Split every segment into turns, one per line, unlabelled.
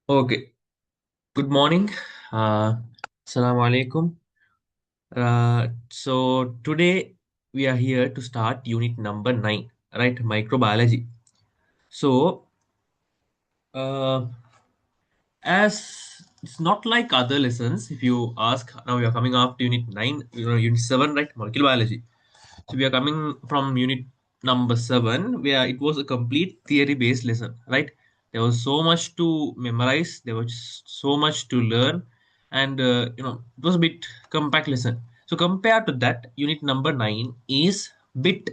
Okay. Good morning. Assalamu alaikum. So today we are here to start unit number 9, right? Microbiology. So, uh, as it's not like other lessons, if you ask, now we are coming after unit 9, unit 7, right? Molecular biology. So we are coming from unit number 7, where it was a complete theory-based lesson, right? There was so much to memorize, there was so much to learn, and it was a bit compact lesson. So compared to that, unit number 9 is bit,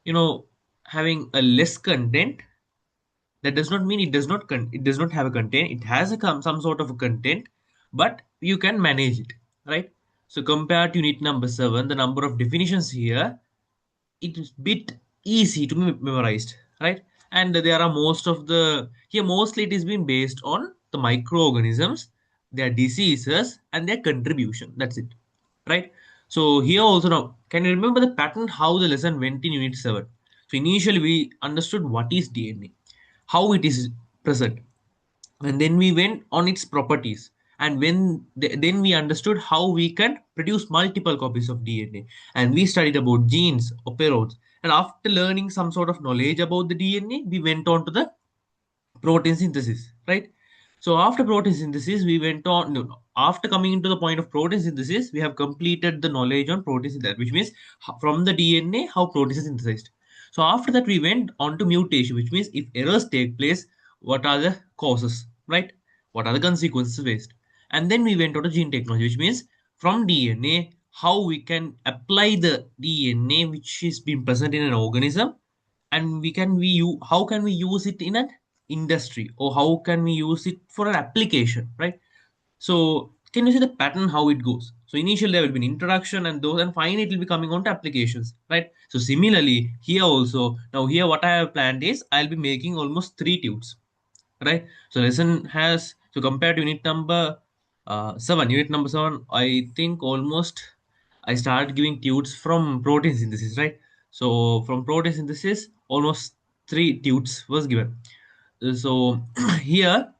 you know, having a less content. That does not mean it does not have a content. It has some sort of a content, but you can manage it, right? So compared to unit number 7, the number of definitions here, it is bit easy to be memorized, right? And there are most of the here mostly it is being based on the microorganisms, their diseases, and their contribution. That's it, right? So here also, now can you remember the pattern how the lesson went in unit 7? So initially we understood what is DNA, how it is present, and then we went on its properties, and then we understood how we can produce multiple copies of DNA, and we studied about genes, operodes, and after learning some sort of knowledge about the DNA, we went on to the protein synthesis, right? So after protein synthesis, we went on. No, after coming into the point of protein synthesis, we have completed the knowledge on protein synthesis, which means from the DNA how protein is synthesized. So after that, we went on to mutation, which means if errors take place, what are the causes, right? What are the consequences based? And then we went on to gene technology, which means from DNA how we can apply the DNA which is being present in an organism, and how can we use it in an industry, or how can we use it for an application, right? So can you see the pattern how it goes? So initially there will be an introduction and those, and finally it will be coming on to applications, right? So similarly here also, now here what I have planned is I'll be making almost 3 tubes, right? So lesson has, so compared to unit number 7, unit number 7, I think almost I start giving tutes from protein synthesis, right? So from protein synthesis almost 3 tutes was given. So here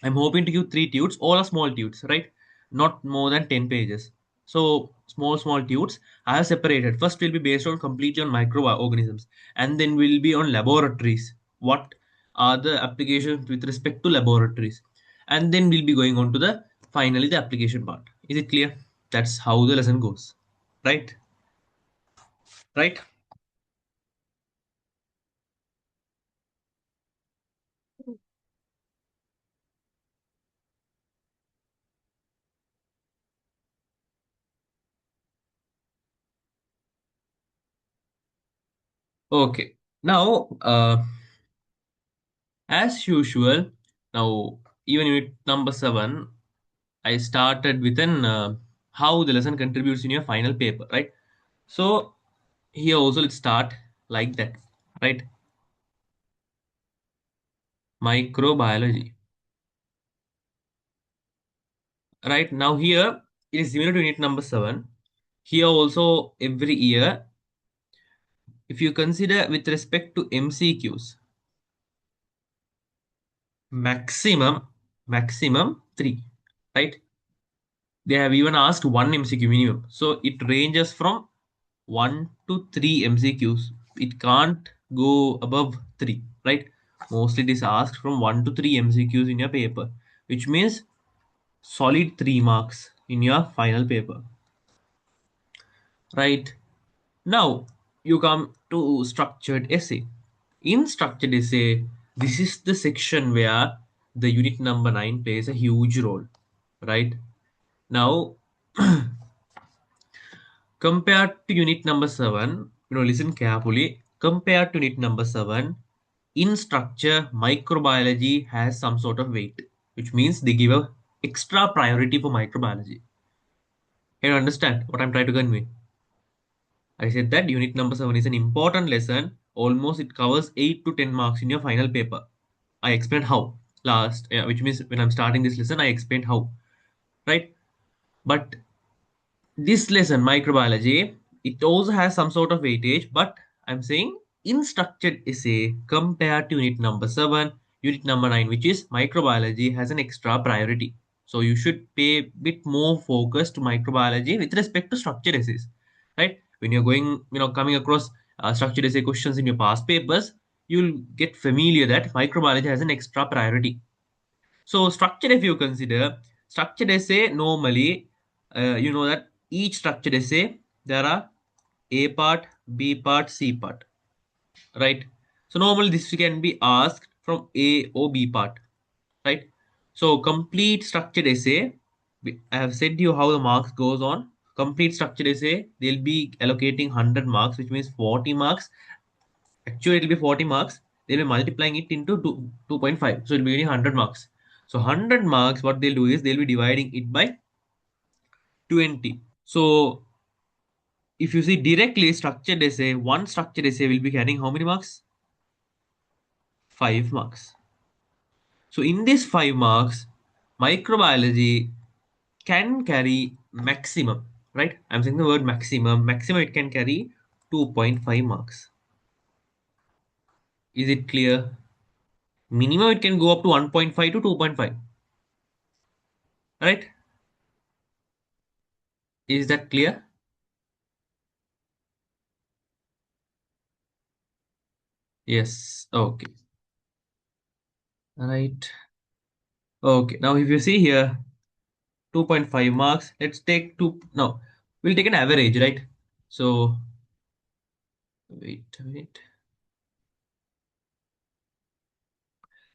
I'm hoping to give 3 tutes. All are small tutes, right? Not more than 10 pages. So small tutes I have separated. First will be based on completely on microorganisms, and then will be on laboratories. What are the applications with respect to laboratories? And then we'll be going on to the finally the application part. Is it clear? That's how the lesson goes. Right? Right? Okay. Now, as usual, now even unit number 7, I started with an how the lesson contributes in your final paper, right? So here also let's start like that, right? Microbiology, right? Now here it is similar to unit number 7. Here also every year, if you consider with respect to MCQs, maximum 3, right? They have even asked one MCQ minimum. So it ranges from 1 to 3 MCQs. It can't go above 3, right? Mostly it is asked from 1 to 3 MCQs in your paper, which means solid 3 marks in your final paper, right? Now you come to structured essay. In structured essay, this is the section where the unit number 9 plays a huge role, right? Now, compared to unit number 7, listen carefully. Compared to unit number 7, in structure, microbiology has some sort of weight, which means they give a extra priority for microbiology. Can you understand what I'm trying to convey? I said that unit number 7 is an important lesson. Almost it covers 8 to 10 marks in your final paper. I explained how last, yeah, which means when I'm starting this lesson, I explained how, right? But this lesson, microbiology, it also has some sort of weightage, but I'm saying in structured essay compared to unit number 7, unit number 9, which is microbiology, has an extra priority. So you should pay a bit more focus to microbiology with respect to structured essays, right? When you're going, coming across structured essay questions in your past papers, you'll get familiar that microbiology has an extra priority. So structured, if you consider structured essay, normally, you know that each structured essay, there are A part, B part, C part, right? So normally this can be asked from A or B part, right? So complete structured essay, I have said to you how the marks goes on. Complete structured essay, they'll be allocating 100 marks, which means 40 marks. Actually, it'll be 40 marks. They'll be multiplying it into 2.5. So it'll be getting 100 marks. So 100 marks, what they'll do is they'll be dividing it by 20. So if you see directly structured essay, one structured essay will be carrying how many marks? 5 marks. So in this 5 marks, microbiology can carry maximum, right? I'm saying the word maximum. Maximum it can carry 2.5 marks. Is it clear? Minimum it can go up to 1.5 to 2.5, right? Is that clear? Yes. Okay. Right. Okay. Now, if you see here, 2.5 marks, let's take two. No, we'll take an average, right? So, wait a minute.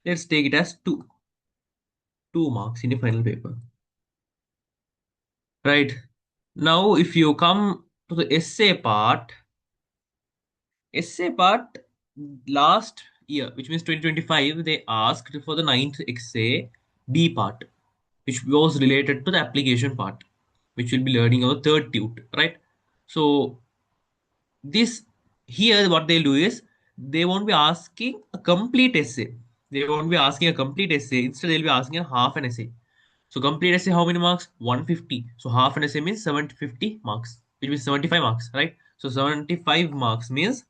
Let's take it as 2 marks in the final paper, right? Now, if you come to the essay part, last year, which means 2025, they asked for the ninth essay B part, which was related to the application part, which will be learning our third tute, right? So this here, what they'll do is they won't be asking a complete essay. They won't be asking a complete essay. Instead, they'll be asking a half an essay. So complete essay, how many marks? 150. So half an essay means 750 marks, which means 75 marks, right? So 75 marks means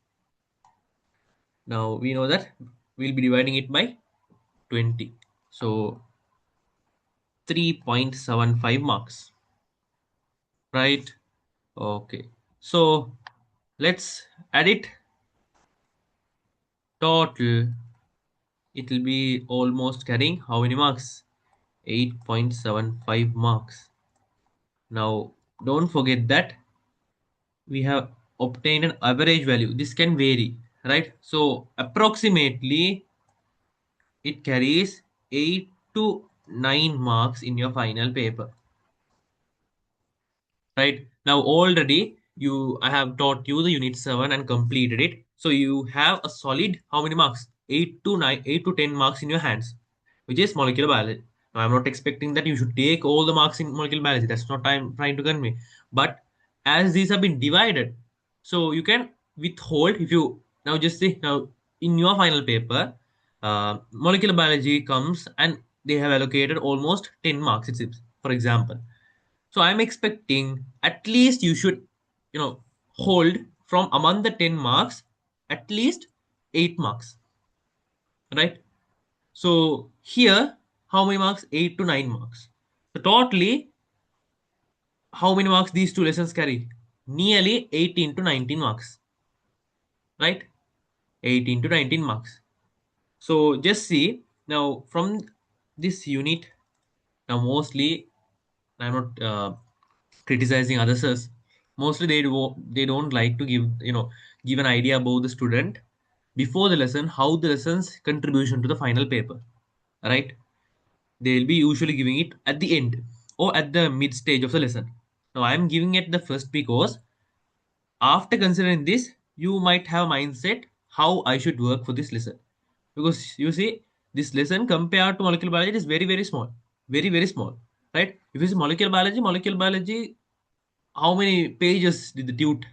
now we know that we'll be dividing it by 20. So 3.75 marks, right? Okay. So let's add it. Total, it will be almost carrying how many marks? 8.75 marks. Now, don't forget that we have obtained an average value. This can vary, right? So, approximately it carries 8 to 9 marks in your final paper, right? Now already I have taught you the unit 7 and completed it, so you have a solid how many marks? 8 to 9, 8 to 10 marks in your hands, which is molecular biology. Now I'm not expecting that you should take all the marks in molecular biology, that's not I'm trying to convey, but as these have been divided, so you can withhold. If you now just see, now in your final paper, molecular biology comes and they have allocated almost 10 marks, it seems, for example. So I'm expecting at least you should, hold from among the 10 marks at least 8 marks, right? So here, how many marks? 8 to 9 marks. So totally, how many marks these two lessons carry? Nearly 18 to 19 marks, right? 18 to 19 marks. So just see now from this unit. Now mostly I'm not criticizing others. Mostly they don't like to give an idea about the student before the lesson, how the lesson's contribution to the final paper, right? They'll be usually giving it at the end or at the mid stage of the lesson. Now I'm giving it the first because after considering this, you might have mindset how I should work for this lesson. Because you see, this lesson compared to molecular biology is very, very small. Very, very small. Right? If you see molecular biology, how many pages did the tute,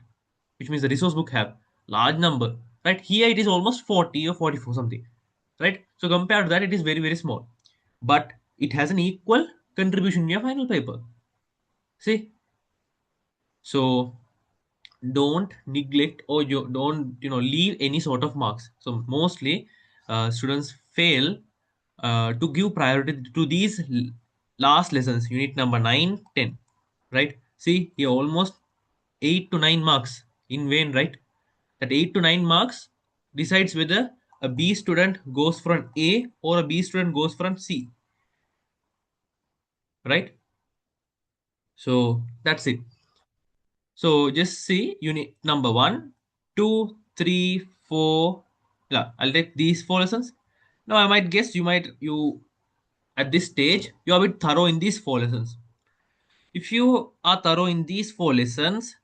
which means the resource book, have? Large number. Right? Here it is almost 40 or 44 something. Right? So compared to that, it is very, very small. But it has an equal contribution in your final paper. See? So don't neglect or you don't leave any sort of marks. So mostly students fail to give priority to these last lessons, unit number 9, 10. Right? See, here almost 8 to 9 marks in vain, right? That 8 to 9 marks decides whether a B student goes for an A or a B student goes for an C, right? So that's it. So just see unit number one, two, three, four. Yeah, I'll take these four lessons. Now I might guess you at this stage you are a bit thorough in these four lessons. If you are thorough in these four lessons,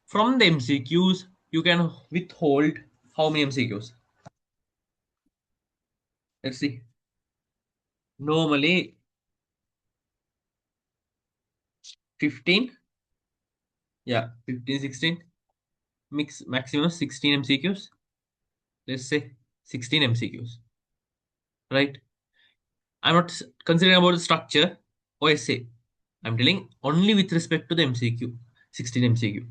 from the MCQs you can withhold how many MCQs? Let's see. Normally 15. Yeah, 15, 16. Mix maximum 16 MCQs. Let's say 16 MCQs. Right? I'm not considering about the structure or essay. I'm telling only with respect to the MCQ, 16 MCQ.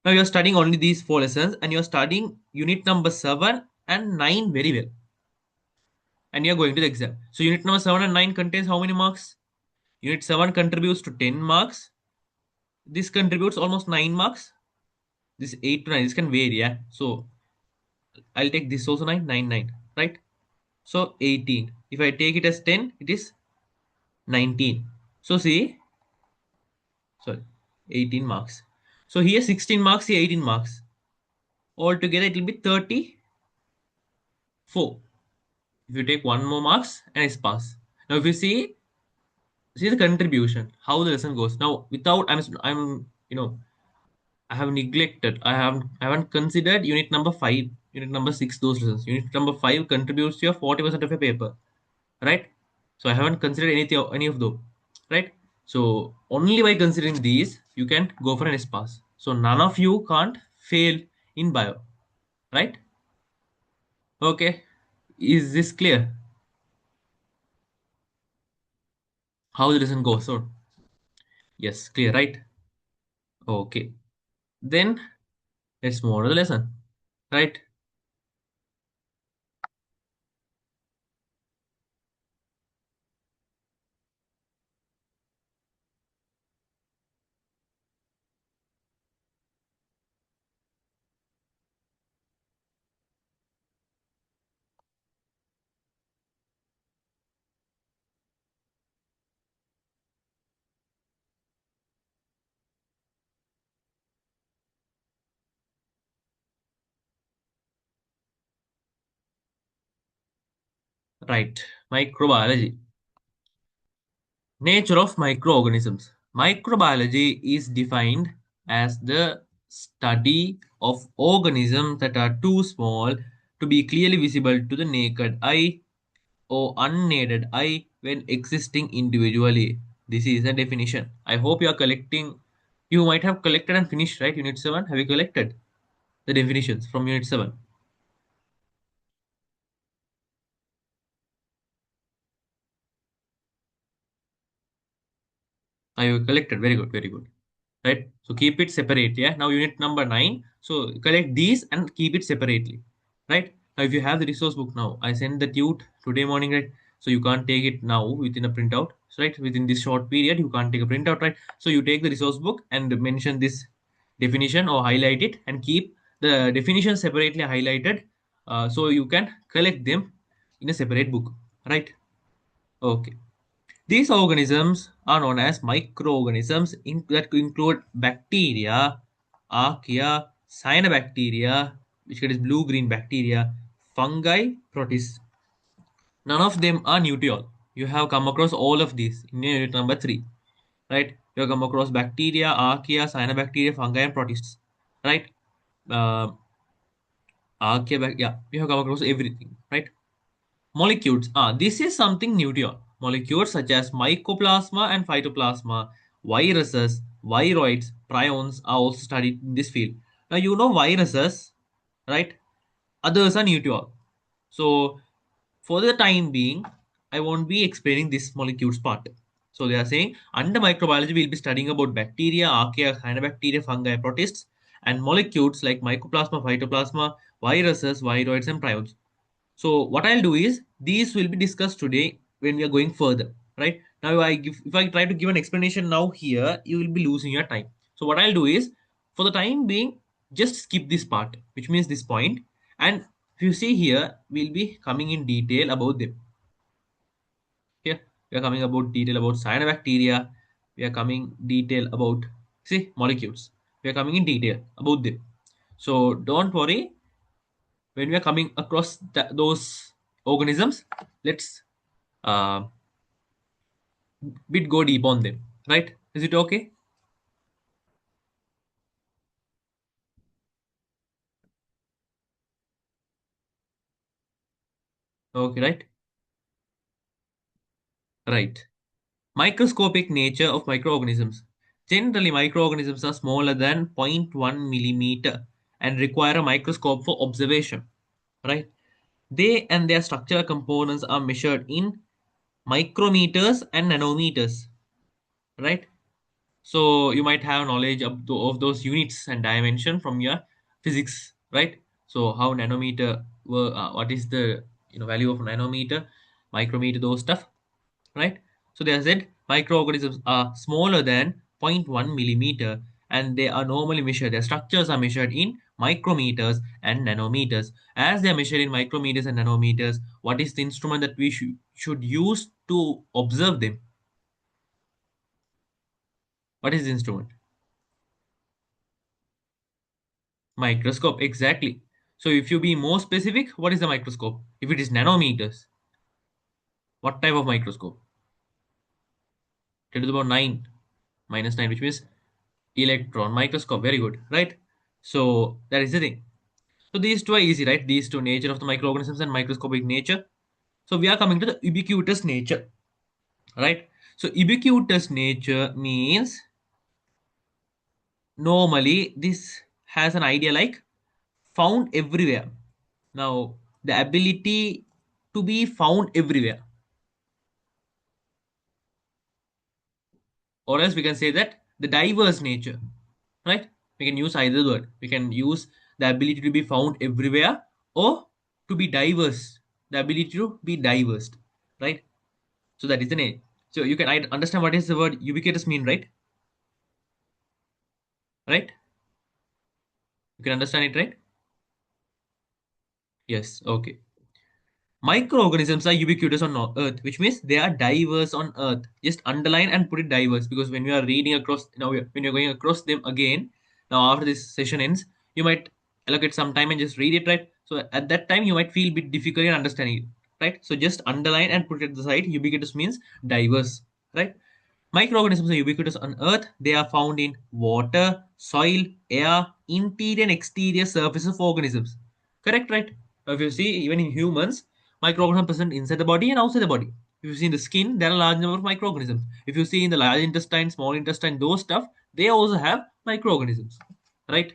Now you're studying only these four lessons and you're studying unit number 7 and 9 very well. And you're going to the exam. So unit number 7 and 9 contains how many marks? Unit 7 contributes to 10 marks. This contributes almost 9 marks. This 8 to 9. This can vary, yeah. So I'll take this also 9, 9, 9, right? So 18. If I take it as 10, it is 19. So see, sorry, 18 marks. So here 16 marks, here 18 marks. Altogether it will be 34. If you take one more marks and it's pass. Now if you see the contribution, how the lesson goes. Now without I'm I have neglected, I haven't considered unit number 5, unit number 6, those lessons. Unit number 5 contributes to your 40% of your paper, right? So I haven't considered any of those, right? So only by considering these you can go for an S pass. So none of you can't fail in bio, right? Okay, is this clear how the lesson goes? So yes, clear, right? Okay, then let's move on to the lesson, right? Right, microbiology. Nature of microorganisms. Microbiology is defined as the study of organisms that are too small to be clearly visible to the naked eye or unaided eye when existing individually. This is a definition. I hope you are collecting. You might have collected and finished, right? Unit 7. Have you collected the definitions from Unit 7? Are you collected? Very good, very good. Right? So keep it separate. Yeah. Now unit number 9. So collect these and keep it separately. Right? Now if you have the resource book now, I sent the tute today morning, right? So you can't take it now within a printout. So, right? Within this short period, you can't take a printout, right? So you take the resource book and mention this definition or highlight it and keep the definition separately highlighted. So you can collect them in a separate book. Right? Okay. These organisms are known as microorganisms that include bacteria, archaea, cyanobacteria, which is blue-green bacteria, fungi, protists. None of them are nutriol. You have come across all of these in unit number 3, right? You have come across bacteria, archaea, cyanobacteria, fungi, and protists, right? Uh, yeah, you have come across everything, right? Molecules. This is something new to you. Molecules such as mycoplasma and phytoplasma, viruses, viroids, prions are also studied in this field. Now you know viruses, right? Others are new to you. So for the time being, I won't be explaining this molecules part. So they are saying under microbiology we'll be studying about bacteria, archaea, cyanobacteria, fungi, protists, and molecules like mycoplasma, phytoplasma, viruses, viroids, and prions. So what I'll do is these will be discussed today when we are going further. Right now, if I try to give an explanation now here, you will be losing your time. So what I'll do is, for the time being, just skip this part, which means this point, and if you see here, we'll be coming in detail about them. Here we are coming about detail about cyanobacteria. We are coming detail about, see, molecules. We are coming in detail about them. So don't worry, when we are coming across those organisms, let's uh, bit go deep on them. Right? Is it okay? Okay, right? Right. Microscopic nature of microorganisms. Generally, microorganisms are smaller than zero point 0.1 millimeter and require a microscope for observation. Right? They and their structural components are measured in micrometers and nanometers. Right? So you might have knowledge of those units and dimension from your physics, right? So how nanometer, what is the value of nanometer, micrometer, those stuff, right? So they have said microorganisms are smaller than zero point 0.1 millimeter and they are normally measured. Their structures are measured in micrometers and nanometers. As they are measured in micrometers and nanometers, what is the instrument that we should use to observe them? What is the instrument? Microscope, exactly. So if you be more specific, what is the microscope? If it is nanometers, what type of microscope? 10 to the power 9 minus 9, which means electron microscope. Very good, right? So that is the thing. So these two are easy, right? These two, nature of the microorganisms and microscopic nature. So we are coming to the ubiquitous nature, right? So ubiquitous nature means normally this has an idea like found everywhere. Now the ability to be found everywhere, or else we can say that the diverse nature, right? We can use either word. We can use the ability to be found everywhere or to be diverse, the ability to be diverse, right? So that is the name. So you can understand what is the word ubiquitous mean, right? Right? You can understand it, right? Yes. Okay. Microorganisms are ubiquitous on Earth, which means they are diverse on Earth. Just underline and put it diverse, because when you are reading across, when you're going across them again, now after this session ends, you might allocate some time and just read it, right? So at that time, you might feel a bit difficult in understanding it, right? So just underline and put it at the side. Ubiquitous means diverse, right? Microorganisms are ubiquitous on Earth. They are found in water, soil, air, interior and exterior surfaces of organisms. Correct, right? Now, if you see, even in humans, microorganisms are present inside the body and outside the body. If you see in the skin, there are a large number of microorganisms. If you see in the large intestine, small intestine, those stuff, they also have microorganisms, right?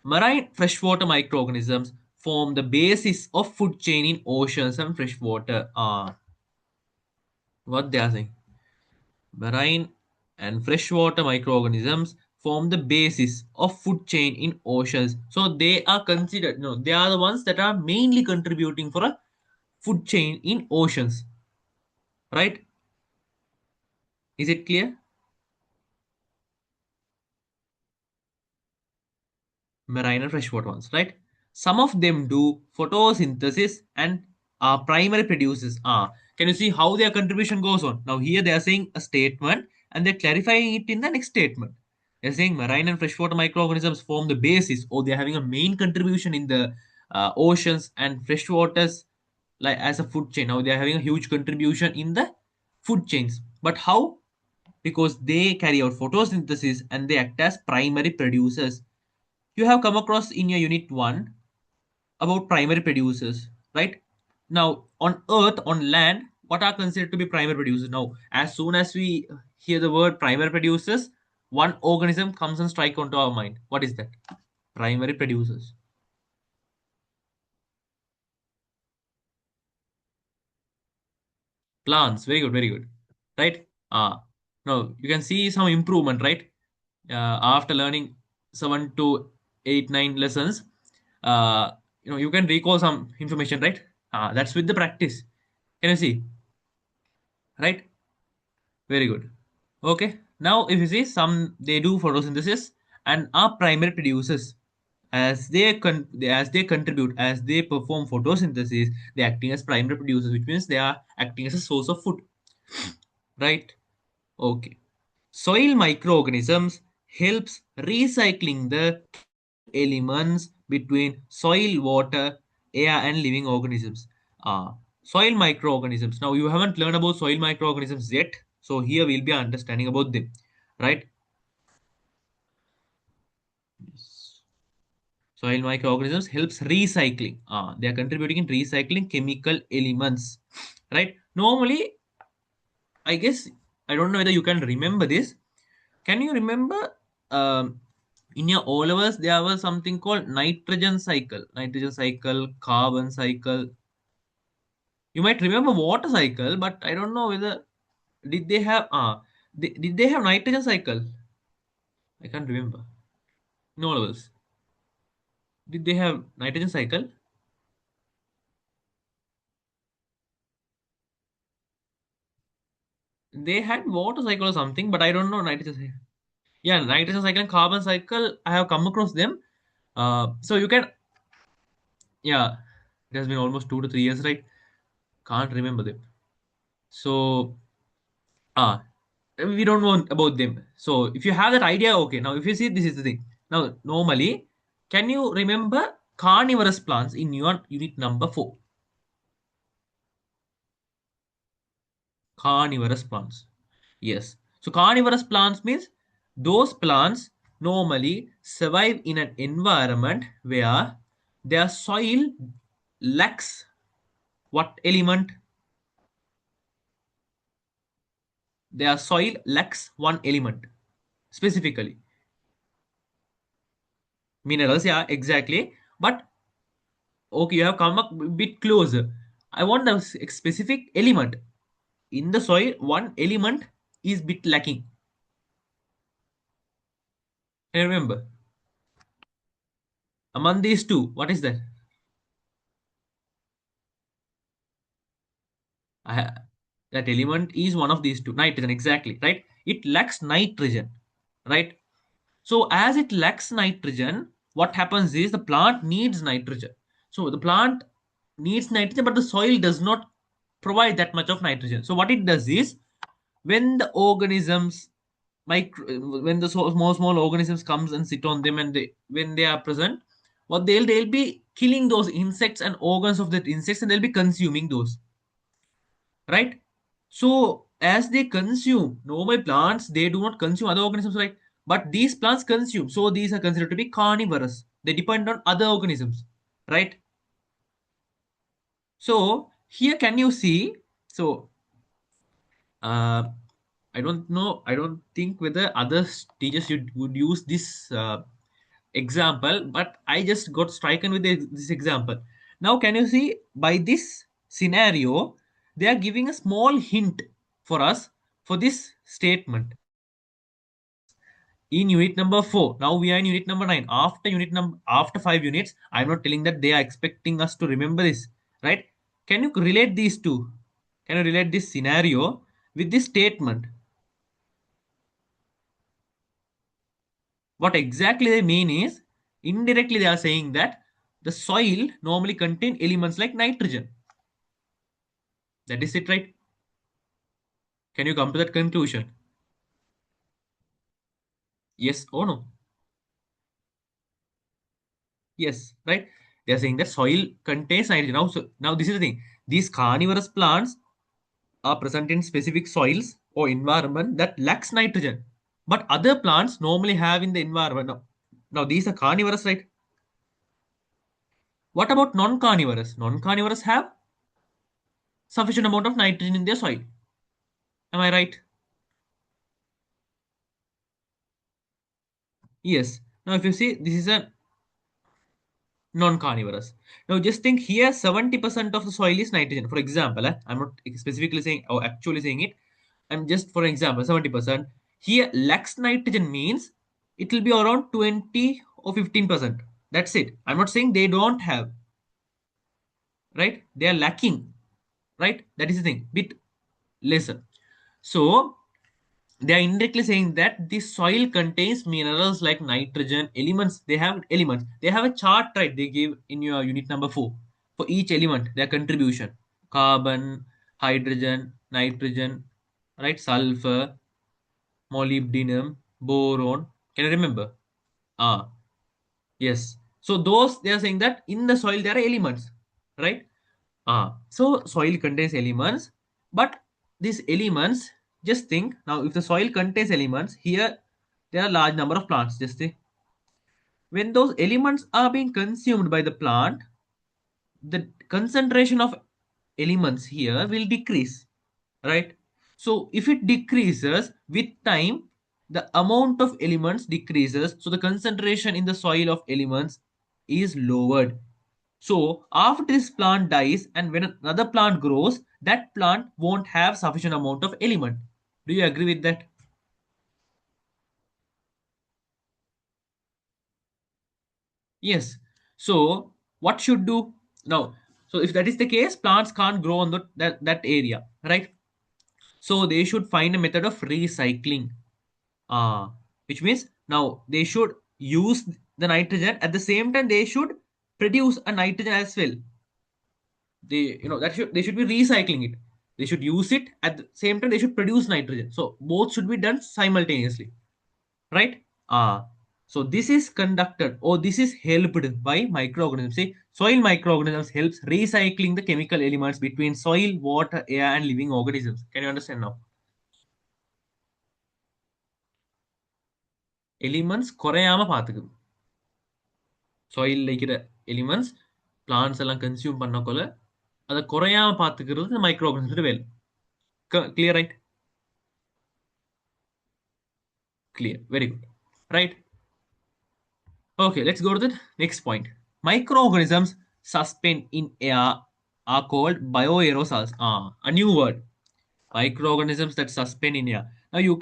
Marine freshwater microorganisms form the basis of food chain in oceans and freshwater. What they are saying? Marine and freshwater microorganisms form the basis of food chain in oceans. So they are considered, no, they are the ones that are mainly contributing for a food chain in oceans, right? Is it clear? Marine and freshwater ones, right? Some of them do photosynthesis and are primary producers. Can you see how their contribution goes on? Now here they are saying a statement and they're clarifying it in the next statement. They're saying marine and freshwater microorganisms form the basis, or they're having a main contribution in the oceans and freshwaters, like as a food chain. Now they're having a huge contribution in the food chains. But how? Because they carry out photosynthesis and they act as primary producers. You have come across in your unit 1 about primary producers, right? Now on earth, on land, what are considered to be primary producers? Now as soon as we hear the word primary producers, one organism comes and strike onto our mind. What is that? Primary producers. Plants. Very good, very good, right? Now you can see some improvement, right? After learning 7 to 8 9 lessons, uh, you can recall some information, right? That's with the practice. Can you see? Right? Very good. Okay. Now, if you see, some they do photosynthesis and are primary producers. As they contribute, as they perform photosynthesis, they acting as primary producers, which means they are acting as a source of food. Right? Okay. Soil microorganisms helps recycling the chemical elements between soil, water, air, and living organisms. Soil microorganisms. Now you haven't learned about soil microorganisms yet, so here we'll be understanding about them, right? Yes. Soil microorganisms helps recycling. They are contributing in recycling chemical elements, right? Normally, I guess I don't know whether you can remember this. Can you remember in your O levels there was something called nitrogen cycle, carbon cycle. You might remember water cycle, but I don't know whether did they have did they have nitrogen cycle? I can't remember. In O levels, did they have nitrogen cycle? They had water cycle or something, but I don't know nitrogen cycle. Yeah, nitrogen cycle and carbon cycle. I have come across them. So you can, yeah, it has been almost 2 to 3 years, right? Can't remember them. So ah, we don't know about them. So if you have that idea, okay. Now if you see, this is the thing. Now normally, can you remember carnivorous plants in your unit number 4? Carnivorous plants. Yes. So carnivorous plants means those plants normally survive in an environment where their soil lacks what element? Their soil lacks one element specifically. Minerals, yeah, exactly. But okay, you have come a bit closer. I want a specific element. In the soil, one element is bit lacking. I remember. Among these two, what is that? I, that element is one of these two. Nitrogen, exactly, right? It lacks nitrogen, right? So as it lacks nitrogen, what happens is the plant needs nitrogen. So the plant needs nitrogen, but the soil does not provide that much of nitrogen. So what it does is when the organisms when the small organisms comes and sit on them and when they are present, what they'll be killing those insects and organs of that insects and they'll be consuming those, right? So as they consume normal plants, they do not consume other organisms, right? But these plants consume, so these are considered to be carnivorous. They depend on other organisms, right? So here can you see, so uh, I don't know, I don't think whether other teachers would use this example, but I just got stricken with this example. Now can you see, by this scenario they are giving a small hint for us for this statement in unit number 4. Now we are in unit number 9. After 5 units, I'm not telling that they are expecting us to remember this, right? Can you relate these two? Can you relate this scenario with this statement? What exactly they mean is, indirectly they are saying that the soil normally contain elements like nitrogen. That is it, right? Can you come to that conclusion? Yes or no? Yes, right? They are saying that soil contains nitrogen. Now this is the thing. These carnivorous plants are present in specific soils or environment that lacks nitrogen. But other plants normally have in the environment. Now these are carnivorous, right? What about non-carnivorous? Non-carnivorous have sufficient amount of nitrogen in their soil. Am I right? Yes. Now if you see, this is a non-carnivorous. Now just think here 70% of the soil is nitrogen. For example, I'm not specifically saying or actually saying it. I'm just for example 70%. Here lacks nitrogen means it will be around 20 or 15%. That's it. I'm not saying they don't have. right? They are lacking, right? That is the thing, bit lesser. So they are indirectly saying that the soil contains minerals like nitrogen elements. They have elements. They have a chart, right? They give in your unit number 4 for each element their contribution: carbon, hydrogen, nitrogen, right? Sulfur, molybdenum, boron. Can you remember? Ah, yes. So those they are saying that in the soil there are elements, right? So soil contains elements, but these elements, just think now, if the soil contains elements, here there are large number of plants. Just think, when those elements are being consumed by the plant, the concentration of elements here will decrease, right? So if it decreases with time, the amount of elements decreases, so the concentration in the soil of elements is lowered. So after this plant dies and when another plant grows, that plant won't have sufficient amount of element. Do you agree with that? Yes. So what should do now? So if that is the case, plants can't grow on that area, right? So they should find a method of recycling. Which means now they should use the nitrogen, at the same time they should produce a nitrogen as well. They should be recycling it. They should use it, at the same time they should produce nitrogen. So both should be done simultaneously, right? So this is conducted, or this is helped by microorganisms. See, soil microorganisms helps recycling the chemical elements between soil, water, air, and living organisms. Can you understand now? Elements குறையாம பார்த்துக்குது. சாயில்ல இருக்கிற elements plans எல்லாம் consume பண்ணக்குள்ள அதை குறையாம பார்த்துக்கிறது micro organism வேலை. Clear, right? Clear, very good, right? Okay, let's go to the next point. Microorganisms suspend in air are called bioaerosols. A new word. Microorganisms that suspend in air. Now you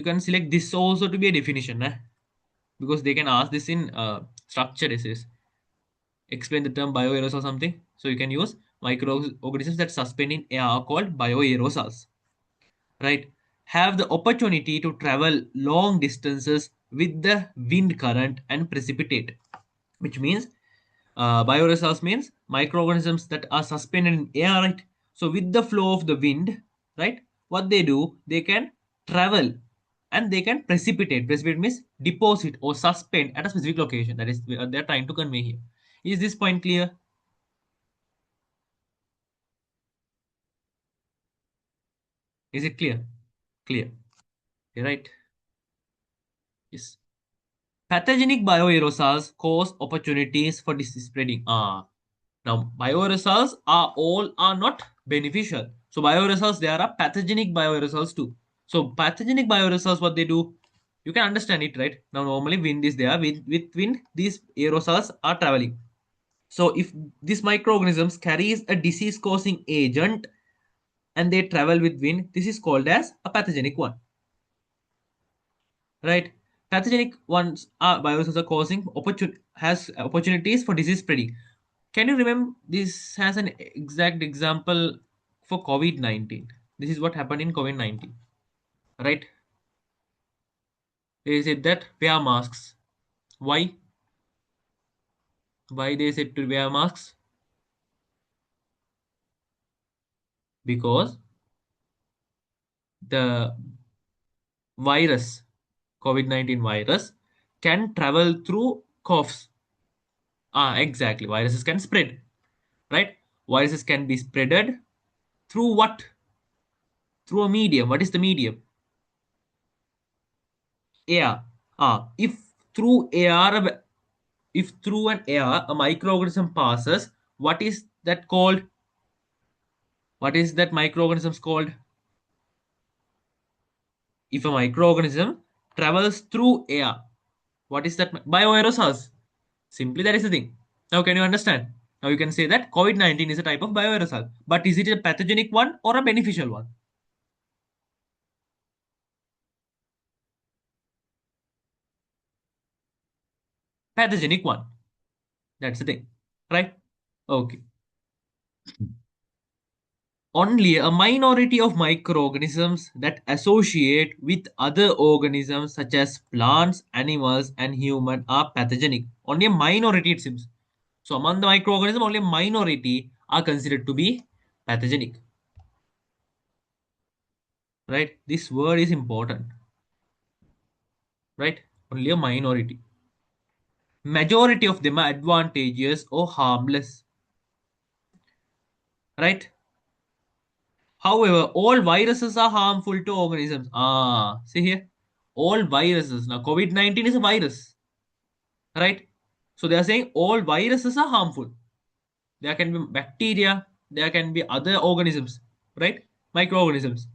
can select this also to be a definition, because they can ask this in structured essays. Explain the term bioaerosol or something. So you can use microorganisms that suspend in air are called bioaerosols, right? Have the opportunity to travel long distances with the wind current and precipitate, which means bioresource means microorganisms that are suspended in air, right? So with the flow of the wind, right, what they do, they can travel and they can precipitate. Precipitate means deposit or suspend at a specific location. That is they're trying to convey here. Is this point clear? Is it clear? Clear. You're right. Yes. Pathogenic bioaerosols cause opportunities for disease spreading. Now bioaerosols are not beneficial. So bioaerosols, there are pathogenic bioaerosols too. So pathogenic bioaerosols, what they do, you can understand it, right? Now normally wind is there. With wind, these aerosols are traveling. So if these microorganisms carries a disease causing agent and they travel with wind, this is called as a pathogenic one, right? Pathogenic ones are viruses are causing has opportunities for disease spreading. Can you remember this has an exact example for COVID-19? This is what happened in COVID-19, right? They said that wear masks. Why? Why they said to wear masks? Because the virus, COVID-19 virus, can travel through coughs. Exactly. Viruses can spread, right? Viruses can be spreaded through what? Through a medium. What is the medium? Air. If through air, if through an air a microorganism passes, what is that called? What is that microorganisms called? If a microorganism travels through air, what is that? Bioaerosols. Simply that is the thing. Now can you understand? Now you can say that COVID-19 is a type of bioaerosol. But is it a pathogenic one or a beneficial one? Pathogenic one. That's the thing. Right? Okay. Only a minority of microorganisms that associate with other organisms such as plants, animals, and human are pathogenic. Only a minority, it seems. So among the microorganisms, only a minority are considered to be pathogenic. Right? This word is important. Right? Only a minority. Majority of them are advantageous or harmless. Right? However, all viruses are harmful to organisms. Ah, see here. All viruses. Now, COVID-19 is a virus. Right? So they are saying all viruses are harmful. There can be bacteria, there can be other organisms, right? Microorganisms.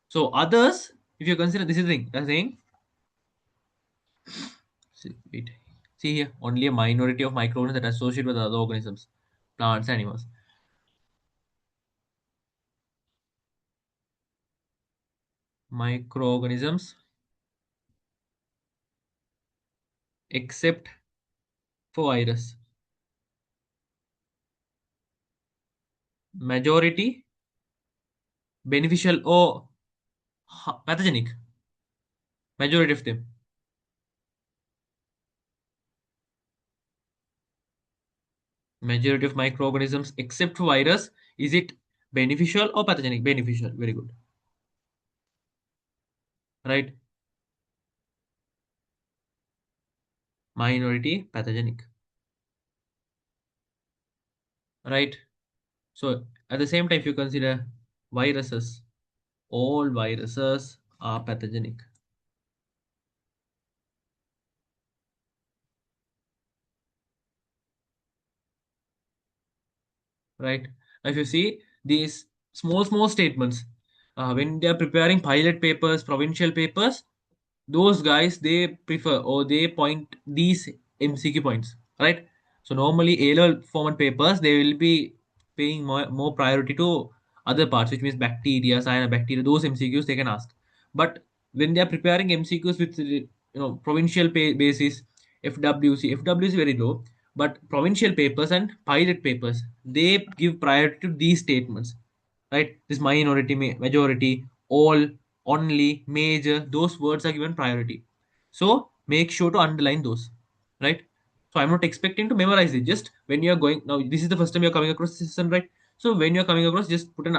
So others, if you consider this is the thing, they're saying, wait, see here, only a minority of microorganisms that are associated with other organisms, plants, animals. Microorganisms except for virus. Majority beneficial or pathogenic. Majority of them. Majority of microorganisms except for virus. Is it beneficial or pathogenic? Beneficial. Very good. Right? Minority pathogenic. Right? So at the same time, if you consider viruses, all viruses are pathogenic. Right? If you see these small statements, when they are preparing pilot papers, provincial papers, those guys they prefer or they point these MCQ points, right? So normally A-level format papers they will be paying more priority to other parts, which means bacteria, cyanobacteria, those MCQs they can ask. But when they are preparing MCQs with provincial basis, FWC is very low, but provincial papers and pilot papers they give priority to these statements, right? This minority, majority, all, only, major, those words are given priority. So make sure to underline those, right? So I'm not expecting to memorize it. Just when you're going now, this is the first time you're coming across this system, right? So when you're coming across, just put an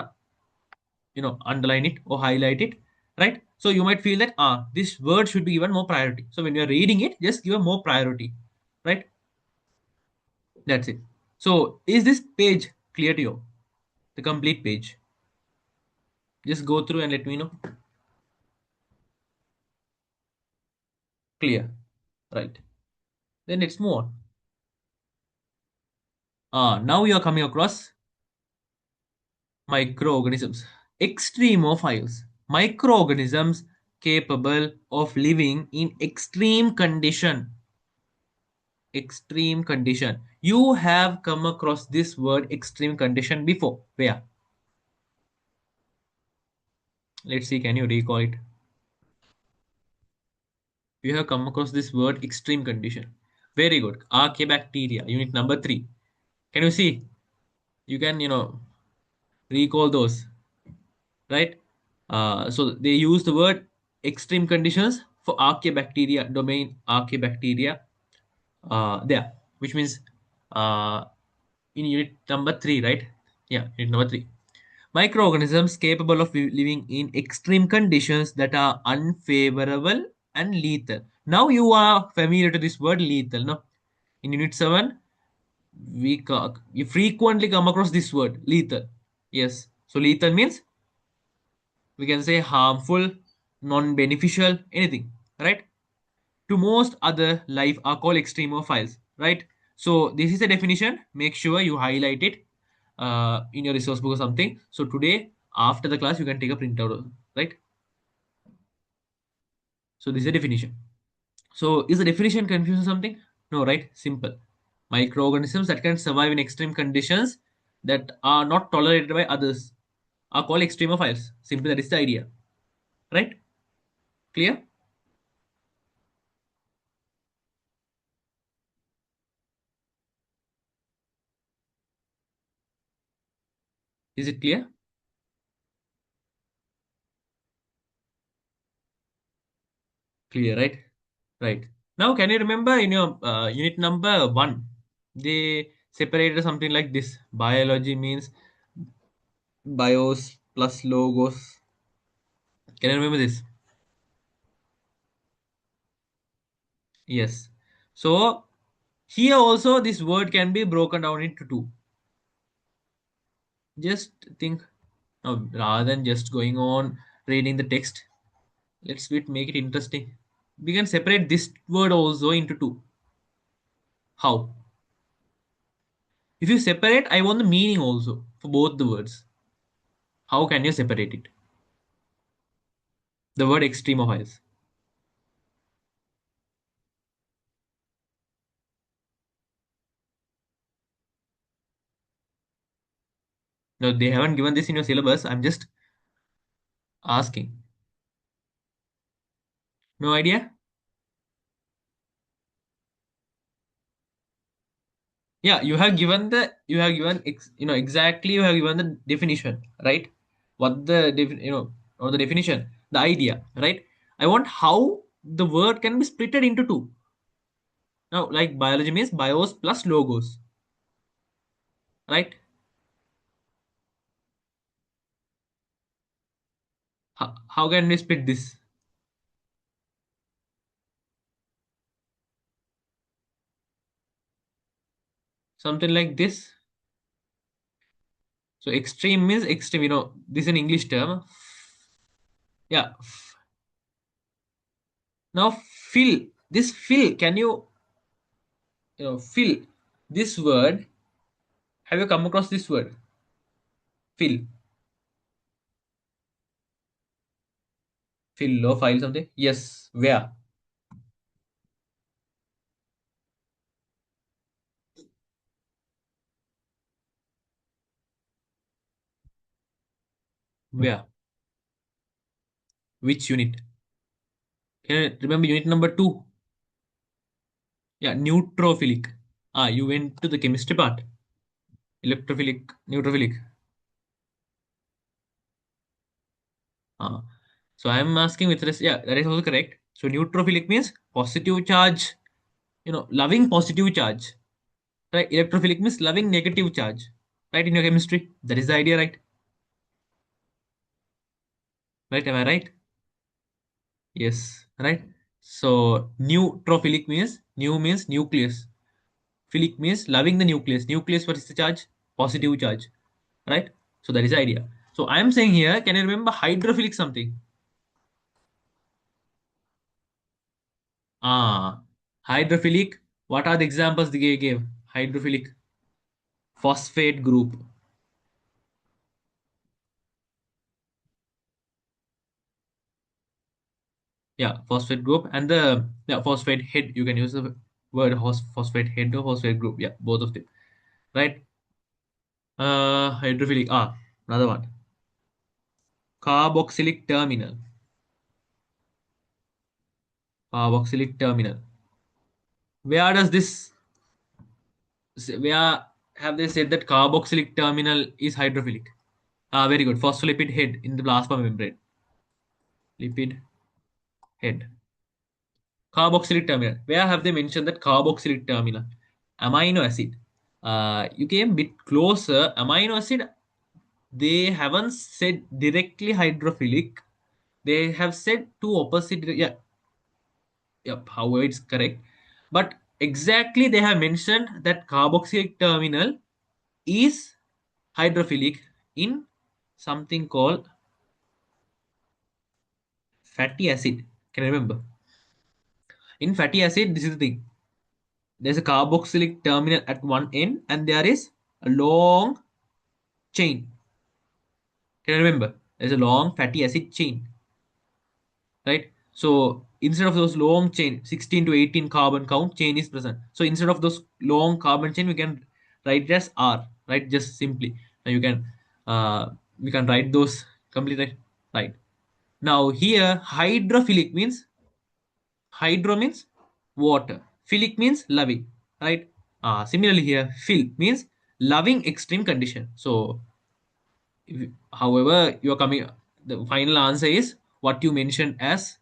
underline it or highlight it, right? So you might feel that this word should be given more priority. So when you're reading it, just give a more priority, right? That's it. So is this page clear to you? The complete page. Just go through and let me know. Clear. Right. Then let's move on. Now you are coming across microorganisms. Extremophiles. Microorganisms capable of living in extreme condition. Extreme condition. You have come across this word extreme condition before. Where? Let's see, can you recall it? You have come across this word extreme condition. Very good. Archaebacteria, unit number 3. Can you see? You can, recall those, right? So they use the word extreme conditions for archaebacteria, domain archaebacteria, there, which means uh, in unit number 3, right? Yeah, unit number 3. Microorganisms capable of living in extreme conditions that are unfavorable and lethal. Now you are familiar to this word lethal, no? In unit 7, you frequently come across this word lethal. Yes. So lethal means we can say harmful, non-beneficial, anything, right? To most other life are called extremophiles, right? So this is a definition. Make sure you highlight it in your resource book or something. So today, after the class, you can take a printout, right? So this is a definition. So is the definition confusing something? No, right? Simple. Microorganisms that can survive in extreme conditions that are not tolerated by others are called extremophiles. Simply that is the idea, right? Clear? Is it clear? Clear, right? Right. Now, can you remember in your unit number one, they separated something like this. Biology means bios plus logos. Can you remember this? Yes. So here also this word can be broken down into two. Just think, rather than just going on reading the text, make it interesting. We can separate this word also into two. How? If you separate, I want the meaning also for both the words. How can you separate it? The word extremophiles. No, they haven't given this in your syllabus. I'm just asking. No idea? Yeah, you have given exactly, you have given the definition, right? What the or the definition, the idea, right? I want how the word can be splitted into two. Now, like biology means bios plus logos, right? How can we split this? Something like this. So extreme means extreme. This is an English term. Yeah. Now fill. This fill. Can fill? This word. Have you come across this word? Fill. Fill or file something. Yes. Where? Where? Which unit? Can you remember unit number two? Yeah. Neutrophilic. Ah, you went to the chemistry part. Electrophilic. Neutrophilic. Ah. So I am asking with this. Yeah, that is also correct. So neutrophilic means positive charge. Loving positive charge. Right? Electrophilic means loving negative charge. Right in your chemistry. That is the idea, right? Right? Am I right? Yes. Right? So neutrophilic means new means nucleus. Philic means loving the nucleus. Nucleus, what is the charge? Positive charge. Right? So that is the idea. So I am saying here, can you remember hydrophilic something? Ah, hydrophilic. What are the examples they gave? Hydrophilic phosphate group. Yeah, phosphate group and the phosphate head. You can use the word phosphate head or phosphate group. Yeah, both of them. Right? Hydrophilic. Ah, another one. Carboxylic terminal. Carboxylic terminal. Where does this? Where have they said that carboxylic terminal is hydrophilic? Ah, very good. Phospholipid head in the plasma membrane. Lipid head. Carboxylic terminal. Where have they mentioned that carboxylic terminal? Amino acid. You came a bit closer. Amino acid, they haven't said directly hydrophilic. They have said two opposite. Yeah, yep. However, it's correct. But exactly, they have mentioned that carboxylic terminal is hydrophilic in something called fatty acid. Can you remember? In fatty acid, this is the thing. There's a carboxylic terminal at one end, and there is a long chain. Can you remember? There's a long fatty acid chain, right? So instead of those long chain, 16 to 18 carbon count chain is present. So instead of those long carbon chain, we can write it as R, right? Just simply. Now you can we can write those completely right. Now here hydrophilic means hydro means water. Philic means loving, right? Similarly here, phil means loving extreme condition. So However, you are coming. The final answer is what you mentioned as.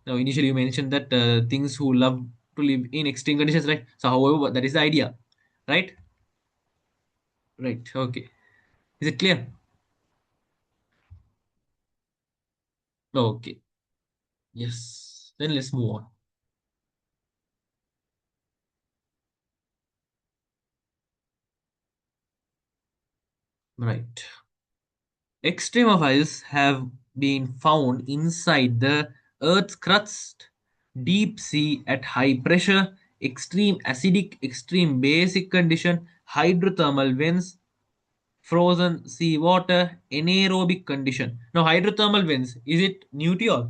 Now, initially you mentioned that things who love to live in extreme conditions, right? So, however, that is the idea, right? Right. Okay. Is it clear? Okay. Yes. Then let's move on. Right. Extremophiles have been found inside the Earth's crust, deep sea at high pressure, extreme acidic, extreme basic condition, hydrothermal vents, frozen sea water, anaerobic condition. Now, hydrothermal vents, is it nutriol?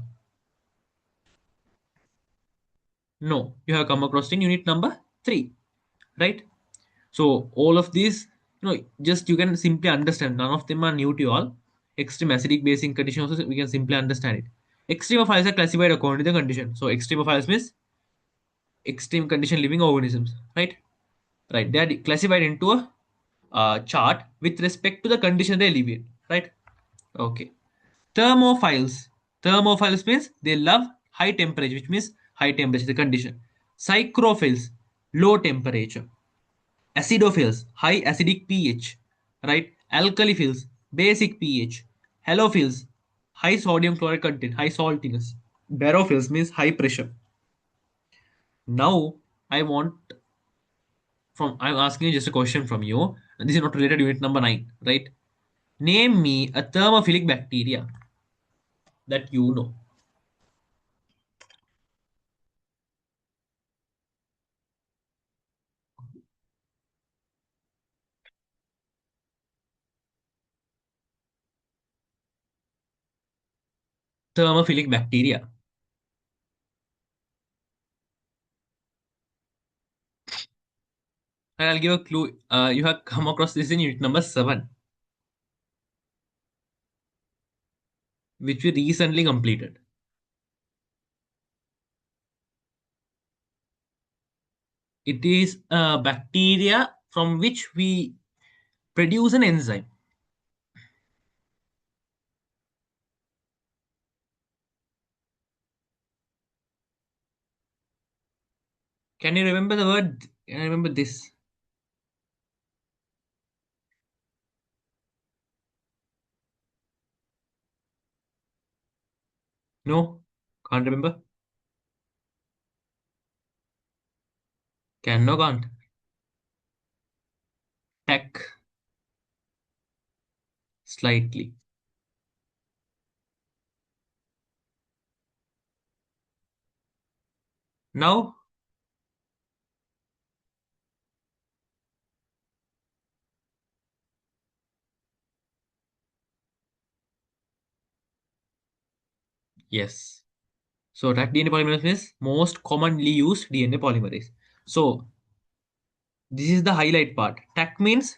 No, you have come across in unit number 3, right? So all of these, just you can simply understand. None of them are new to all. Extreme acidic basing condition also we can simply understand it. Extremophiles are classified according to the condition. So extremophiles means extreme condition living organisms, right? Right. They are classified into a chart with respect to the condition they live in, right? Okay. Thermophiles. Thermophiles means they love high temperature, which means high temperature the condition. Psychrophiles, low temperature. Acidophils, high acidic pH, right? Alkaliphiles, basic pH. Halophils, high sodium chloride content, high saltiness. Barophils means high pressure. Now, I want I'm asking you just a question from you. This is not related to unit number 9, right? Name me a thermophilic bacteria that you know. Thermophilic bacteria. And I'll give a clue. You have come across this in unit number 7, which we recently completed. It is a bacteria from which we produce an enzyme. Can you remember the word? Can I remember this? No, can't remember. Can no can't. Tech slightly. Now, yes. So Taq DNA polymerase is most commonly used DNA polymerase. So this is the highlight part. Taq means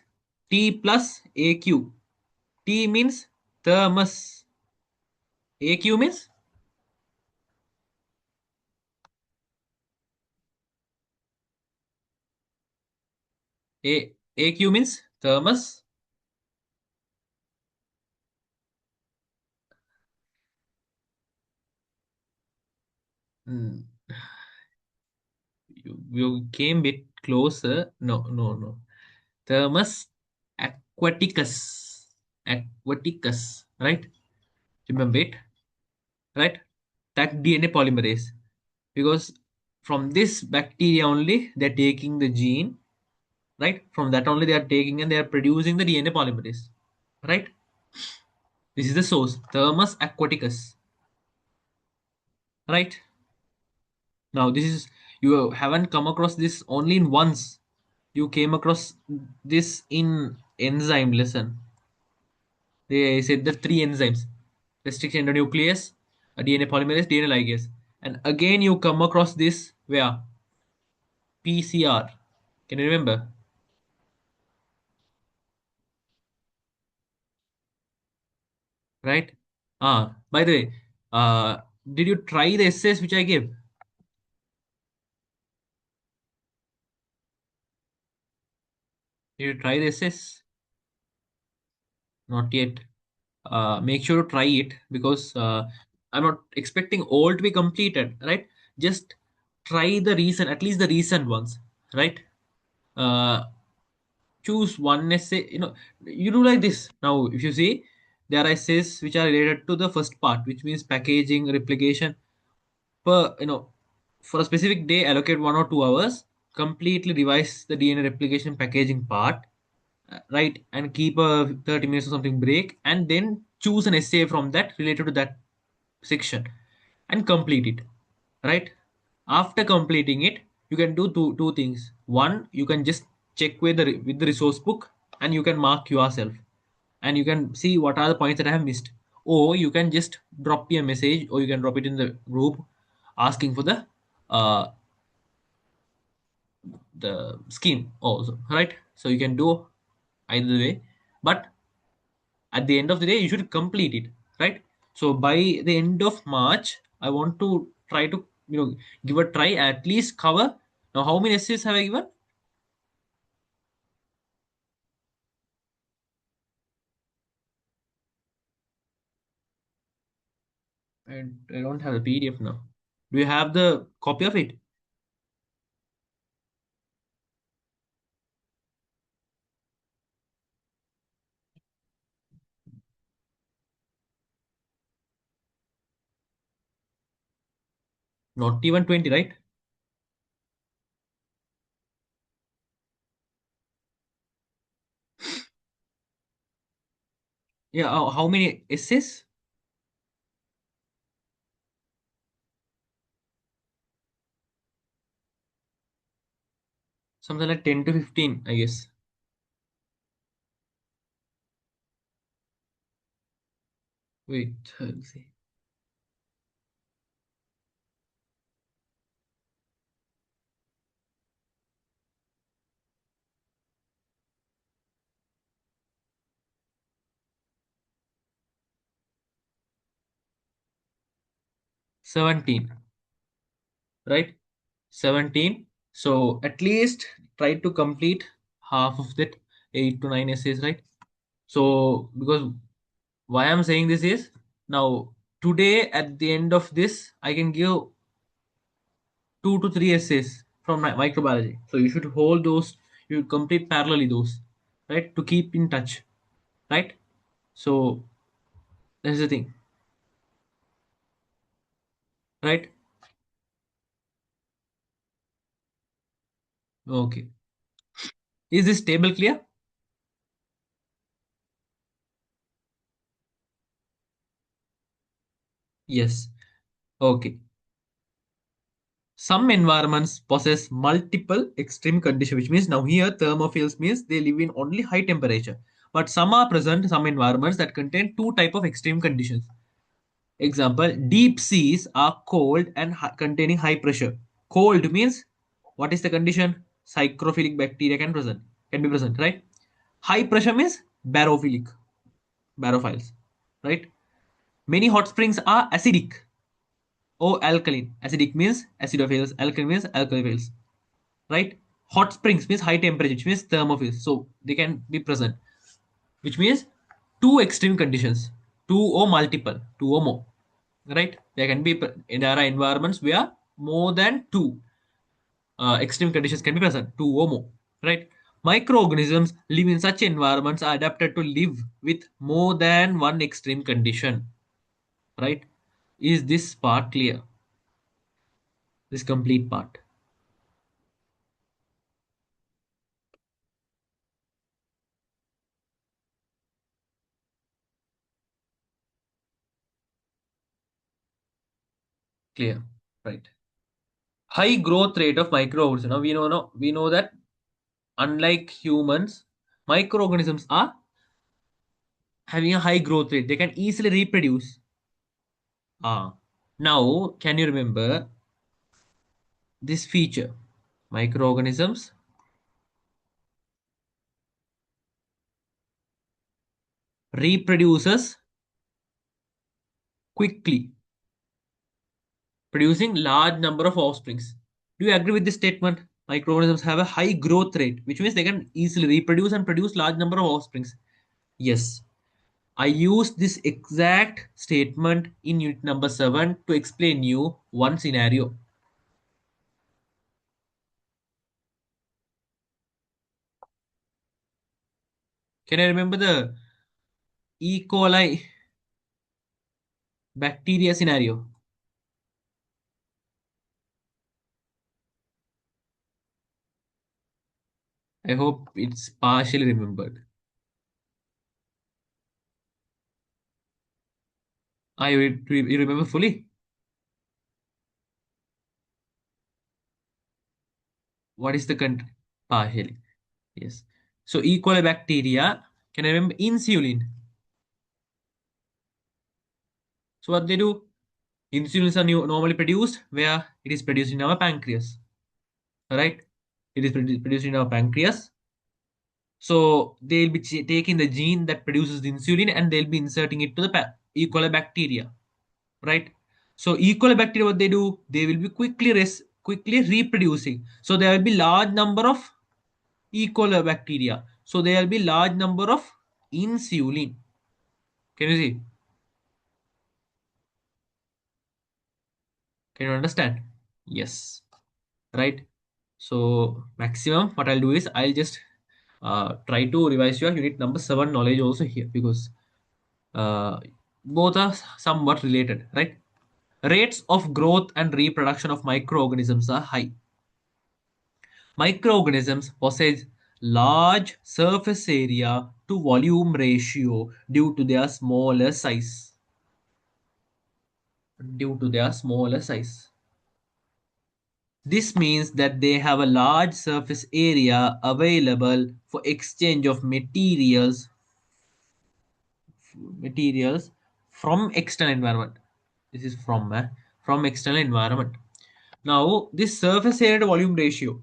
T plus AQ. T means thermos. AQ means AQ means thermos. Hmm, you came bit closer. No, no, no. Thermus aquaticus. Aquaticus, right? Remember it, right? That DNA polymerase. Because from this bacteria only they're taking the gene, right? From that only they are taking and they are producing the DNA polymerase, right? This is the source, Thermus aquaticus, right? Now this is you haven't come across this only in once. You came across this in enzyme lesson. They said the three enzymes: restriction endonuclease, a DNA polymerase, DNA ligase. And again, you come across this where PCR. Can you remember? Right? By the way, did you try the essays which I gave? Did you try the essays? Not yet. make sure to try it, because I'm not expecting all to be completed, right? Just try the recent, at least the recent ones, right? uh, Choose one essay. You do like this. Now if you see, there are essays which are related to the first part, which means packaging, replication. Per for a specific day, allocate 1 or 2 hours, completely revise the DNA replication packaging part, right? And keep a 30 minutes or something break, and then choose an essay from that related to that section and complete it, right? After completing it, you can do two things. One, you can just check with the resource book, and you can mark yourself, and you can see what are the points that I have missed. Or you can just drop me a message, or you can drop it in the group asking for uh the scheme also, right? So you can do either way, but at the end of the day you should complete it, right? So by the end of March, I want to try to give a try, at least cover. Now how many essays have I given? I don't have the PDF now. Do you have the copy of it? Not even 20, right? Yeah, how many essays? Something like 10 to 15, I guess. Wait, I'll see. 17, right? 17. So at least try to complete half of that, 8 to 9 essays, right? So because why I'm saying this is, now today at the end of this I can give 2 to 3 essays from my microbiology. So you should hold those, you complete parallelly those, right? To keep in touch, right? So that's the thing, right? Okay. Is this table clear? Yes. Okay. Some environments possess multiple extreme conditions, which means now here thermophiles means they live in only high temperature. But some are present, some environments that contain two type of extreme conditions. Example, deep seas are cold and containing high pressure. Cold means what is the condition? Psychrophilic bacteria can be present, right? High pressure means barophilic, barophiles, right? Many hot springs are acidic or alkaline. Acidic means acidophils, alkaline means alkalophils, right? Hot springs means high temperature, which means thermophils. So they can be present, which means two extreme conditions, two or multiple, two or more, right? There can be, there are environments where more than two extreme conditions can be present, two or more, right? Microorganisms live in such environments are adapted to live with more than one extreme condition, right? Is this part clear? This complete part clear, right? High growth rate of microorganisms. Now we know, no, we know that unlike humans, microorganisms are having a high growth rate. They can easily reproduce. Ah, now can you remember this feature? Microorganisms reproduces quickly, producing large number of offsprings. Do you agree with this statement? Microorganisms have a high growth rate, which means they can easily reproduce and produce large number of offsprings. Yes. I used this exact statement in unit number 7 to explain you one scenario. Can I remember the E. coli bacteria scenario? I hope it's partially remembered. You remember fully? What is the country? Partially. Yes. So E. coli bacteria, can I remember insulin? So what they do? Insulins are normally produced where it is produced in our pancreas, right? It is produced in our pancreas. So they'll be taking the gene that produces the insulin and they'll be inserting it to the E. coli bacteria, right? So E. coli bacteria, what they do? They will be quickly reproducing. So there will be large number of E. coli bacteria. So there will be large number of insulin. Can you see? Can you understand? Yes. Right. So maximum what I'll do is I'll just try to revise your unit number 7 knowledge also here, because uh, both are somewhat related, right? Rates of growth and reproduction of microorganisms are high. Microorganisms possess large surface area to volume ratio due to their smaller size. Due to their smaller size. This means that they have a large surface area available for exchange of materials from external environment. This is from external environment. Now, this surface area to volume ratio,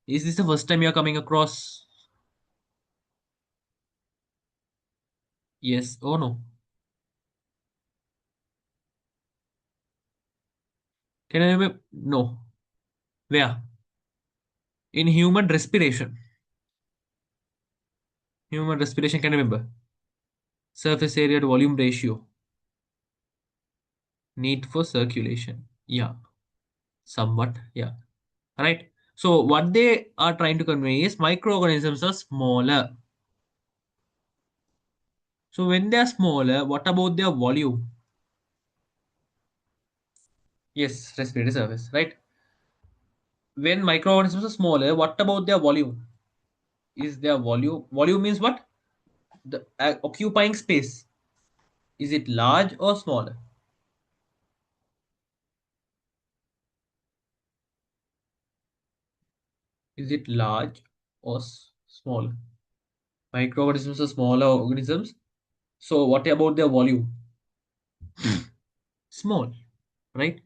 is this the first time you are coming across? Yes or no? Can I remember? No. Where? In human respiration. Human respiration, can I remember? Surface area to volume ratio. Need for circulation. Yeah, somewhat. Yeah. Right. So what they are trying to convey is microorganisms are smaller. So when they are smaller, what about their volume? Yes, respiratory surface, right? When microorganisms are smaller, what about their volume? Is their volume means what? The occupying space. Is it large or smaller? Is it large or small? Microorganisms are smaller organisms. So what about their volume? Small, right?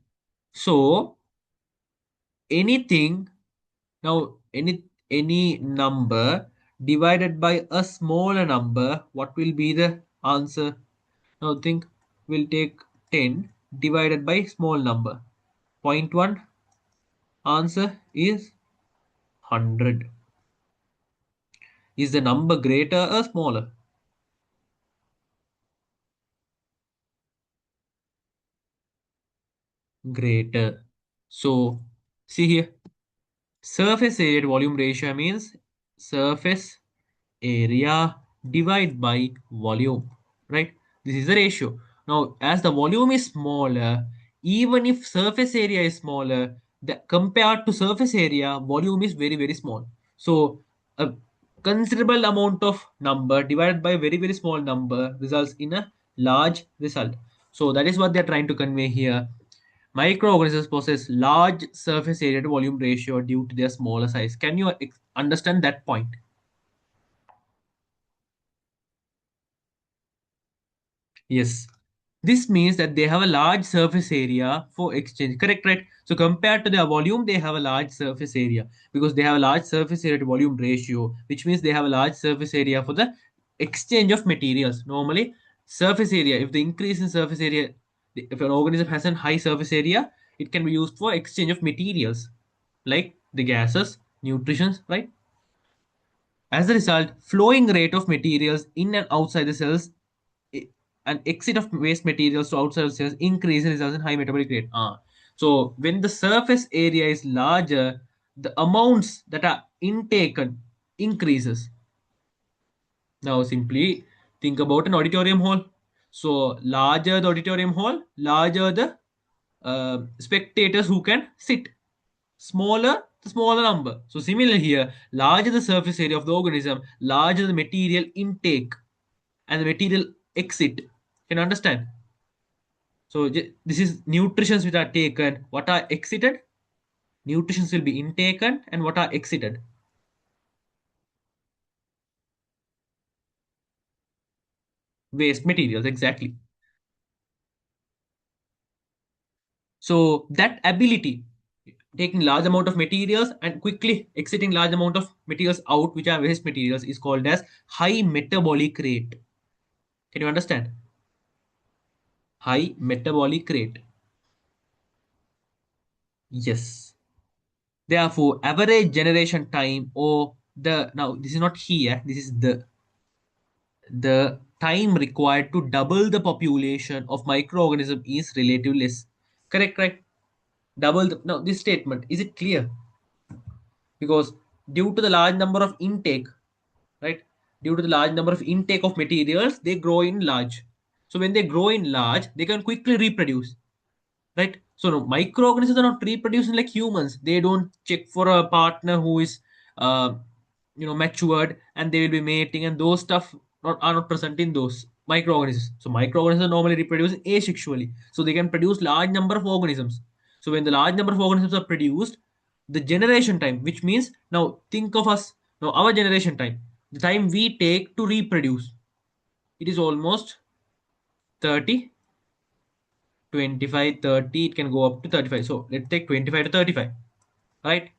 So anything now, any number divided by a smaller number, what will be the answer? Now think, we'll take 10 divided by small number. Zero point 0.1, answer is 100. Is the number greater or smaller? Greater. So see here, surface area to volume ratio means surface area divided by volume, right? This is the ratio. Now as the volume is smaller, even if surface area is smaller, compared to surface area, volume is very small. So a considerable amount of number divided by very small number results in a large result. So that is what they are trying to convey here. Microorganisms possess large surface area to volume ratio due to their smaller size. Can you understand that point? Yes. This means that they have a large surface area for exchange. Correct, right? So compared to their volume, they have a large surface area because they have a large surface area to volume ratio, which means they have a large surface area for the exchange of materials. Normally, surface area, if the increase in surface area, if an organism has a high surface area, it can be used for exchange of materials like the gases, nutrition, right? As a result, flowing rate of materials in and outside the cells and exit of waste materials to outside of cells increase results in high metabolic rate. So when the surface area is larger, the amounts that are intaken increases. Now simply think about an auditorium hall. So larger the auditorium hall, larger the spectators who can sit. Smaller the smaller number. So similarly here, larger the surface area of the organism, larger the material intake and the material exit. Can you understand? So this is nutritions which are taken. What are exited? Nutritions will be intaken, and what are exited? Waste materials, exactly. So that ability, taking large amount of materials and quickly exiting large amount of materials out, which are waste materials, is called as high metabolic rate. Can you understand? High metabolic rate. Yes. Therefore, average generation time, or the, now this is not here, this is the time required to double the population of microorganism is relatively less. Correct, correct. Double the, now this statement, is it clear? Because due to the large number of intake, right? Due to the large number of intake of materials, they grow in large. So when they grow in large, they can quickly reproduce, right? So no, microorganisms are not reproducing like humans. They don't check for a partner who is uh, matured, and they will be mating, and those stuff are not present in those microorganisms. So microorganisms normally reproduce asexually, so they can produce large number of organisms. So when the large number of organisms are produced, the generation time, which means, now think of us, now our generation time, the time we take to reproduce, it is almost 30, 25, 30. It can go up to 35. So let's take 25 to 35, right?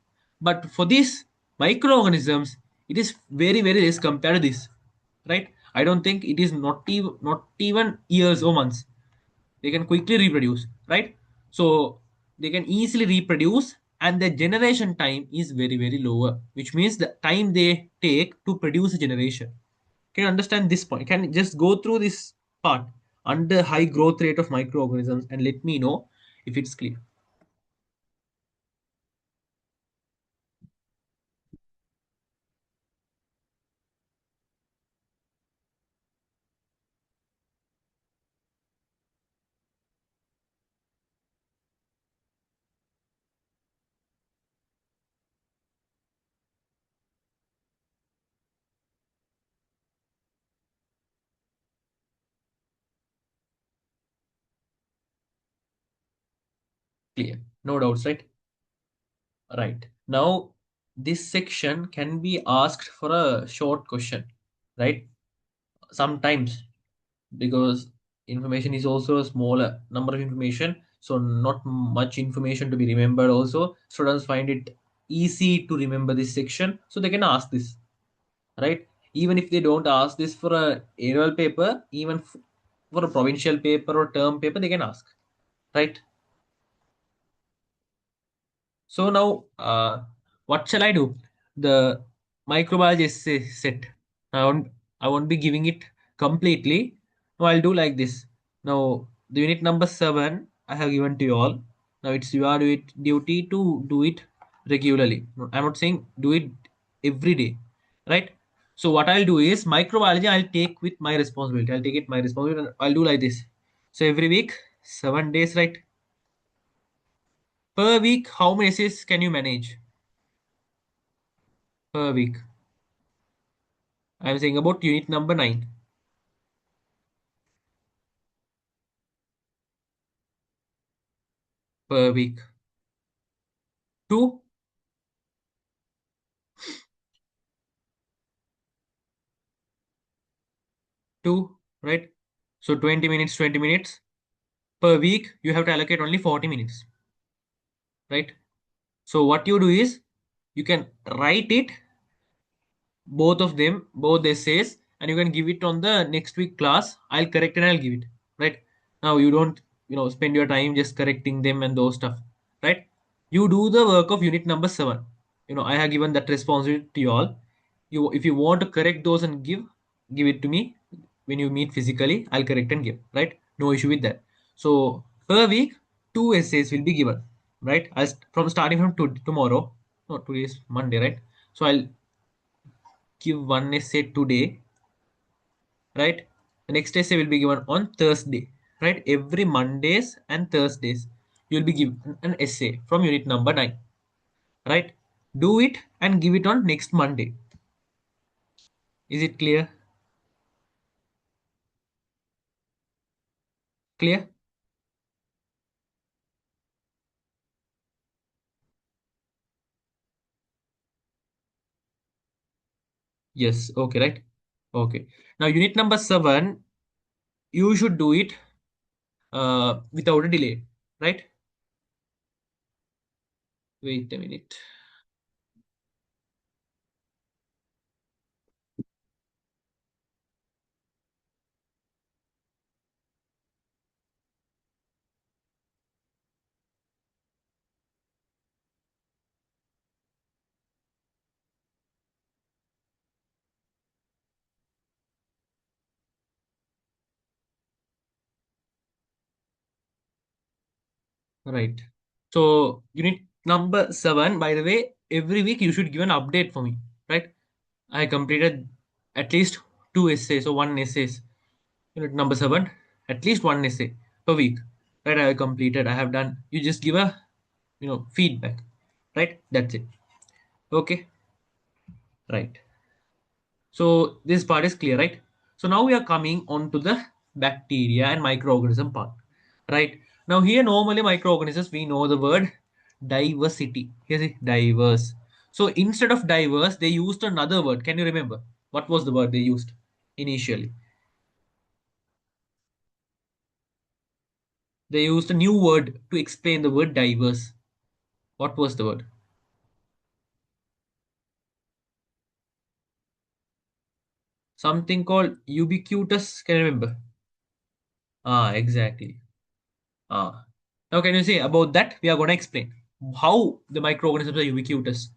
But for these microorganisms, it is very, very less compared to this, right? I don't think it is not even years or months. They can quickly reproduce, right? So they can easily reproduce, and the generation time is very, very lower, which means the time they take to produce a generation. Can you understand this point? Can you just go through this part under high growth rate of microorganisms and let me know if it's clear? Clear. No doubts, right? Right. Now, this section can be asked for a short question, right? Sometimes, because information is also a smaller number of information, so not much information to be remembered. Also, students find it easy to remember this section, so they can ask this, right? Even if they don't ask this for a annual paper, even for a provincial paper or term paper, they can ask, right? So now, what shall I do? The microbiology essay set. I won't, I won't be giving it completely. No, I'll do like this. Now, the unit number 7 I have given to you all. Now, it's your duty to do it regularly. No, I'm not saying do it every day, right? So what I'll do is microbiology I'll take with my responsibility. I'll take it my responsibility, and I'll do like this. So every week, 7 days, right? Per week, how many essays can you manage per week? I'm saying about unit number 9 per week. Two, two, right? So 20 minutes, 20 minutes per week. You have to allocate only 40 minutes, right? So what you do is you can write it, both of them, both essays, and you can give it on the next week class. I'll correct and I'll give it, right? Now you don't, spend your time just correcting them and those stuff, right? You do the work of unit number 7. I have given that responsibility to you all. If you want to correct those and give it to me, when you meet physically, I'll correct and give, right? No issue with that. So per week, two essays will be given, right? As from starting from tomorrow, no, today is Monday, right? So I'll give one essay today, right? The next essay will be given on Thursday, right? Every Mondays and Thursdays, you'll be given an essay from unit number 9, right? Do it and give it on next Monday. Is it clear? Clear? Yes. Okay, right? Okay. Now, unit number 7, you should do it without a delay, right? Wait a minute. Right. So, unit number 7, by the way, every week you should give an update for me, right? I completed at least two essays or one essays. Unit number 7, at least one essay per week, right? I have completed, I have done. You just give a, feedback, right? That's it. Okay. Right. So this part is clear, right? So now we are coming on to the bacteria and microorganism part, right? Now here normally microorganisms we know the word diversity. Here see diverse. So instead of diverse, they used another word. Can you remember what was the word they used initially? They used a new word to explain the word diverse. What was the word? Something called ubiquitous. Can you remember? Ah, exactly. Ah. Now, can you say about that? We are going to explain how the microorganisms are ubiquitous,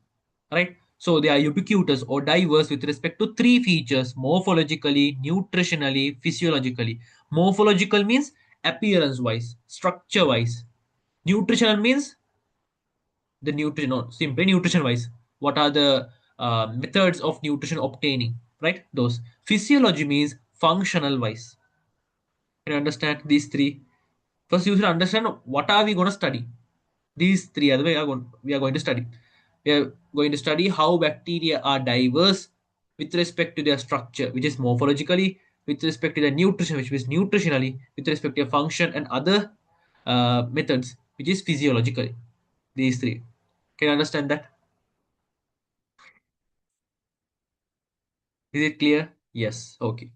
right? So, they are ubiquitous or diverse with respect to three features: morphologically, nutritionally, physiologically. Morphological means appearance wise, structure wise. Nutritional means the nutrition, no, simply nutrition wise. What are the methods of nutrition obtaining, right? Those. Physiology means functional wise. Can you understand these three? First, you should understand what are we going to study. These three are the way we are going to study. We are going to study how bacteria are diverse with respect to their structure, which is morphologically, with respect to their nutrition, which is nutritionally, with respect to their function and other methods, which is physiologically. These three. Can you understand that? Is it clear? Yes. Okay.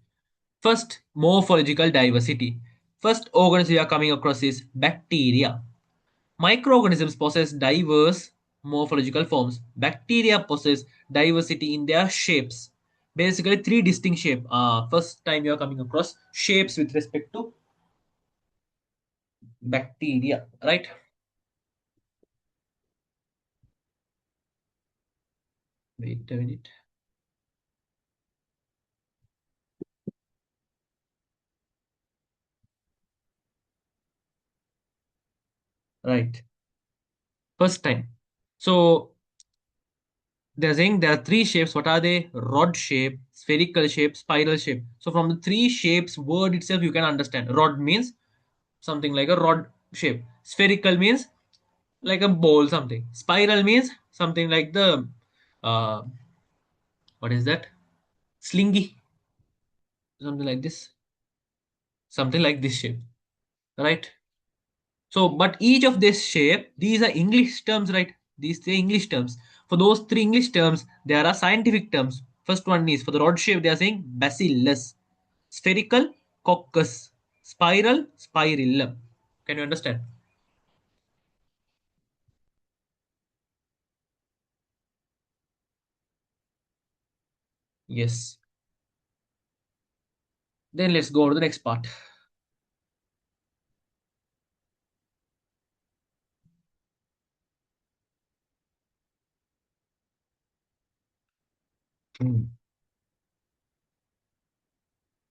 First, morphological diversity. First organism we are coming across is bacteria. Microorganisms possess diverse morphological forms. Bacteria possess diversity in their shapes. Basically, three distinct shapes. First time you are coming across shapes with respect to bacteria, right? Wait a minute. Right. First time. So they're saying there are three shapes. What are they? Rod shape, spherical shape, spiral shape. So from the three shapes, word itself you can understand. Rod means something like a rod shape. Spherical means like a bowl, something. Spiral means something like the uh, what is that? Slingy, something like this, something like this shape, right? So, but each of this shape, these are English terms, right? These three English terms. For those three English terms, there are scientific terms. First one is for the rod shape, they are saying bacillus, spherical, coccus, spiral, spirillum. Can you understand? Yes. Then let's go to the next part. Hmm.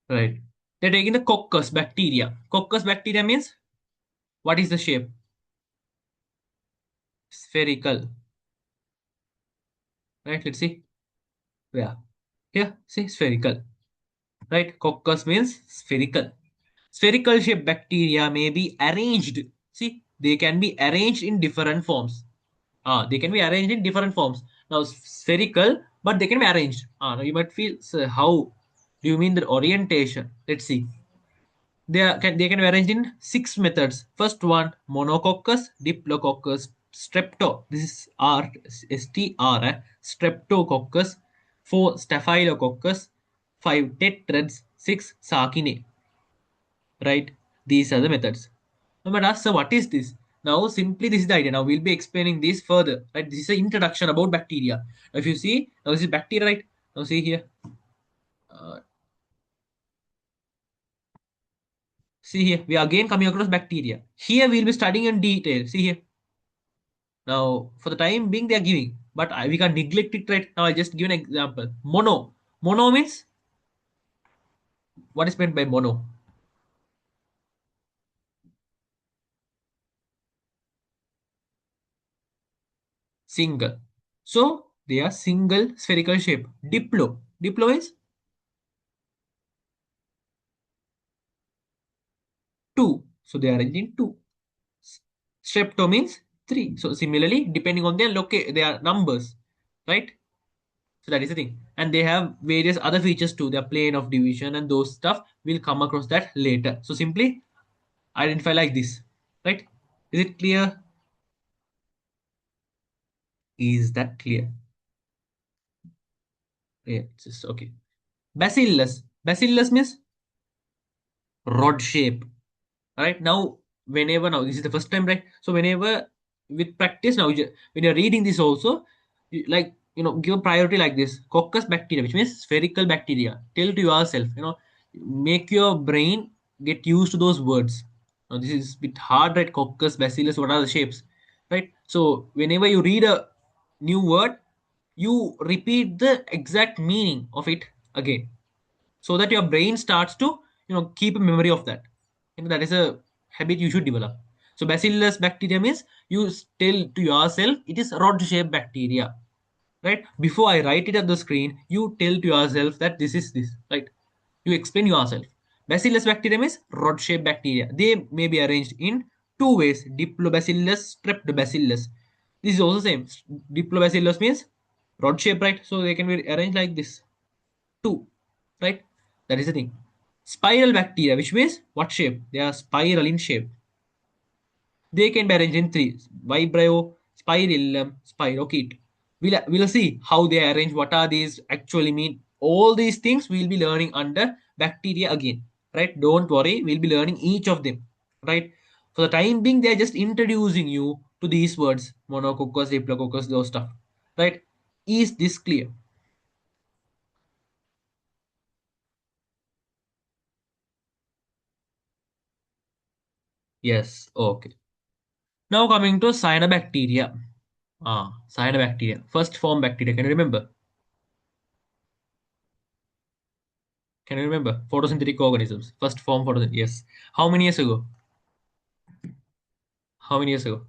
Right. They're taking the coccus bacteria. Coccus bacteria means what is the shape? Spherical. Right? Let's see. Yeah. Here, see spherical. Right? Coccus means spherical. Spherical shaped bacteria may be arranged. See, they can be arranged in different forms. They can be arranged in different forms. Now, spherical, but they can be arranged. Now you might feel, so how do you mean the orientation? Let's see. They can be arranged in six methods. First one, monococcus, diplococcus, strepto. This is R, STR, streptococcus. Four, staphylococcus. Five, tetrads. Six, sarcinae. Right? These are the methods. Now, but ask, so what is this? Now, simply this is the idea. Now, we'll be explaining this further. Right? This is an introduction about bacteria. Now, if you see, now this is bacteria, right? Now, see here. Uh, See here. We are again coming across bacteria. Here, we'll be studying in detail. See here. Now, for the time being, they are giving, but we can't neglect it, right? Now, I just give an example. Mono. Mono means what is meant by mono? Single. So, they are single spherical shape. Diplo. Diplo is two. So, they are arranged in two. Strepto means three. So, similarly, depending on their numbers, right? So, that is the thing. And they have various other features too. Their plane of division and those stuff. We'll come across that later. So, simply identify like this, right? Is it clear? Is that clear? Yeah, just okay. Bacillus. Bacillus means rod shape. Right now, whenever now this is the first time, right? So whenever with practice now, when you're reading this also, like give a priority like this. Coccus bacteria, which means spherical bacteria. Tell to yourself, make your brain get used to those words. Now this is a bit hard, right? Coccus, bacillus, what are the shapes, right? So whenever you read a new word, you repeat the exact meaning of it again, so that your brain starts to keep a memory of that. That is a habit you should develop. So bacillus bacteria means you tell to yourself it is rod shaped bacteria, right? Before I write it at the screen, you tell to yourself that this is this, right? You explain yourself. Bacillus bacteria means rod shaped bacteria. They may be arranged in two ways: diplobacillus, streptobacillus. This is also same. Diplobacillus means rod shape, right? So they can be arranged like this. Two, right? That is the thing. Spiral bacteria, which means what shape? They are spiral in shape. They can be arranged in three: Vibrio, Spirillum, Spirochete. We'll see how they arrange, what are these actually mean. All these things we'll be learning under bacteria again. Right? Don't worry, we'll be learning each of them. Right? For the time being, they're just introducing you to these words: monococcus, diplococcus, those stuff. Right? Is this clear? Yes. Okay. Now coming to cyanobacteria. Cyanobacteria. First form bacteria. Can you remember? Can you remember? Photosynthetic organisms. First form photosynthetic. Yes. How many years ago? How many years ago?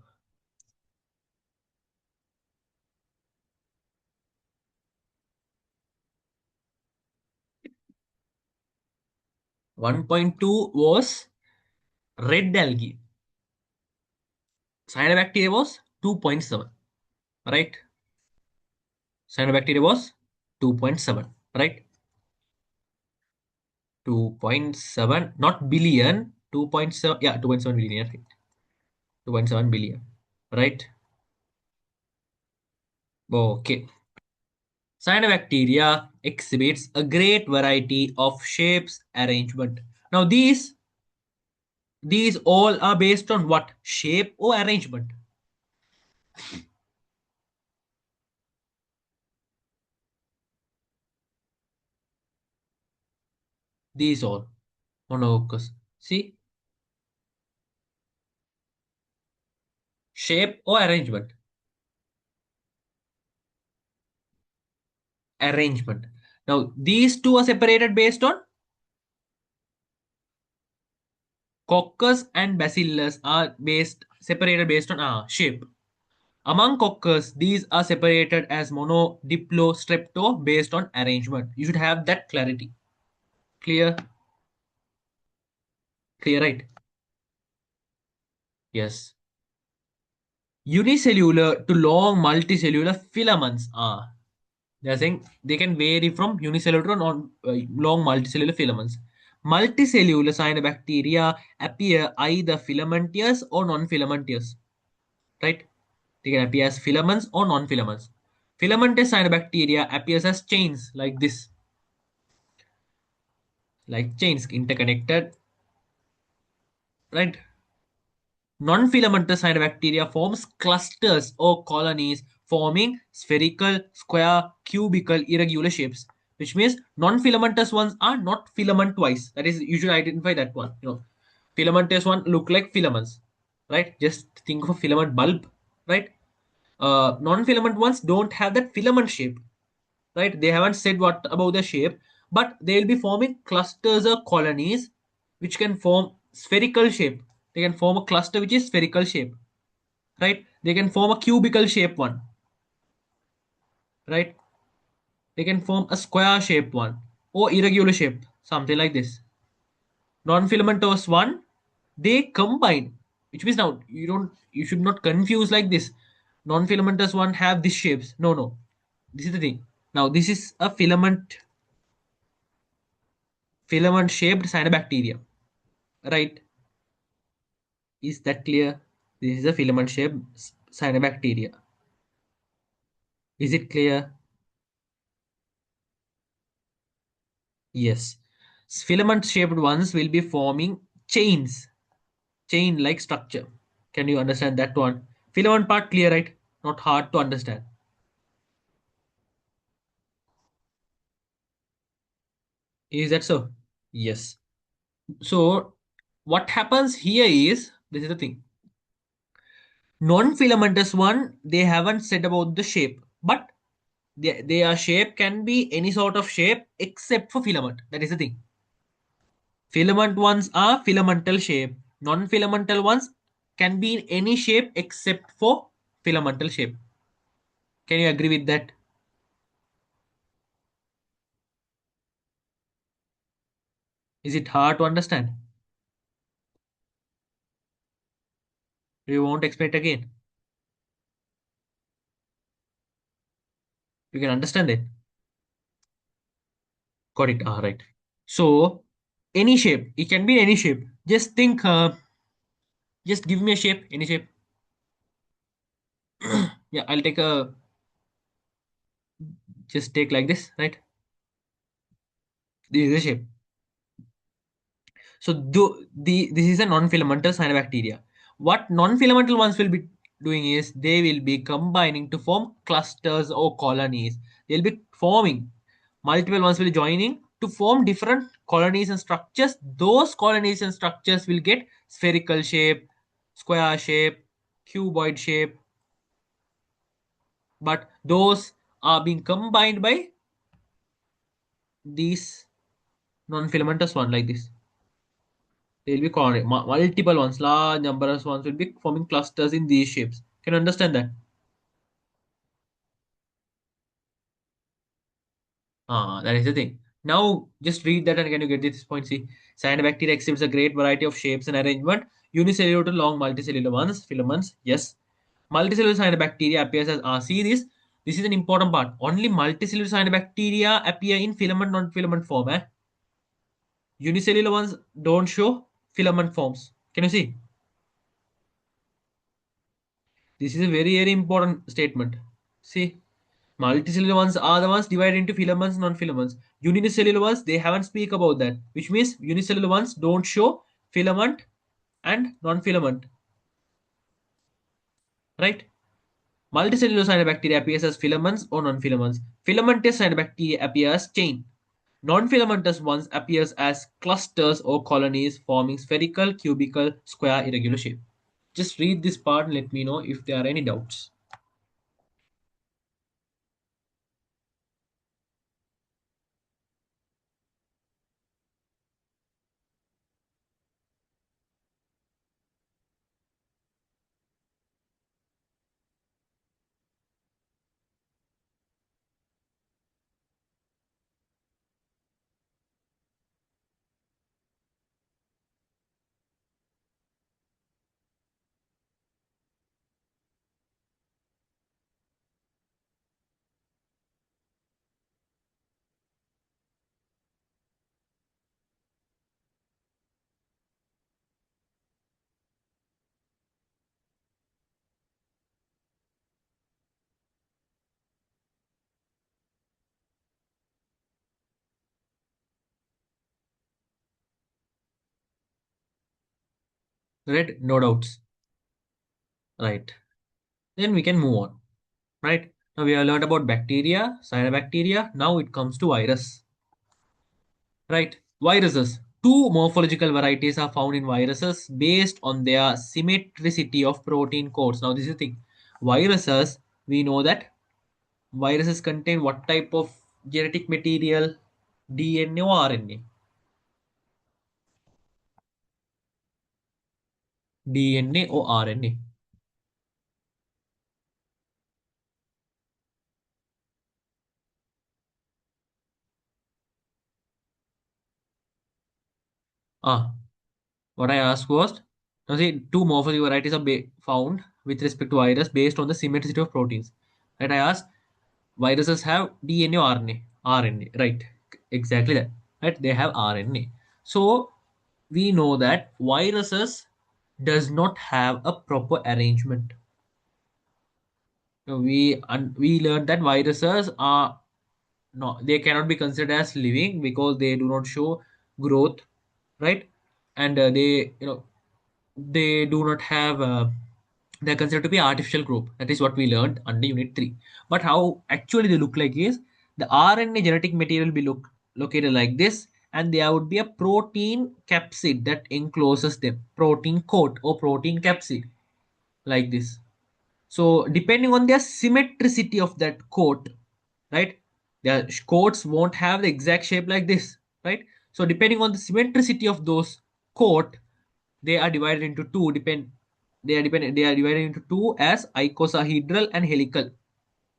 1.2 was red algae. Cyanobacteria was 2.7. Right? Cyanobacteria was 2.7. Right? 2.7. Not billion. 2.7. Yeah, 2.7 billion. Right? 2.7 billion. Right? Okay. Cyanobacteria exhibits a great variety of shapes arrangement. Now these all are based on what? Shape or arrangement? These all. Monococcus. See? Shape or arrangement? Arrangement. Now these two are separated based on Coccus and Bacillus are separated based on shape. Among coccus, these are separated as mono, diplo, strepto based on arrangement. You should have that clarity. Clear? Clear, right? Yes. Unicellular to long multicellular filaments are. They are saying they can vary from unicellular to long multicellular filaments. Multicellular cyanobacteria appear either filamentous or non-filamentous. Right? They can appear as filaments or non-filaments. Filamentous cyanobacteria appears as chains like this, like chains interconnected, right? Non-filamentous cyanobacteria forms clusters or colonies forming spherical, square, cubical, irregular shapes. Which means non-filamentous ones are not filament-wise. That is, you should identify that one. Filamentous one look like filaments, right? Just think of a filament bulb, right? Non-filament ones don't have that filament shape, right? They haven't said what about the shape, but they'll be forming clusters or colonies which can form spherical shape. They can form a cluster which is spherical shape, right? They can form a cubical shape one, right? They can form a square shape one or irregular shape, something like this. Non-filamentous one, they combine, which means now you should not confuse like this. Non-filamentous one have these shapes. No, no. This is the thing. Now this is a filament shaped cyanobacteria, right? Is that clear? This is a filament shaped cyanobacteria. Is it clear? Yes. Filament shaped ones will be forming chains, chain like structure. Can you understand that one? Filament part clear, right? Not hard to understand. Is that so? Yes. So what happens here is this is the thing. Non-filamentous one, they haven't said about the shape, but their shape can be any sort of shape except for filament. That is the thing. Filament ones are filamental shape. Non-filamental ones can be in any shape except for filamental shape. Can you agree with that? Is it hard to understand? Do you want to explain it again? You can understand it. Got it. Right. So any shape, it can be any shape. Just think. Just give me a shape, any shape. Yeah, I'll take a. Just take like this, right? This is the shape. So this is a non-filamental cyanobacteria. What non-filamental ones will be doing is they will be combining to form clusters or colonies. They'll be forming multiple ones will be joining to form different colonies and structures. Those colonies and structures will get spherical shape, square shape, cuboid shape, but those are being combined by these non-filamentous one like this. They'll be multiple ones, large numbers ones will be forming clusters in these shapes. Can you understand that? That is the thing. Now, just read that and can you get this point? See, cyanobacteria exhibits a great variety of shapes and arrangement. Unicellular to long multicellular ones, filaments, yes. Multicellular cyanobacteria appears as see this. This is an important part. Only multicellular cyanobacteria appear in filament, non-filament form. Unicellular ones don't show filament forms. Can you see? This is a very, very important statement. See, multicellular ones are the ones divided into filaments, non-filaments. Unicellular ones, they haven't speak about that, which means unicellular ones don't show filament and non-filament, right? Multicellular cyanobacteria appears as filaments or non-filaments. Filamentous cyanobacteria appear as chain. Non-filamentous ones appears as clusters or colonies forming spherical, cubical, square, irregular shape. Just read this part and let me know if there are any doubts. Right? No doubts. Right. Then we can move on. Right? Now we have learned about bacteria, cyanobacteria. Now it comes to virus. Right? Viruses. Two morphological varieties are found in viruses based on their symmetricity of protein codes. Now this is the thing. Viruses, we know that viruses contain what type of genetic material? DNA or RNA? DNA or RNA? Ah, what I asked was, now see, two morphological varieties are found with respect to virus based on the symmetricity of proteins. Right? I asked, viruses have DNA or RNA? RNA, right? Exactly that. Right? They have RNA. So we know that viruses does not have a proper arrangement. We learned that viruses are no, they cannot be considered as living because they do not show growth, right? And they do not have they're considered to be artificial group. That is what we learned under unit 3. But how actually they look like is the RNA genetic material will be located like this, and there would be a protein capsid that encloses them, protein coat or protein capsid, like this. So depending on their symmetricity of that coat, right? Their coats won't have the exact shape like this, right? So depending on the symmetricity of those coat, they are divided into two. They are divided into two as icosahedral and helical.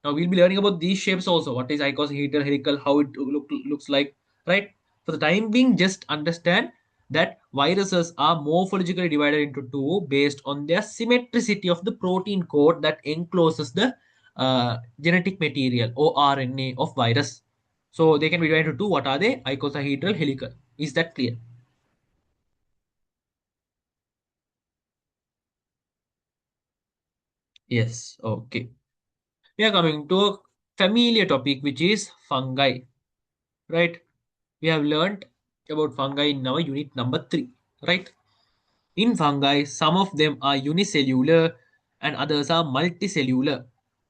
Now we'll be learning about these shapes also. What is icosahedral, helical, how it looks like, right? For the time being, just understand that viruses are morphologically divided into two based on their symmetricity of the protein code that encloses the genetic material or RNA of virus. So they can be divided into two. What are they? Icosahedral, helical. Is that clear? Yes. Okay. We are coming to a familiar topic, which is fungi, right? We have learned about fungi in our unit number 3, right? In fungi, some of them are unicellular and others are multicellular.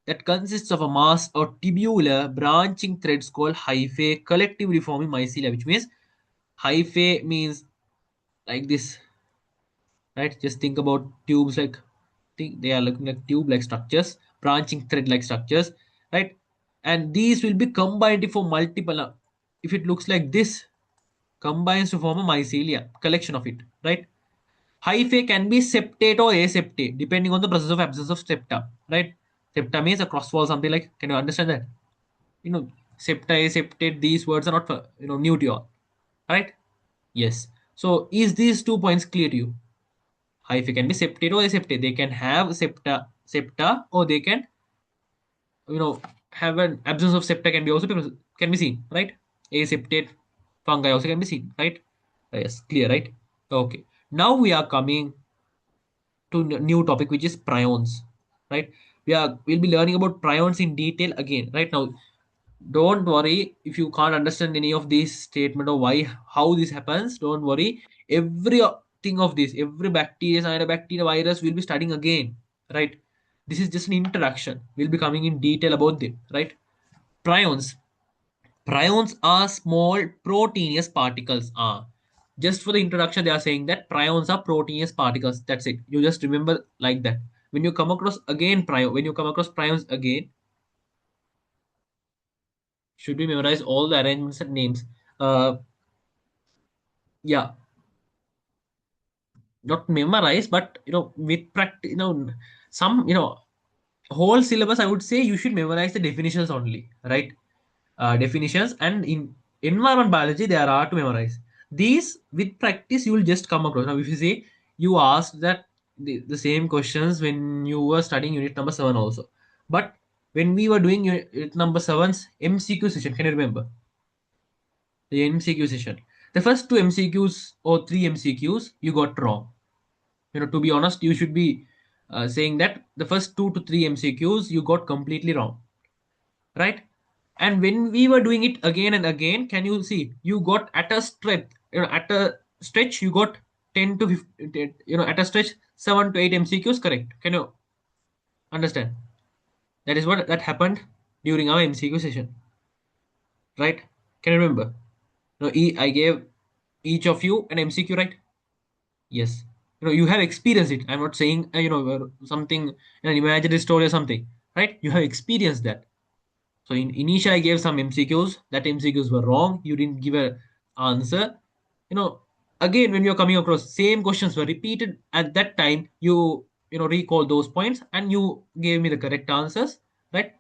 That consists of a mass or tubular branching threads called hyphae collectively forming mycelia, which means hyphae means like this, right? Just think about tubes like think they are looking like tube-like structures, branching thread-like structures, right? And these will be combined for multiple. If it looks like this, combines to form a mycelia, collection of it, right? Hyphae can be septate or aseptate, depending on the process of absence of septa, right? Septa means a cross wall, something like. Can you understand that? You know, septa, aseptate. These words are not, new to you all, right? Yes. So, is these 2 points clear to you? Hyphae can be septate or aseptate. They can have septa, or they can, have an absence of septa can be seen, right? Aseptate fungi also can be seen, right? Yes, clear, right? Okay. Now we are coming to new topic, which is prions, right? We'll be learning about prions in detail again, right? Now don't worry if you can't understand any of these statement or why how this happens. Don't worry, every thing of this, every bacteria, cyanobacteria, virus, we'll be studying again, right? This is just an introduction. We'll be coming in detail about them, right? Prions. Prions are small proteinous particles. Just for the introduction, they are saying that prions are proteinous particles. That's it. You just remember like that. When you come across prions again, should we memorize all the arrangements and names? Uh, yeah, not memorize, but with practice, some, whole syllabus. I would say you should memorize the definitions only, right? Definitions, and in environment biology there are to memorize these. With practice you will just come across. Now if you say you asked that the same questions when you were studying unit number 7 also, but when we were doing unit number 7's MCQ session, can you remember the MCQ session? The first two MCQs or three MCQs you got wrong. To be honest, you should be saying that the first 2 to 3 MCQs you got completely wrong, right? And when we were doing it again and again, can you see you got at a stretch, you got 10 to 15, at a stretch 7 to 8 MCQs correct. Can you understand? That is what that happened during our MCQ session, right? Can you remember? No, I gave each of you an MCQ, right? Yes. You have experienced it. I'm not saying, something, an imaginary story or something, right? You have experienced that. So initially I gave some MCQs. That MCQs were wrong. You didn't give a answer. You know, Again, when you're coming across same questions were repeated at that time, recall those points and you gave me the correct answers, right?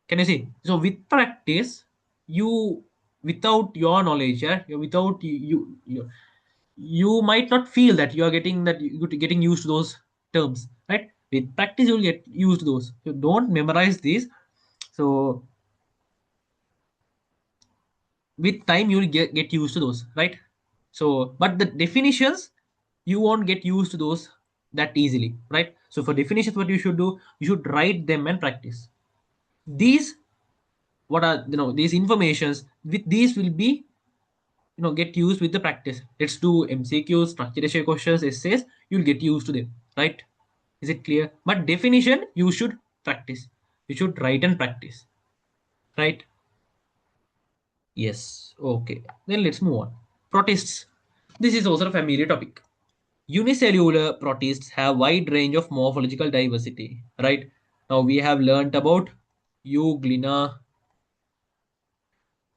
Can you see? So with practice, you without your knowledge, yeah, without you might not feel that you are getting used to those terms, right? With practice, you'll get used to those. You don't memorize these. So with time, you'll get used to those, right? So, but the definitions, you won't get used to those that easily, right? So for definitions, what you should do, you should write them and practice. These what are these informations with these will be get used with the practice. Let's do MCQs, structured essay questions, essays. You'll get used to them, right? Is it clear? But definition, you should practice. You should write and practice, right? Yes. Okay. Then let's move on. Protists. This is also a familiar topic. Unicellular protists have wide range of morphological diversity, right? Now we have learnt about euglena,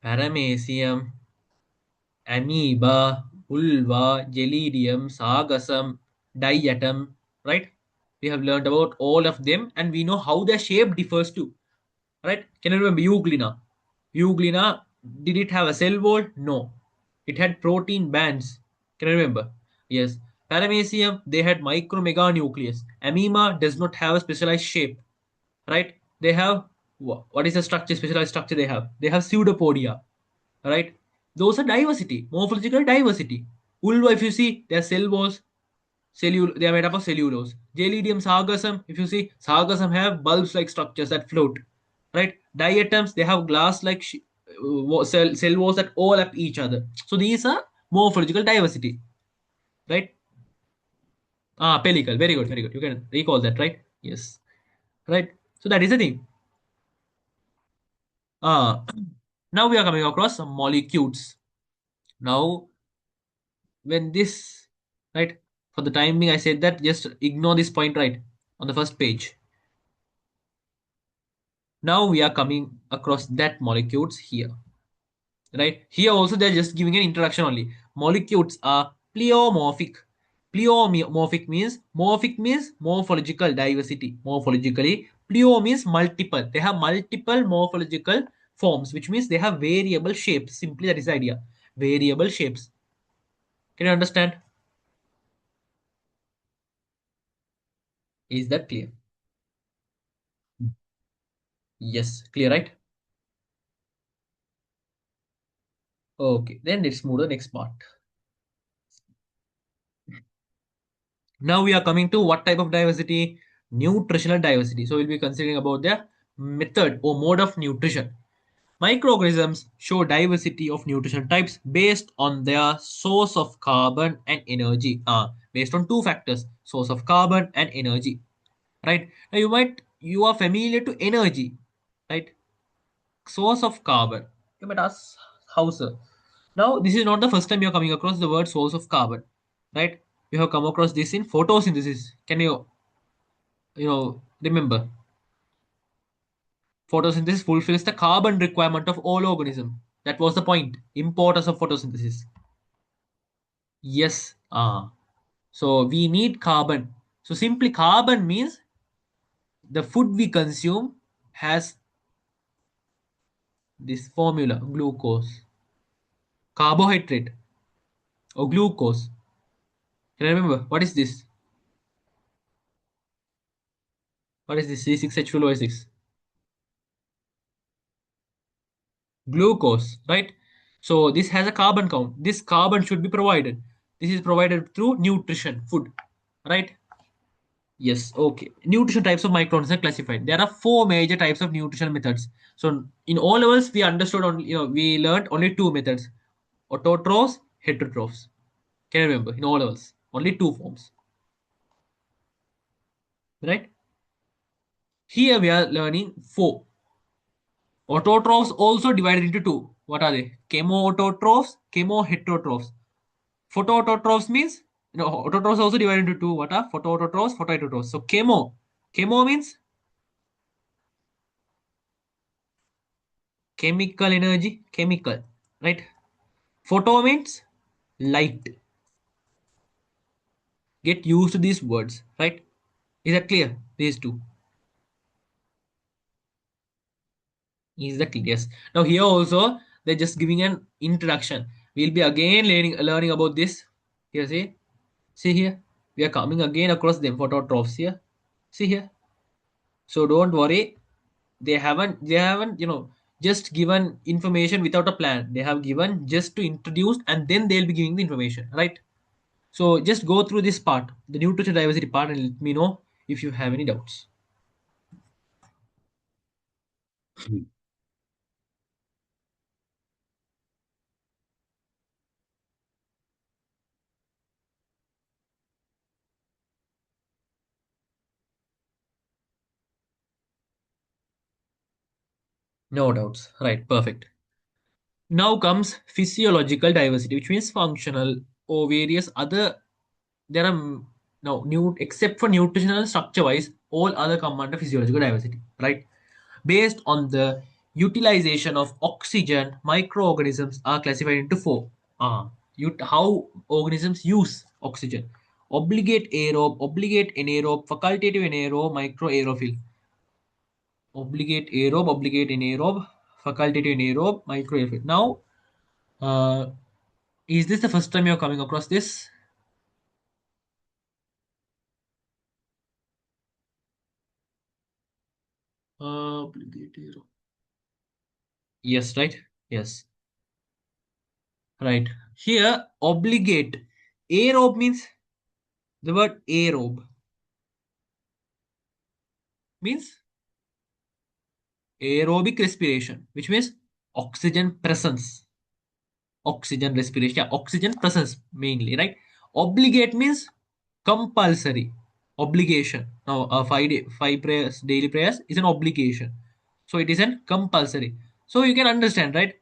paramecium, amoeba, vulva, gelidium, sargassum, diatom, right? We have learned about all of them and we know how their shape differs too, right? Can you remember euglena? Euglena, did it have a cell wall? No. It had protein bands. Can you remember? Yes. Paramecium, they had micromeganucleus. Amoeba does not have a specialized shape, right? They have what is the structure, specialized structure they have? They have pseudopodia, right? Those are diversity, morphological diversity. Ulva, if you see, their cell walls, they are made up of cellulose. Gelidium, sargassum, if you see, sargassum have bulbs-like structures that float, right? Diatoms, they have glass-like cell walls that overlap each other. So these are morphological diversity, right? Ah, pellicle, very good, very good. You can recall that, right? Yes, right. So that is the thing. Uh, Now we are coming across some molecules. Now, when this, right, for the time being, I said that just ignore this point, right, on the first page. Now we are coming across that molecules here, right? Here also they're just giving an introduction only. Molecules are pleomorphic. Pleomorphic means morphological diversity. Morphologically, pleo means multiple. They have multiple morphological forms, which means they have variable shapes. Simply that is the idea. Variable shapes. Can you understand? Is that clear? Yes, clear, right? Okay, then let's move to the next part. Now we are coming to what type of diversity? Nutritional diversity. So we'll be considering about the method or mode of nutrition. Microorganisms show diversity of nutrition types based on their source of carbon and energy. Based on two factors: source of carbon and energy. Right? Now you are familiar to energy, right? Source of carbon. You might ask how, sir? Now this is not the first time you're coming across the word source of carbon, right? You have come across this in photosynthesis. Can remember? Photosynthesis fulfills the carbon requirement of all organisms. That was the point. Importance of photosynthesis. Yes. So we need carbon. So simply carbon means the food we consume has this formula glucose, carbohydrate, or glucose. Can I remember? What is this? What is this? C6H12O6. Glucose, right? So this has a carbon count. This carbon should be provided. This is provided through nutrition, food, right? Yes, okay. Nutrition types of microorganisms are classified. There are four major types of nutrition methods. So in all levels, we understood we learned only two methods: autotrophs, heterotrophs. Can you remember? In O levels, only two forms, right? Here we are learning four. Autotrophs also divided into two. What are they? Chemoautotrophs, chemoheterotrophs. Photoautotrophs means, autotrophs also divided into two. What are photoautotrophs, photoheterotrophs? So chemo means chemical energy, chemical, right? Photo means light. Get used to these words, right? Is that clear? These two. Is that clear? Yes. Now here also they're just giving an introduction. We'll be again learning about this. Here, see here. We are coming again across them phototrophs here. See here. So don't worry. They haven't just given information without a plan. They have given just to introduce and then they'll be giving the information, right? So just go through this part, the nutrition diversity part, and let me know if you have any doubts. No doubts. Right, perfect. Now comes physiological diversity, which means functional or various other. There are no new except for nutritional structure wise, all other come under physiological diversity, right? Based on the utilization of oxygen, microorganisms are classified into four. How organisms use oxygen: obligate aerobe, obligate anaerobe, facultative anaerobe, microaerophile. Obligate aerobe, obligate anaerobe, facultative anaerobe, microaerophile. Now, uh, is this the first time you're coming across this? Obligate aerobe. Yes, right? Yes, right. Here, obligate. Aerobe means the word aerobe means aerobic respiration, which means oxygen presence. Oxygen respiration, yeah, oxygen presence mainly, right? Obligate means compulsory, obligation. Now, 5 prayers, daily prayers is an obligation, so it is an compulsory. So you can understand, right?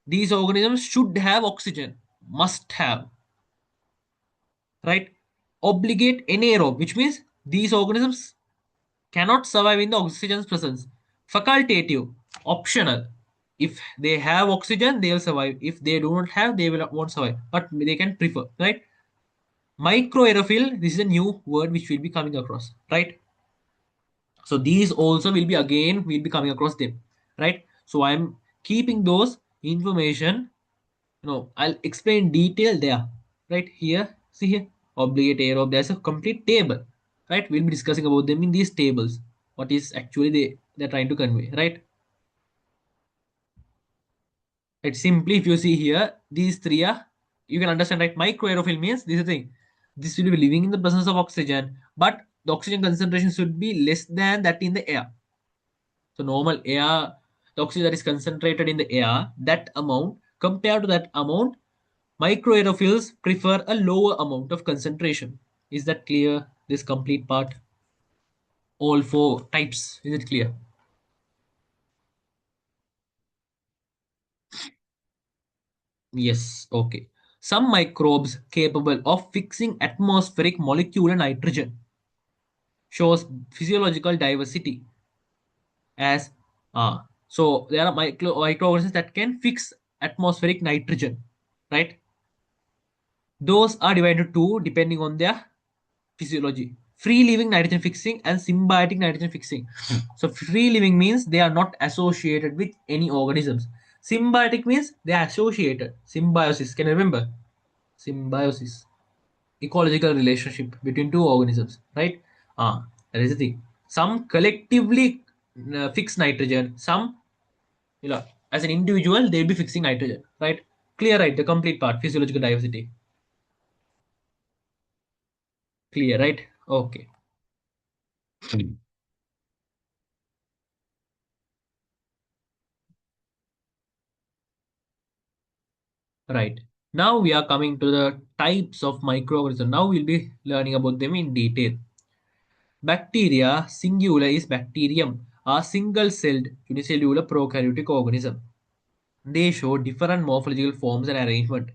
These organisms should have oxygen, must have, right? Obligate anaerobe, which means these organisms cannot survive in the oxygen's presence. Facultative, optional. If they have oxygen, they will survive. If they do not have, they will won't survive. But they can prefer, right? Microaerophile, this is a new word which will be coming across, right? So these also will be again will be coming across them, right? So I'm keeping those information. I'll explain detail there, right? Here, see here, obligate aerobe. There's a complete table, right? We'll be discussing about them in these tables. What is actually they're trying to convey, right? Right. Simply, if you see here, these three are, you can understand, right? Microaerophile means this is the thing. This will be living in the presence of oxygen, but the oxygen concentration should be less than that in the air. So normal air, the oxygen that is concentrated in the air, that amount compared to that amount, microaerophiles prefer a lower amount of concentration. Is that clear? This complete part, all four types. Is it clear? Yes. Okay. Some microbes capable of fixing atmospheric molecular nitrogen shows physiological diversity as so there are microorganisms that can fix atmospheric nitrogen, right? Those are divided into two depending on their physiology: free living nitrogen fixing and symbiotic nitrogen fixing. So free living means they are not associated with any organisms. Symbiotic means they are associated. Symbiosis, can you remember? Symbiosis, ecological relationship between two organisms, right? That is the thing. Some collectively fix nitrogen, some, as an individual they'll be fixing nitrogen, right? Clear, right? The complete part, physiological diversity. Clear, right? Okay. Right. Now we are coming to the types of microorganisms. Now we'll be learning about them in detail. Bacteria, singular is bacterium, are single-celled unicellular prokaryotic organism. They show different morphological forms and arrangement.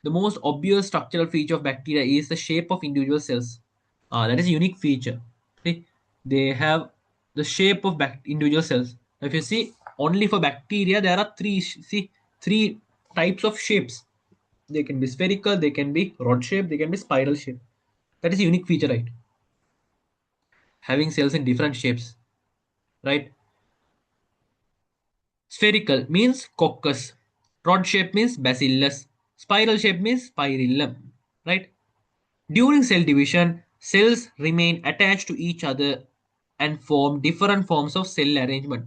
The most obvious structural feature of bacteria is the shape of individual cells. That is a unique feature. See, they have the shape of individual cells. If you see, only for bacteria there are three types of shapes. They can be spherical, they can be rod shape, they can be spiral shape. That is a unique feature, right? Having cells in different shapes, right? Spherical means coccus. Rod shape means bacillus. Spiral shape means spirillum, right? During cell division, cells remain attached to each other and form different forms of cell arrangement.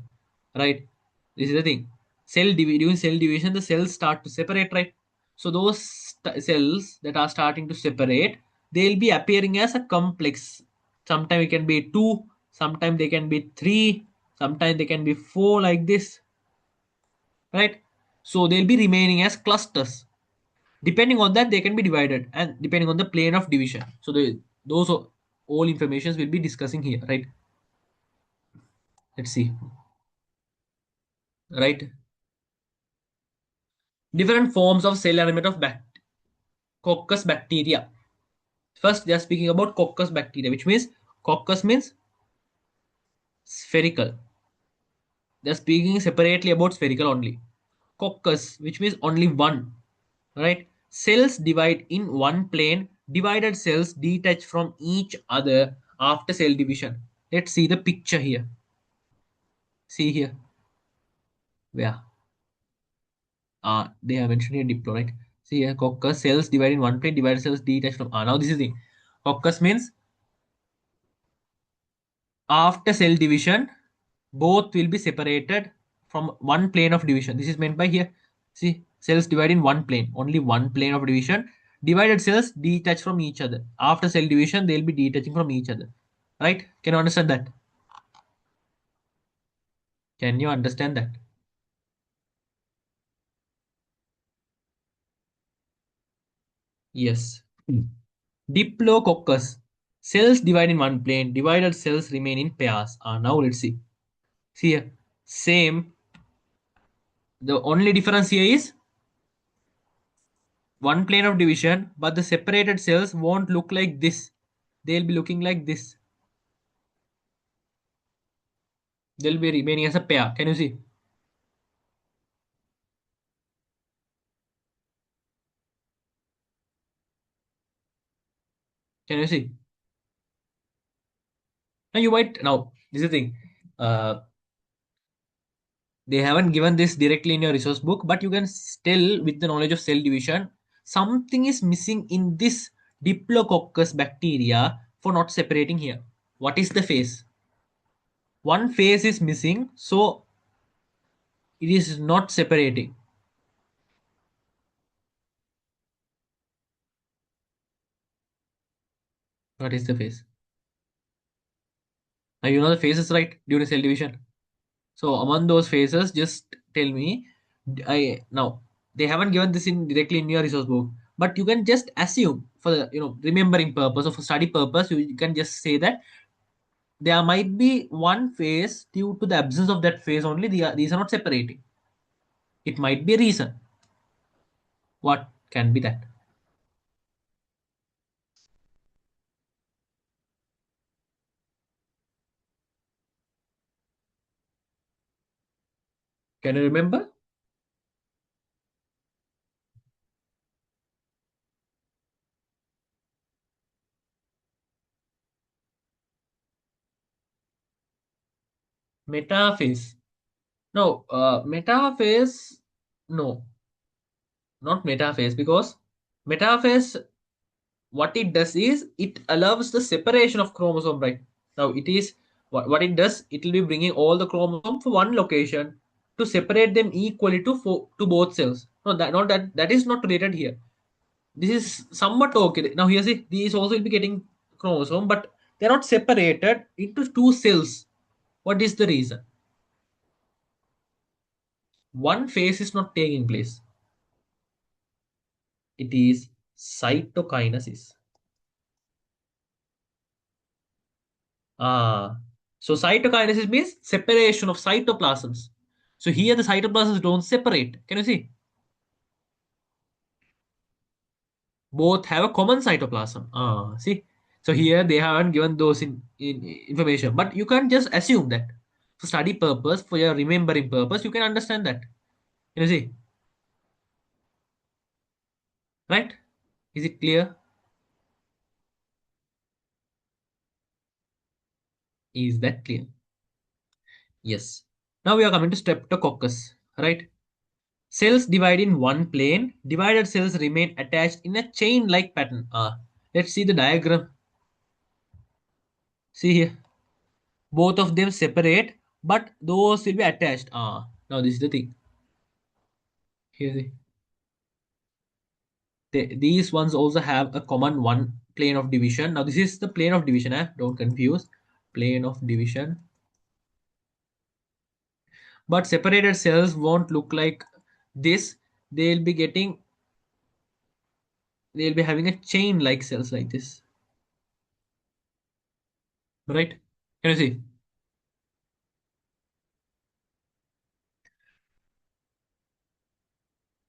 Right? This is the thing. During cell division, the cells start to separate, right? So those cells that are starting to separate, they'll be appearing as a complex. Sometimes it can be two, sometimes they can be three, sometimes they can be four like this, right? So they'll be remaining as clusters. Depending on that, they can be divided and depending on the plane of division. So those all informations we'll be discussing here, right? Let's see, right? Different forms of cell element of coccus bacteria. First, they are speaking about coccus bacteria, which means coccus means spherical. They are speaking separately about spherical only. Coccus, which means only one, right? Cells divide in one plane. Divided cells detach from each other after cell division. Let's see the picture here. See here. Yeah. They have mentioned here diplo, right? See here, coccus cells divide in one plane, divided cells detached from. Now this is the thing. Coccus means after cell division, both will be separated from one plane of division. This is meant by here. See, cells divide in one plane, only one plane of division. Divided cells detach from each other. After cell division, they'll be detaching from each other. Right? Can you understand that? Can you understand that? Yes. Diplococcus. Cells divide in one plane. Divided cells remain in pairs. Now let's see. See here. Same. The only difference here is one plane of division, but the separated cells won't look like this. They'll be looking like this. They'll be remaining as a pair. Can you see? Can you see? Now you might now this is the thing. Uh, they haven't given this directly in your resource book, but you can still, with the knowledge of cell division, something is missing in this Diplococcus bacteria for not separating here. What is the phase? One phase is missing, so it is not separating. What is the phase? Now you know the phases, right? During cell division. So among those phases, just tell me. I now they haven't given this in directly in your resource book, but you can just assume for the remembering purpose or for study purpose, you can just say that there might be one phase due to the absence of that phase only. These are not separating. It might be a reason. What can be that? Can you remember? Metaphase. No, metaphase. No, not metaphase because metaphase what it does is it allows the separation of chromosome, right? Now it is what it does, it will be bringing all the chromosome for one location to separate them equally to both cells. No, that is not related here. This is somewhat okay. Now here see, these also will be getting chromosome, but they're not separated into two cells. What is the reason? One phase is not taking place. It is cytokinesis. Ah, so cytokinesis means separation of cytoplasms. So here the cytoplasms don't separate. Can you see? Both have a common cytoplasm. Ah, see. So here they haven't given those in information, but you can't just assume that. For study purpose, for your remembering purpose, you can understand that. Can you see? Right? Is it clear? Is that clear? Yes. Now we are coming to streptococcus. Right? Cells divide in one plane. Divided cells remain attached in a chain-like pattern. Let's see the diagram. See here. Both of them separate, but those will be attached. Now this is the thing. Here, see. These ones also have a common one plane of division. Now this is the plane of division. Don't confuse. Plane of division. But separated cells won't look like this. They'll be getting. They'll be having a chain like cells like this. Right? Can you see?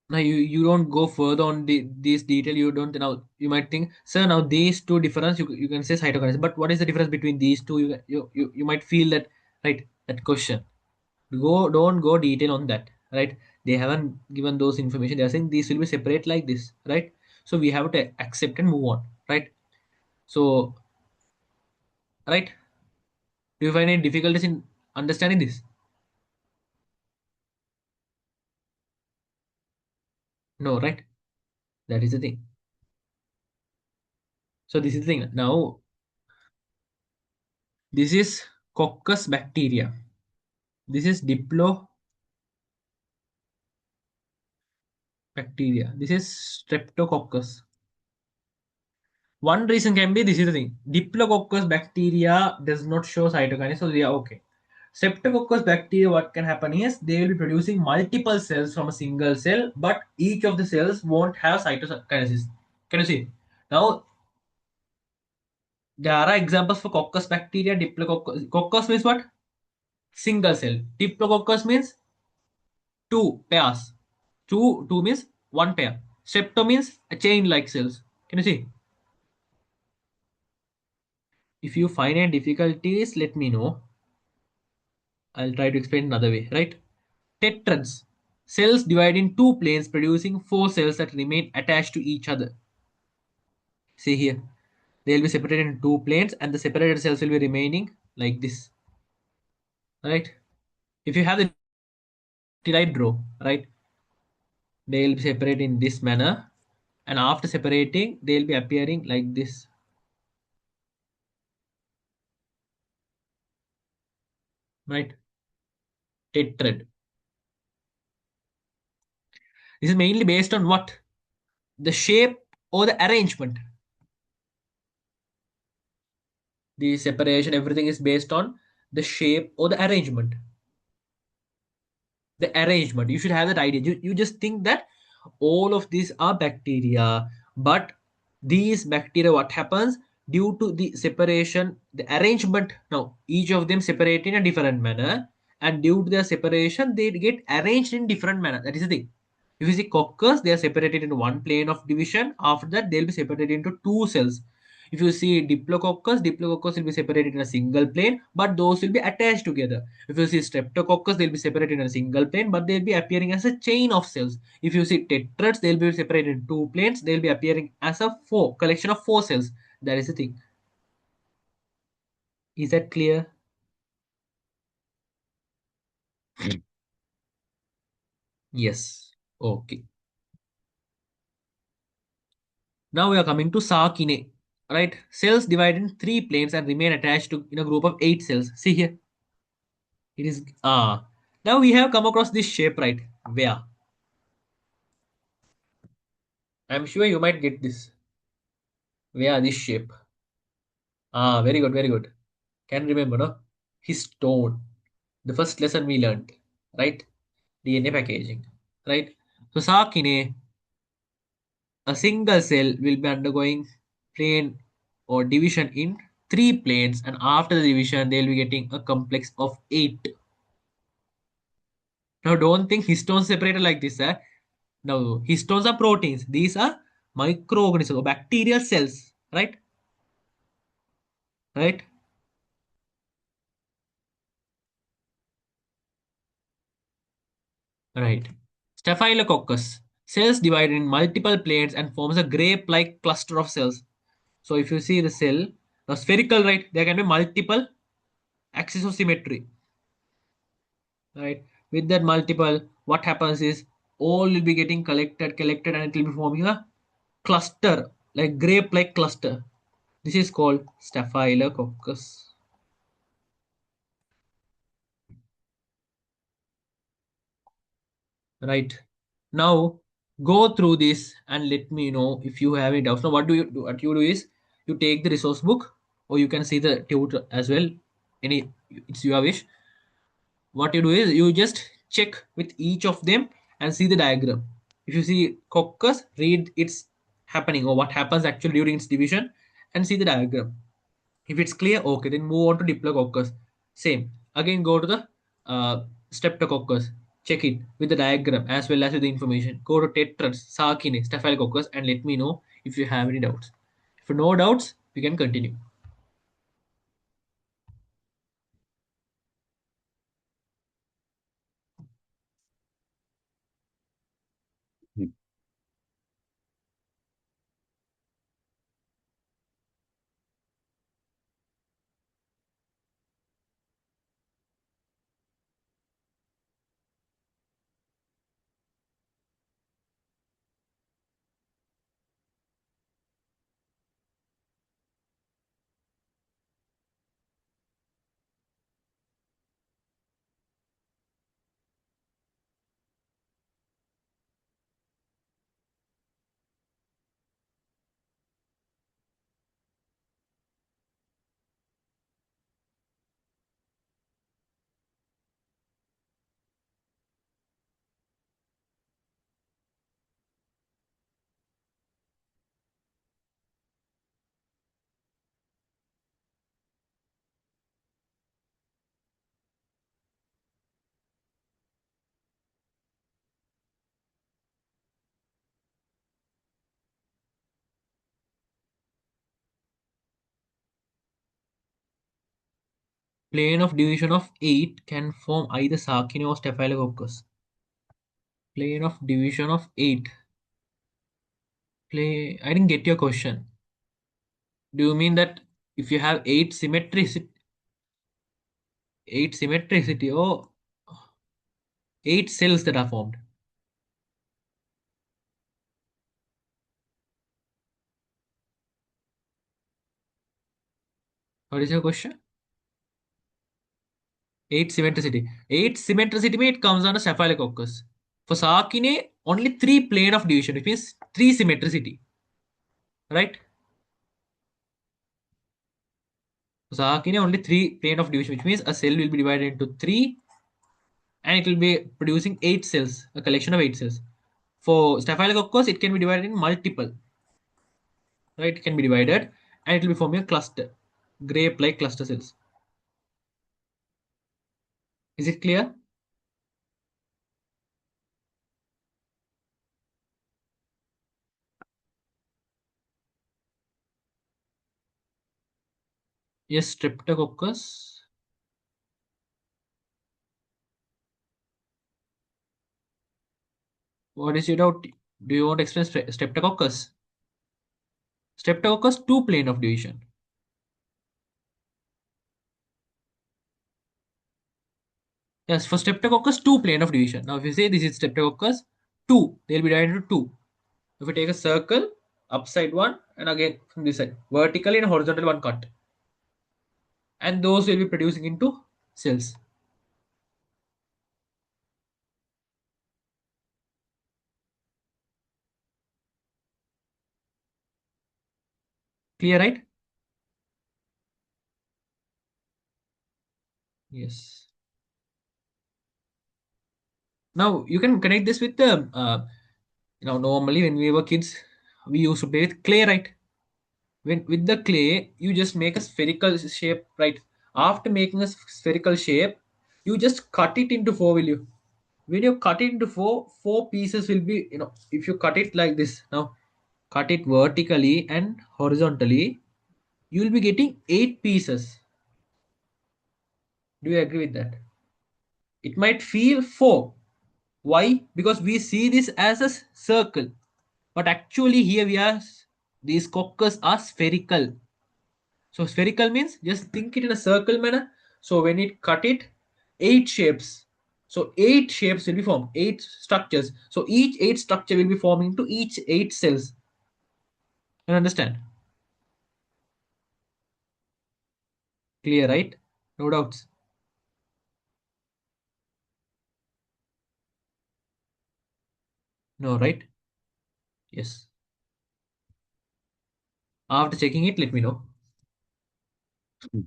Now you don't go further on this detail. You don't now. You might think, sir. Now these two difference. You can say cytokinase. But what is the difference between these two? You might feel that, right. That question. Don't go detail on that, right? They haven't given those information. They are saying these will be separate like this, right? So we have to accept and move on, right? So, right, do you find any difficulties in understanding this? No, right? That is the thing. So this is the thing. Now this is coccus bacteria. This is diplobacteria. This is streptococcus. One reason can be this is the thing. Diplococcus bacteria does not show cytokinase, so they are okay. Streptococcus bacteria, what can happen is they will be producing multiple cells from a single cell, but each of the cells won't have cytokinesis. Can you see? Now, there are examples for coccus bacteria, diplococcus. Coccus means what? Single cell. Diplococcus means two pairs. Two means one pair. Strepto means a chain like cells. Can you see? If you find any difficulties, let me know. I'll try to explain another way, right? Tetrads. Cells divide in two planes, producing four cells that remain attached to each other. See here. They'll be separated in two planes, and the separated cells will be remaining like this. Right? If you have the right row, right, they'll be separated in this manner, and after separating, they'll be appearing like this. Right? Tetrad. This is mainly based on what? The shape or the arrangement. The separation, everything is based on the shape or the arrangement. The arrangement, you should have that idea. You just think that all of these are bacteria, but these bacteria, what happens due to the separation, the arrangement, now each of them separate in a different manner, and due to their separation they get arranged in different manner. That is the thing. If you see coccus, they are separated into one plane of division. After that they'll be separated into two cells. If you see diplococcus will be separated in a single plane, but those will be attached together. If you see streptococcus, they'll be separated in a single plane, but they'll be appearing as a chain of cells. If you see tetrads, they'll be separated in two planes. They'll be appearing as a four collection of four cells. That is the thing. Is that clear? Yes. Okay. Now we are coming to Sakine. Right? Cells divide in three planes and remain attached to in a group of eight cells. See here. It is now we have come across this shape, right? Where? I'm sure you might get this. Where this shape? Very good, very good. Can remember, no? Histone. The first lesson we learned, right? DNA packaging, right? So Sakine, A single cell will be undergoing plane or division in three planes, and after the division, they'll be getting a complex of eight. Now, don't think histones separated like this. No, histones are proteins. These are microorganisms or bacterial cells, right? Right? Right. Staphylococcus. Cells divided in multiple planes and forms a grape-like cluster of cells. So if you see the cell, the spherical, right, there can be multiple axis of symmetry, right? With that multiple, what happens is all will be getting collected, and it will be forming a cluster, like grape-like cluster. This is called Staphylococcus. Right. Now go through this and let me know if you have any doubts. Now what do you do? What you do is you take the resource book or you can see the tutor as well. Any it's your wish. What you do is you just check with each of them and see the diagram. If you see coccus, read its happening or what happens actually during its division and see the diagram. If it's clear, okay, then move on to Diplococcus. Same. Again, go to the Streptococcus. Check it with the diagram as well as with the information. Go to Tetrads, Sarkine, Staphylococcus, and let me know if you have any doubts. If no doubts, we can continue. Plane of division of 8 can form either Sarkine or Staphylococcus. Plane of division of 8. I didn't get your question. Do you mean that if you have 8 symmetricity or 8 cells that are formed? What is your question? 8 symmetricity. 8 symmetricity means it comes on a Staphylococcus. For Sarkine, only 3 plane of division, which means 3 symmetricity. Right? For Sarkine, only 3 plane of division, which means a cell will be divided into 3 and it will be producing 8 cells, a collection of 8 cells. For Staphylococcus, it can be divided in multiple. Right? It can be divided and it will be forming a cluster. Grape like cluster cells. Is it clear? Yes, Streptococcus. What is your doubt? Do you want to explain Streptococcus? Streptococcus, 2 plane of division. Yes, for Streptococcus, 2 plane of division. Now, if you say this is Streptococcus, two, they'll be divided into two. If you take a circle, upside one, and again from this side, vertically and horizontal one cut, and those will be producing into cells. Clear, right? Yes. Now you can connect this with the, normally when we were kids, we used to play with clay, right? When with the clay, you just make a spherical shape, right? After making a spherical shape, you just cut it into four, will you? When you cut it into four pieces will be, if you cut it like this, now cut it vertically and horizontally, you will be getting eight pieces. Do you agree with that? It might feel four. Why? Because we see this as a circle, but actually here we are, these cockers are spherical. So spherical means just think it in a circle manner. So when it cut it, eight shapes. So eight shapes will be formed, eight structures. So each eight structure will be forming to each eight cells. You understand? Clear, right? No doubts. No, right? Yes. After checking it, let me know. Mm.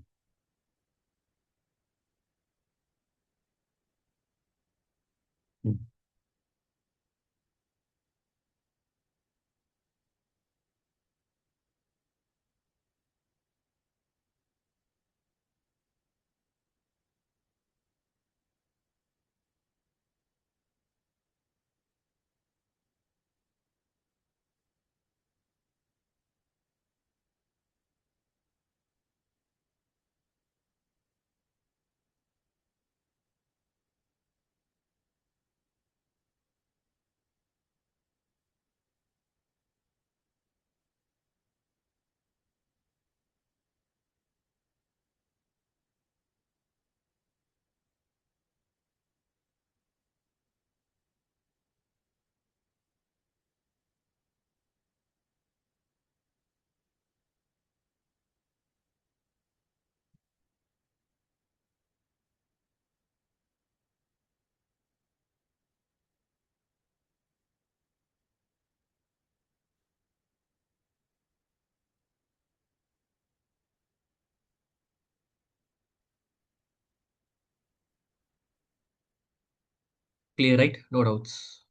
Clear, right? No doubts.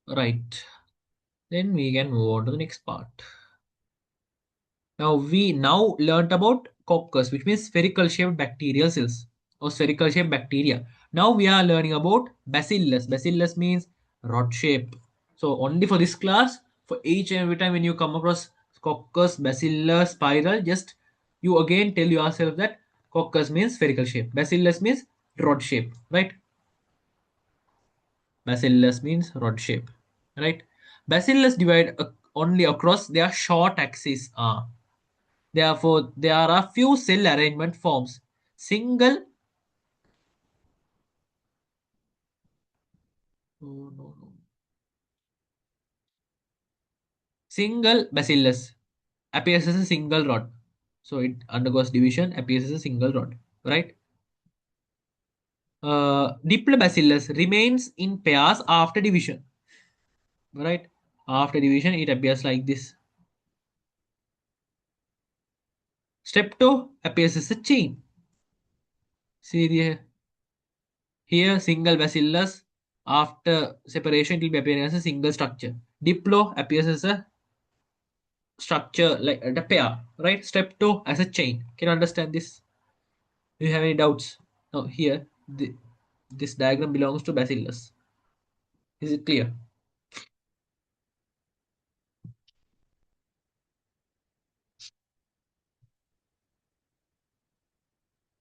Right. Then we can move on to the next part. Now we now learnt about coccus, which means spherical shaped bacterial cells or spherical shaped bacteria. Now we are learning about bacillus. Bacillus means rod shape. So only for this class, for each and every time when you come across coccus, bacillus, spiral, just you again tell yourself that coccus means spherical shape, bacillus means rod shape, right? Bacillus means rod shape, right? Bacillus divide only across their short axis. Therefore, there are a few cell arrangement forms. Single, oh, no, no. Single bacillus appears as a single rod. So it undergoes division, appears as a single rod, right? Diplobacillus remains in pairs after division, right? After division, it appears like this. Strepto appears as a chain. See here, single bacillus. After separation, it will be appearing as a single structure. Diplo appears as a structure like the pair, right? Strepto as a chain. Can you understand this? Do you have any doubts? Now here, this diagram belongs to bacillus. Is it clear?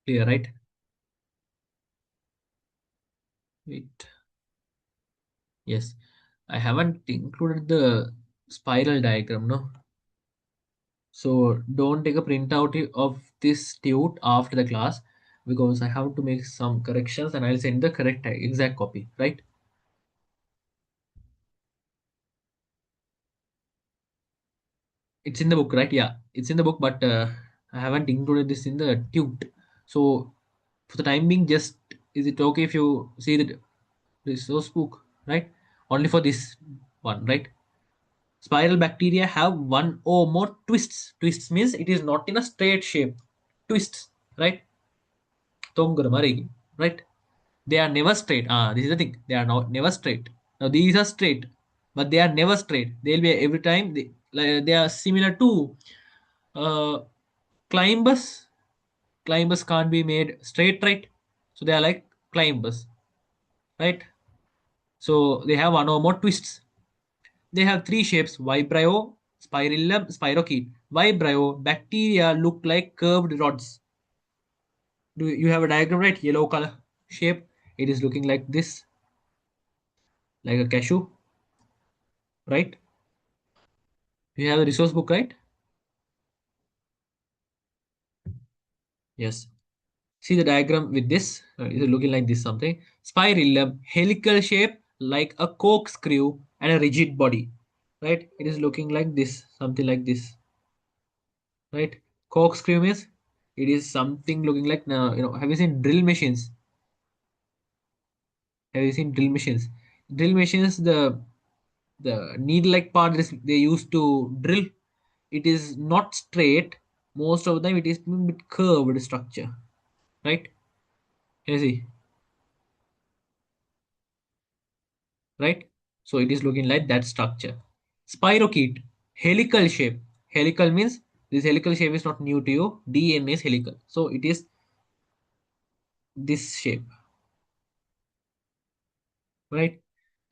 Clear, right? Wait. Yes. I haven't included the spiral diagram, no? So don't take a printout of this tute after the class because I have to make some corrections and I'll send the correct exact copy, right? It's in the book, right? Yeah, it's in the book, but I haven't included this in the tute. So for the time being, just is it okay if you see the resource book, right? Only for this one, right? Spiral bacteria have one or more twists. Twists means it is not in a straight shape. Twists, right? Tongara marigi, right? They are never straight. This is the thing. They are not never straight. Now these are straight. but they are never straight. They'll be every time they are similar to uh, climbers. Climbers can't be made straight, right? So they are like climbers, right? So they have one or more twists. They have three shapes: vibrio, spirillum, spirochete. Vibrio bacteria look like curved rods. Do you have a diagram, right? Yellow color shape. It is looking like this, like a cashew, right? You have a resource book, right? Yes. See the diagram with this. It is looking like this something. Spirillum, helical shape like a corkscrew and a rigid body, right? It is looking like this, something like this, right? Corkscrew means it is something looking like, have you seen drill machines? Have you seen drill machines? Drill machines, the needle-like part is they used to drill. It is not straight. Most of the time, it is a bit curved structure, right? Can you see, right? So it is looking like that structure. Spirochete, helical shape. Helical means this helical shape is not new to you. DNA is helical, so it is this shape, right?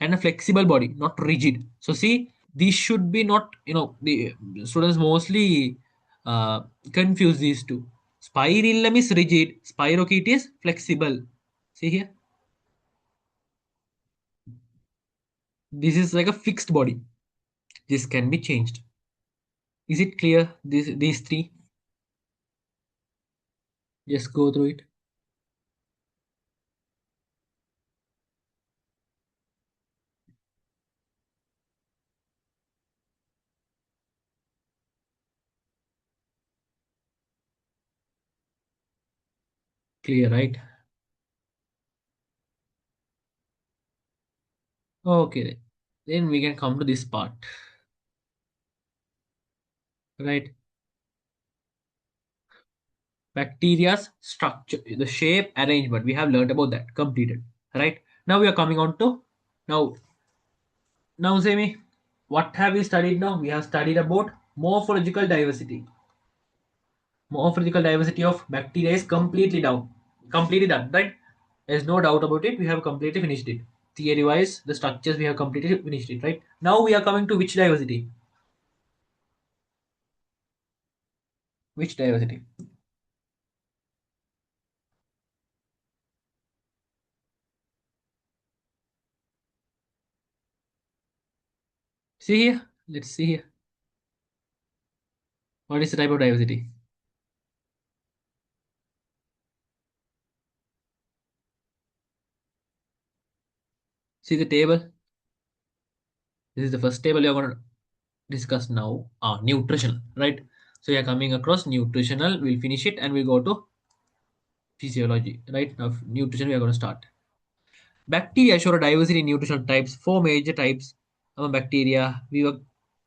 And a flexible body, not rigid. So see, these should be not, the students mostly uh, confuse these two. Spirillum is rigid, spirochete is flexible. See here, this is like a fixed body. This can be changed. Is it clear? These three, just go through it. Clear, right? Okay, then we can come to this part, right? Bacteria's structure, the shape, arrangement. We have learned about that. Completed, right? Now we are coming on to now. Now, Semi, what have we studied now? We have studied about morphological diversity. Morphological diversity of bacteria is completely done, right? There's no doubt about it. We have completely finished it. Theory-wise, the structures we have completely finished it, right? Now we are coming to which diversity? Which diversity? See here. Let's see here. What is the type of diversity? See the table. This is the first table you're going to discuss now. Nutritional, right? So you're coming across nutritional. We'll finish it and we'll go to physiology, right? Now, nutrition, we are going to start. Bacteria show a diversity in nutritional types. Four major types of bacteria. We were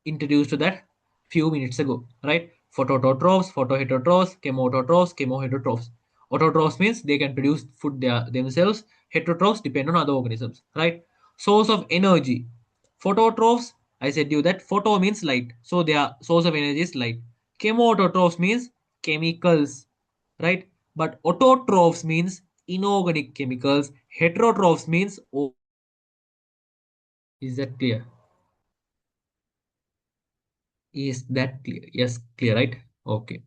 introduced to that few minutes ago, right? Photoautotrophs, photoheterotrophs, chemoautotrophs, chemoheterotrophs. Autotrophs means they can produce food themselves. Heterotrophs depend on other organisms, right? Source of energy. Phototrophs, I said you that photo means light. So their source of energy is light. Chemoautotrophs means chemicals, right? But autotrophs means inorganic chemicals. Heterotrophs means is that clear? Is that clear? Yes, clear, right? Okay.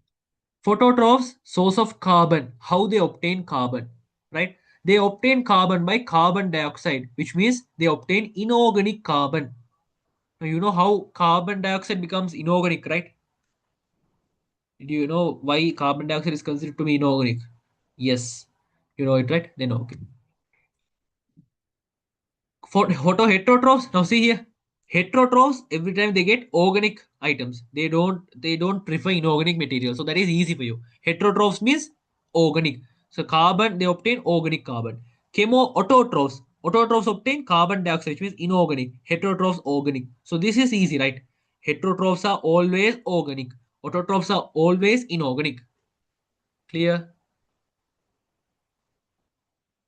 Phototrophs, source of carbon. How they obtain carbon, right? They obtain carbon by carbon dioxide, which means they obtain inorganic carbon. Now, you know how carbon dioxide becomes inorganic, right? Do you know why carbon dioxide is considered to be inorganic? Yes. You know it, right? Then okay. For heterotrophs, now see here. Heterotrophs, every time they get organic items. They don't prefer inorganic material. So that is easy for you. Heterotrophs means organic. So carbon, they obtain organic carbon. Chemoautotrophs. Autotrophs obtain carbon dioxide, which means inorganic. Heterotrophs organic. So this is easy, right? Heterotrophs are always organic. Autotrophs are always inorganic. Clear?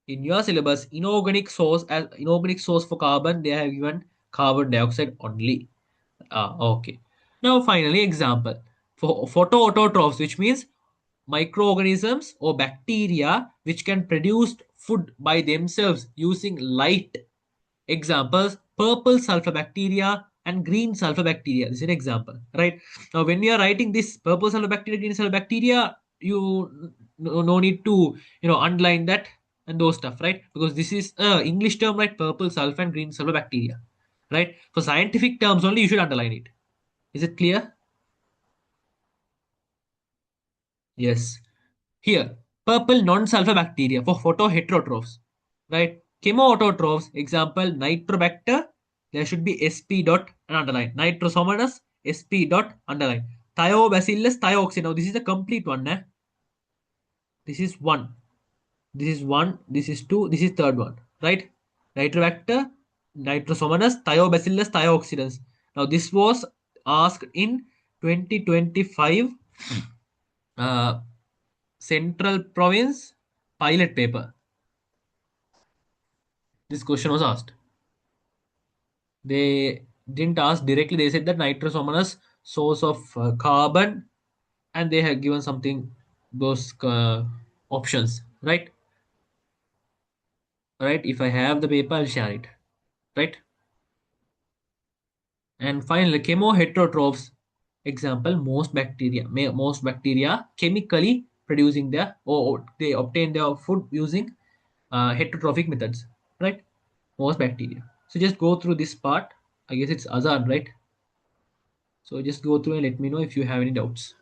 In your syllabus, inorganic source for carbon, they have given carbon dioxide only. Okay. Now, finally, example for photoautotrophs, which means microorganisms or bacteria which can produce food by themselves using light. Examples: purple sulfur bacteria and green sulfur bacteria. This is an example, right? Now, when you are writing this purple sulfur bacteria, green sulfur bacteria, you no need to underline that and those stuff, right? Because this is English term, right? Purple sulfur and green sulfur bacteria, right? For scientific terms only, you should underline it. Is it clear? Yes. Here, purple non-sulfur bacteria for photoheterotrophs, right? Chemoautotrophs, example, nitrobacter, there should be sp dot and underline. Nitrosomonas, sp dot underline. Thiobacillus thiooxide. Now, this is the complete one. This is one. This is one. This is two. This is third one, right? Nitrobacter, Nitrosomonas, Thiobacillus thiooxidans. Now, this was asked in 2025 uh, Central Province pilot paper. This question was asked. They didn't ask directly. They said that nitrosomonas source of carbon, and they have given something those options. Right, right. If I have the paper, I'll share it. Right, and finally, chemoheterotrophs. Example: most bacteria chemically producing their or they obtain their food using heterotrophic methods. Right, most bacteria. So just go through this part. I guess it's Azan, right? So just go through and let me know if you have any doubts.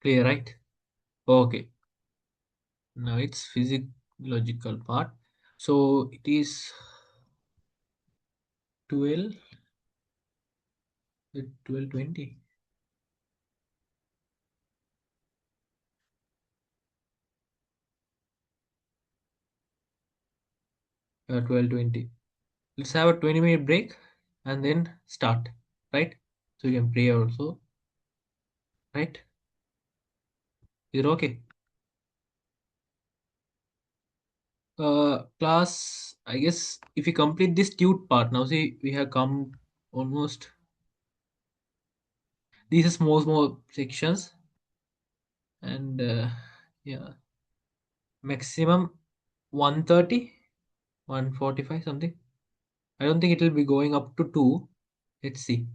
Clear, right? Okay. Now it's physiological part. So it is 12, 12:20, 12:20. Let's have a 20-minute break and then start, right? So you can pray also, right? Is it okay? Class, I guess if we complete this tute part, now see we have come almost these are small sections, and yeah, maximum 130, 145 something. I don't think it will be going up to 2. Let's see.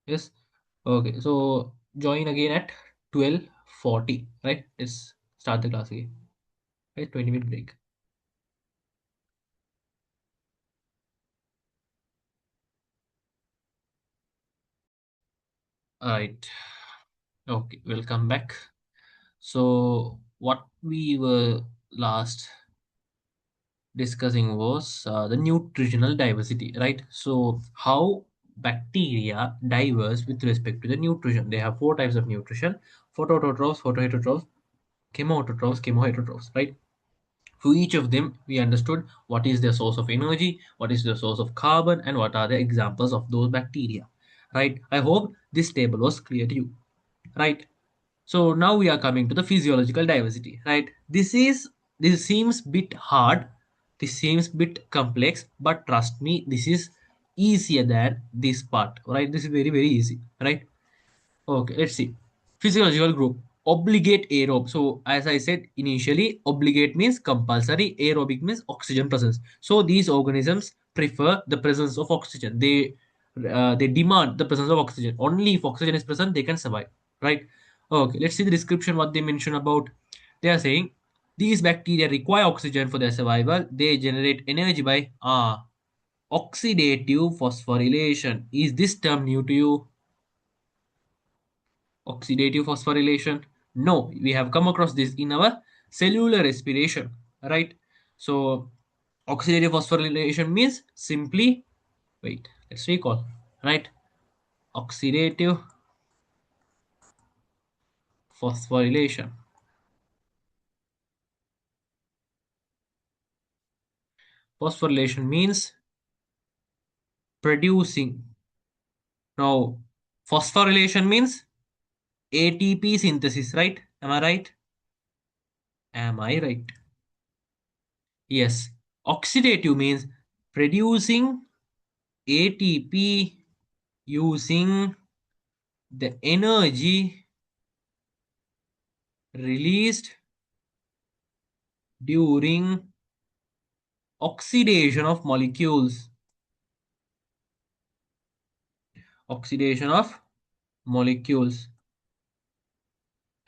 Yes. Okay. So join again at 12:40. Right. Let's start the class again. Right. 20-minute break. All right. Okay. Welcome back. So what we were last discussing was the nutritional diversity, right? So how bacteria diverse with respect to the nutrition. They have four types of nutrition: photoautotrophs, photoheterotrophs, chemoautotrophs, chemoheterotrophs, right? For each of them, we understood what is their source of energy, what is their source of carbon, and what are the examples of those bacteria, right? I hope this table was clear to you, right? So now we are coming to the physiological diversity, right? This seems bit hard, this seems bit complex, but trust me, this is easier than this part, right? This is very easy, right? Okay, let's see. Physiological group. Obligate aerobe. So, as I said initially, obligate means compulsory, aerobic means oxygen presence. So, these organisms prefer the presence of oxygen. They demand the presence of oxygen. Only if oxygen is present, they can survive. Right? Okay, let's see the description what they mention about. They are saying these bacteria require oxygen for their survival. They generate energy by oxidative phosphorylation. Is this term new to you? Oxidative phosphorylation? No, we have come across this in our cellular respiration, right? So, oxidative phosphorylation means simply, wait, let's recall, right? Oxidative phosphorylation. Phosphorylation means producing. Now, phosphorylation means ATP synthesis, right? Am I right? Am I right? Yes. Oxidative means producing ATP using the energy released during oxidation of molecules. Oxidation of molecules.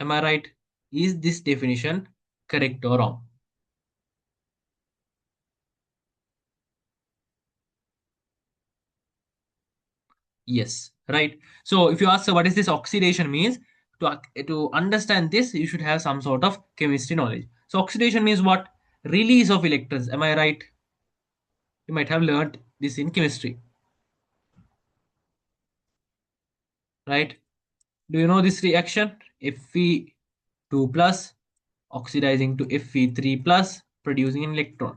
Am I right? Is this definition correct or wrong? Yes, right. So if you ask what is this oxidation means, to understand this, you should have some sort of chemistry knowledge. So oxidation means what? Release of electrons. Am I right? You might have learned this in chemistry, right? Do you know this reaction? Fe2 plus oxidizing to Fe3 plus, producing an electron.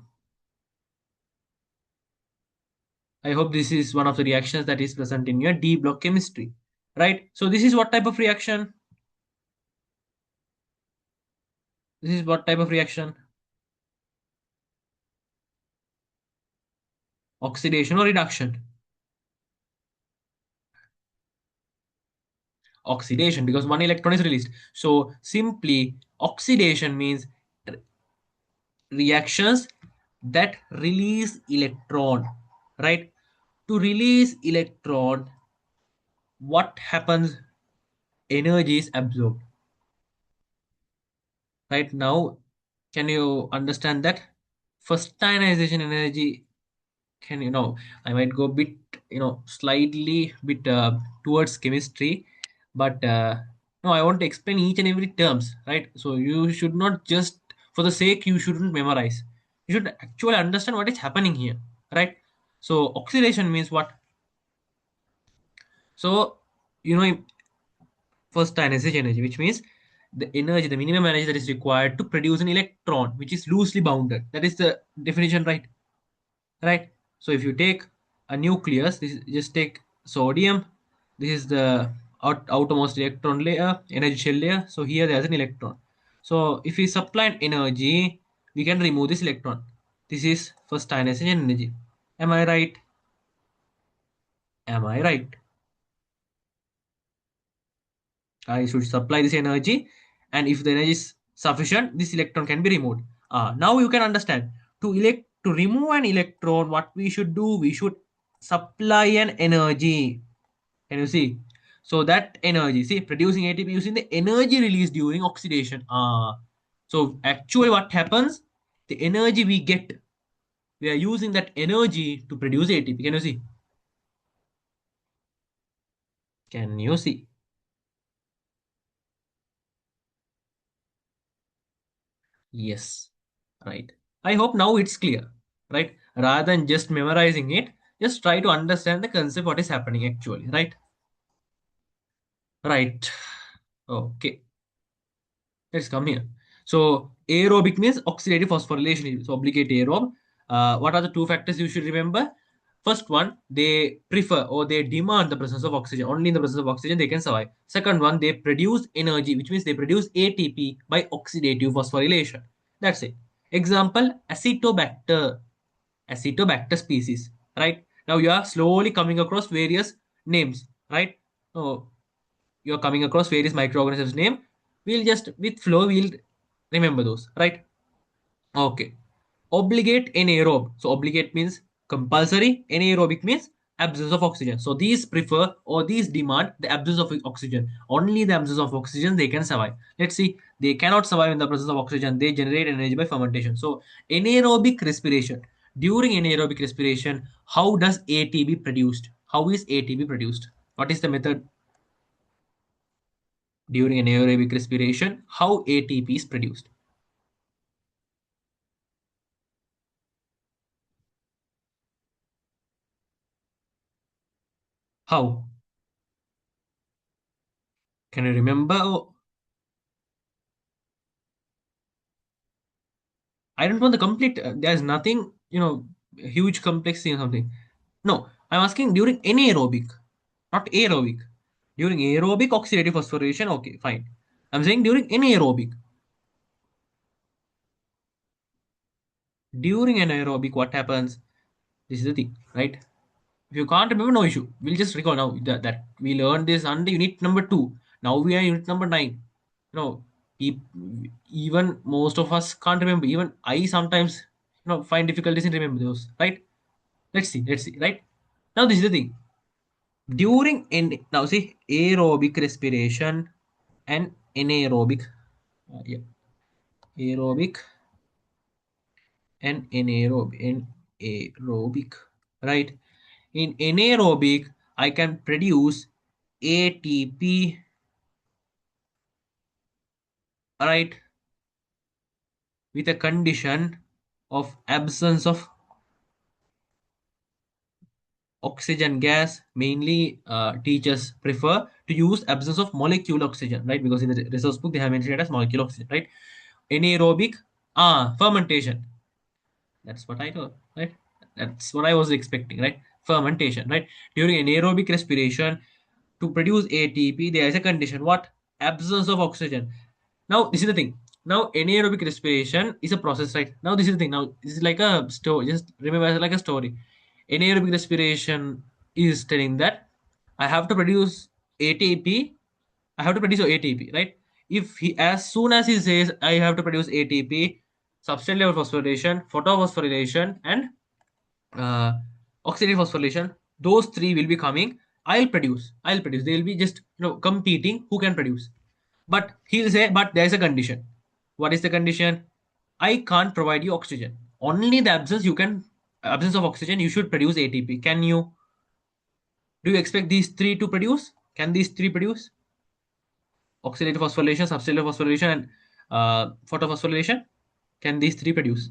I hope this is one of the reactions that is present in your D block chemistry, right? So this is what type of reaction? This is what type of reaction? Oxidation or reduction? Oxidation, because one electron is released. So simply oxidation means reactions that release electron, right? To release electron, what happens? Energy is absorbed, right? Now can you understand that? First ionization energy can I might go bit slightly bit towards chemistry, but no, I want to explain each and every terms, right? So you should not just for the sake, you shouldn't memorize. You should actually understand what is happening here, right? So oxidation means what? So you know first ionization energy, which means the minimum energy that is required to produce an electron, which is loosely bounded. That is the definition, right? Right. So if you take a nucleus, this is, just take sodium. This is the outermost electron layer, energy shell layer. So here there's an electron. So if we supply an energy, we can remove this electron. This is first ionization energy. Am I right? Am I right? I should supply this energy, and if the energy is sufficient, this electron can be removed. Now you can understand. To remove an electron, what we should do? We should supply an energy. Can you see? So that energy, see, producing ATP using the energy released during oxidation. So actually, what happens? The energy we get, we are using that energy to produce ATP. Can you see? Can you see? Yes, right. I hope now it's clear, right? Rather than just memorizing it, just try to understand the concept, what is happening actually, right? Right. Okay, let's come here. So aerobic means oxidative phosphorylation. So obligate aerob. What are the two factors you should remember? First one, they prefer or they demand the presence of oxygen. Only in the presence of oxygen they can survive. Second one, they produce energy, which means they produce ATP by oxidative phosphorylation. That's it. Example, acetobacter species, right? Now you are slowly coming across various names, right? So you're coming across various microorganisms name. We'll just with flow we'll remember those, right? Okay. Obligate anaerobe. So obligate means compulsory. Anaerobic means absence of oxygen. So these prefer or these demand the absence of oxygen. Only the absence of oxygen they can survive. Let's see. They cannot survive in the presence of oxygen. They generate energy by fermentation. So anaerobic respiration. During anaerobic respiration, how does ATP produced? How is ATP produced? What is the method during anaerobic respiration? How ATP is produced? How? Can you remember? Oh, I don't want the complete. There's nothing, huge complexity or something. No, I'm asking during anaerobic, not aerobic. During aerobic oxidative phosphorylation, okay, fine. I'm saying during anaerobic. During anaerobic, what happens? This is the thing, right? If you can't remember, no issue. We'll just recall now that we learned this under unit number 2. Now we are unit number 9. No, even most of us can't remember. Even I sometimes, find difficulties in remember those, right? Let's see, right? Now this is the thing. Now see aerobic respiration and anaerobic, yeah, aerobic and anaerobic, right? In anaerobic, I can produce ATP, right, with a condition of absence of oxygen gas. Mainly teachers prefer to use absence of molecule oxygen, right? Because in the resource book they have mentioned it as molecule oxygen, right? Anaerobic, fermentation. That's what I know, right? That's what I was expecting, right? Fermentation, right? During anaerobic respiration, to produce ATP, there is a condition. What? Absence of oxygen. Now, this is the thing. Now, anaerobic respiration is a process, right? Now, this is the thing. Now, this is like a story. Just remember, it's like a story. Anaerobic respiration is telling that I have to produce ATP. I have to produce ATP, right? If he, as soon as he says I have to produce ATP, substrate level phosphorylation, photophosphorylation, and uh, oxidative phosphorylation, those three will be coming. I'll produce. They will be just competing who can produce. But he'll say, but there is a condition. What is the condition? I can't provide you oxygen. Only the absence you can. absence of oxygen, you should produce ATP. Can you, do you expect these three to produce? Can these three produce? Oxidative phosphorylation, substellar phosphorylation, and photophosphorylation. Can these three produce?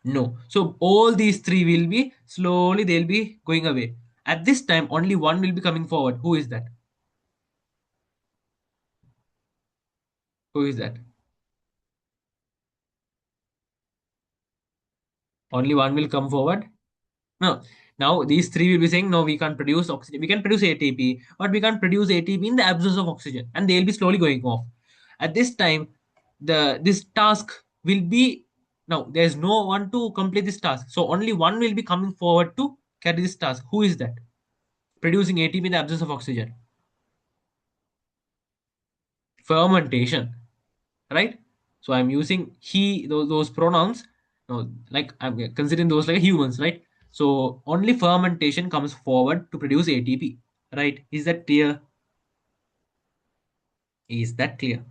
No. So all these three will be slowly, they'll be going away. At this time, only one will be coming forward. Who is that? Who is that? Only one will come forward. No. Now these three will be saying, no, we can't produce oxygen. We can produce ATP, but we can't produce ATP in the absence of oxygen, and they'll be slowly going off. At this time, the this task will be, now there's no one to complete this task. So only one will be coming forward to carry this task. Who is that? Producing ATP in the absence of oxygen. Fermentation, right? So I'm using he, those pronouns. No, like I'm considering those like humans, right? So only fermentation comes forward to produce ATP, right? Is that clear? Is that clear?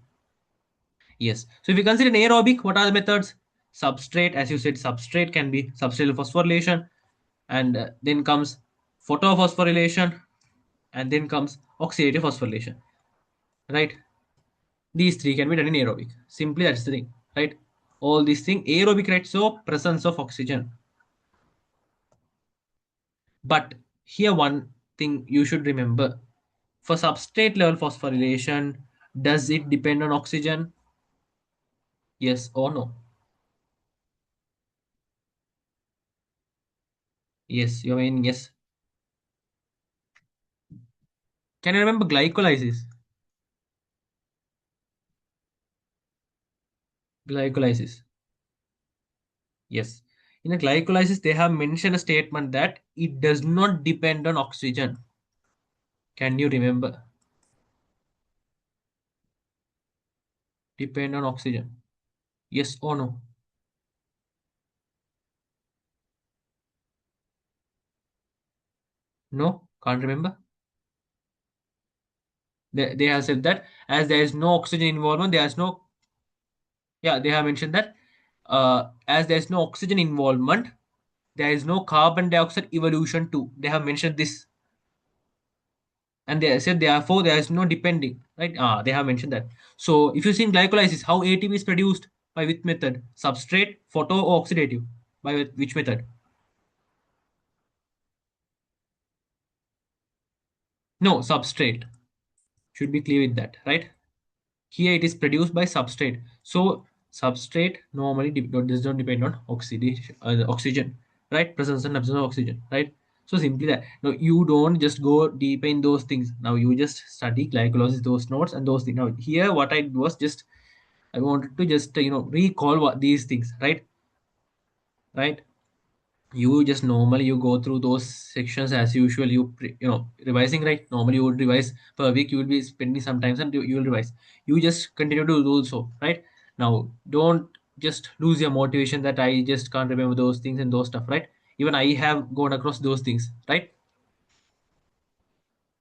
Yes. So if you consider anaerobic, what are the methods? Substrate, as you said, substrate can be substrate phosphorylation, and then comes photophosphorylation, and then comes oxidative phosphorylation, right? These three can be done in aerobic. Simply that's the thing, right? All these things aerobic, right? So presence of oxygen. But here one thing you should remember: for substrate level phosphorylation, does it depend on oxygen? Yes or no? Yes, you mean yes. Can you remember glycolysis? Glycolysis. Yes. In a glycolysis, they have mentioned a statement that it does not depend on oxygen. Can you remember? Depend on oxygen. Yes or no? No? Can't remember? They have said that as there is no oxygen involvement, there is no, yeah, they have mentioned that as there is no oxygen involvement, there is no carbon dioxide evolution too. They have mentioned this, and they said therefore there is no depending, right? They have mentioned that. So if you see in glycolysis, how ATP is produced by which method? Substrate, photo, or oxidative? By which method? No, substrate. Should be clear with that, right? Here it is produced by substrate. So substrate normally does not depend on oxidation, oxygen, right? Presence and absence of oxygen, right? So simply that. Now you don't just go deep in those things. Now you just study glycolysis, those notes and those things. Now here what I was just, I wanted to just recall what these things, right? Right? You just normally you go through those sections as usual. Revising, right? Normally you would revise per week. You will be spending some time and you will revise. You just continue to do so, right? Now don't just lose your motivation that I just can't remember those things and those stuff, right? Even I have gone across those things, right?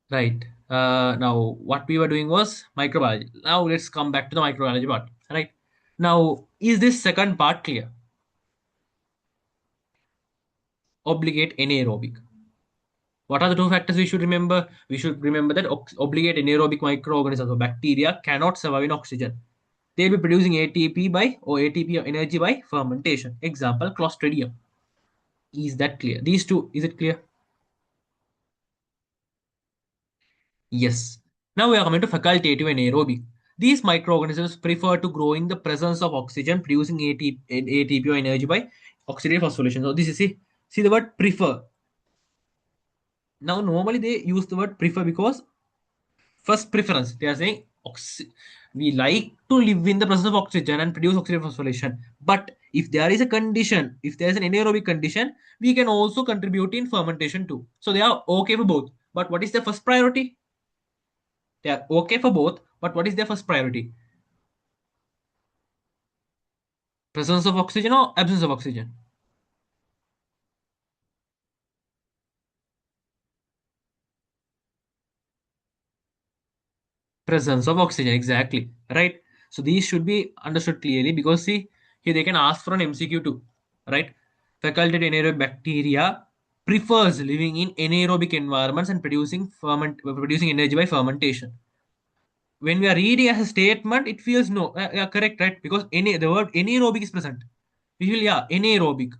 Right. Now what we were doing was microbiology. Now let's come back to the microbiology part, right? Now is this second part clear? Obligate anaerobic. What are the two factors we should remember? We should remember that obligate anaerobic microorganisms or bacteria cannot survive in oxygen. They'll be producing ATP by or ATP or energy by fermentation. Example, Clostridium. Is that clear? These two, is it clear? Yes. Now we are coming to facultative and aerobic. These microorganisms prefer to grow in the presence of oxygen, producing ATP or energy by oxidative phosphorylation. So this is see the word prefer. Now normally they use the word prefer because first preference, they are saying we like to live in the presence of oxygen and produce oxygen phosphorylation. But if there is a condition, if there is an anaerobic condition, we can also contribute in fermentation too. So they are okay for both. But what is their first priority? They are okay for both, but what is their first priority? Presence of oxygen or absence of oxygen? Presence of oxygen, exactly. Right? So these should be understood clearly because see, here they can ask for an MCQ too. Right? Facultative anaerobic bacteria prefers living in anaerobic environments and producing energy by fermentation. When we are reading as a statement, it feels no, yeah, correct, right? Because the word anaerobic is present. We feel, yeah, anaerobic.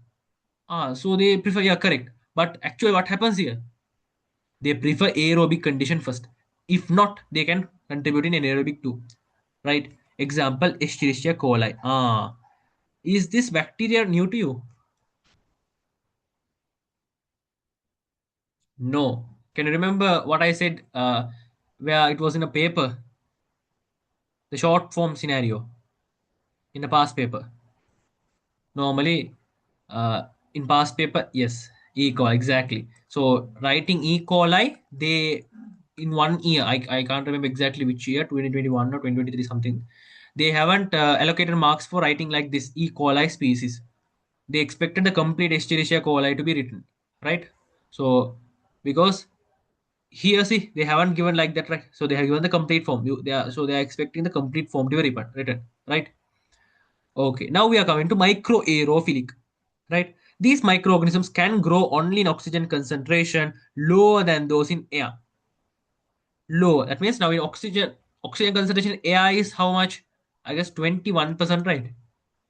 So they prefer, yeah, correct. But actually, what happens here? They prefer aerobic condition first. If not, they can contribute in anaerobic too, right? Example, Escherichia coli. Is this bacteria new to you? No. Can you remember what I said? Where it was in a paper, the short form scenario in the past paper. Normally, uh, in past paper, yes, E. coli, exactly. So writing E. coli, they in 1 year, I can't remember exactly which year, 2021 or 2023 something. They haven't allocated marks for writing like this E. coli species. They expected the complete Escherichia coli to be written, right? So because here see they haven't given like that, right? So they have given the complete form. They are expecting the complete form to be written, right? Okay, now we are coming to microaerophilic, right? These microorganisms can grow only in oxygen concentration lower than those in air. Low. That means now in oxygen concentration in air is how much? I guess 21%, right?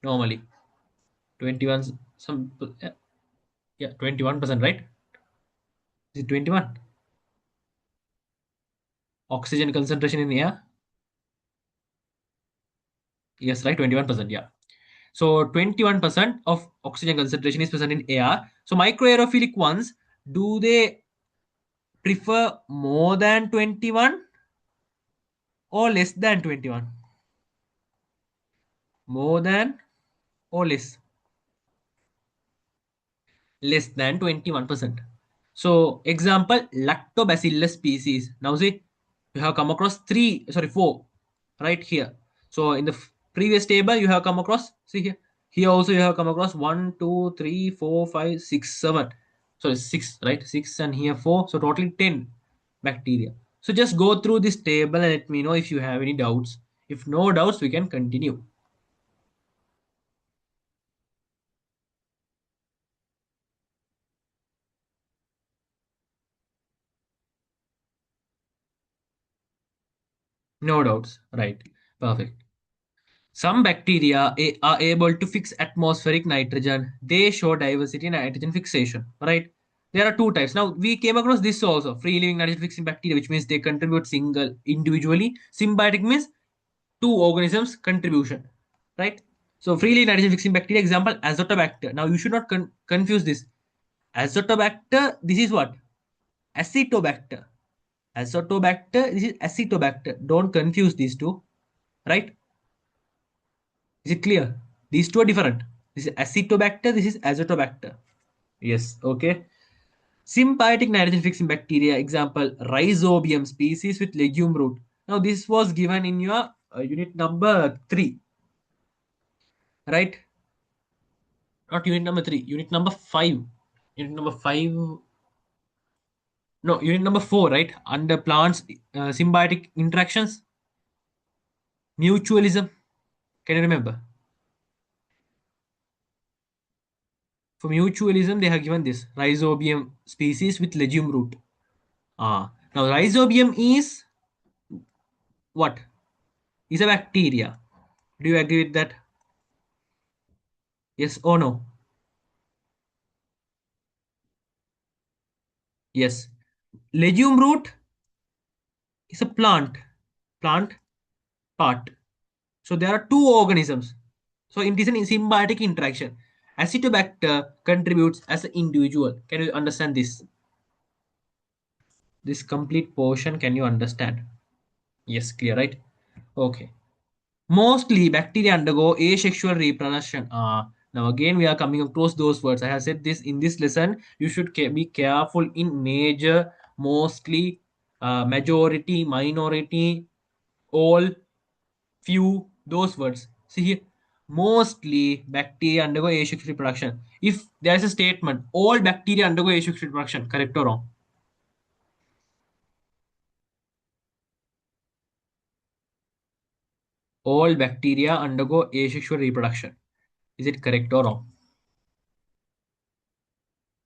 Normally 21 some yeah 21%, right? Is it 21? Oxygen concentration in air? Yes, right, 21%. Yeah. So 21% of oxygen concentration is present in air. So microaerophilic ones, do they prefer more than 21 or less than 21? More than or less than 21%. So example, lactobacillus species. Now see, you have come across four, right here. So in the previous table, you have come across, see here. Here also you have come across one, two, three, four, five, six, seven. So six, right? Six and here four. So totally 10 bacteria. So just go through this table and let me know if you have any doubts. If no doubts, we can continue. No doubts. Right. Perfect. Some bacteria are able to fix atmospheric nitrogen. They show diversity in nitrogen fixation, right? There are two types. Now we came across this also, free living nitrogen fixing bacteria, which means they contribute single individually. Symbiotic means two organisms contribution, right? So free living nitrogen fixing bacteria, example azotobacter. Now you should not confuse this. Azotobacter, this is what? Acetobacter. Azotobacter, this is acetobacter. Don't confuse these two, right? Is it clear? These two are different. This is acetobacter, this is azotobacter. Yes, okay. Symbiotic nitrogen fixing bacteria, example, rhizobium species with legume root. Now, this was given in your unit number 3, right? Not unit number 3, unit number 5. Unit number 5, no, unit number 4, right? Under plants, symbiotic interactions, mutualism. Can you remember? For mutualism, they have given this rhizobium species with legume root. Now rhizobium is what? Is a bacteria. Do you agree with that? Yes or no? Yes. Legume root is a plant part. So there are two organisms. So it is a symbiotic interaction. Acetobacter contributes as an individual. Can you understand this? This complete portion, can you understand? Yes, clear, right? Okay. Mostly bacteria undergo asexual reproduction. Now again we are coming across those words. I have said this in this lesson. You should be careful in major, mostly, majority, minority, all, few. Those words. See here. Mostly bacteria undergo asexual reproduction. If there is a statement, all bacteria undergo asexual reproduction, correct or wrong? All bacteria undergo asexual reproduction. Is it correct or wrong?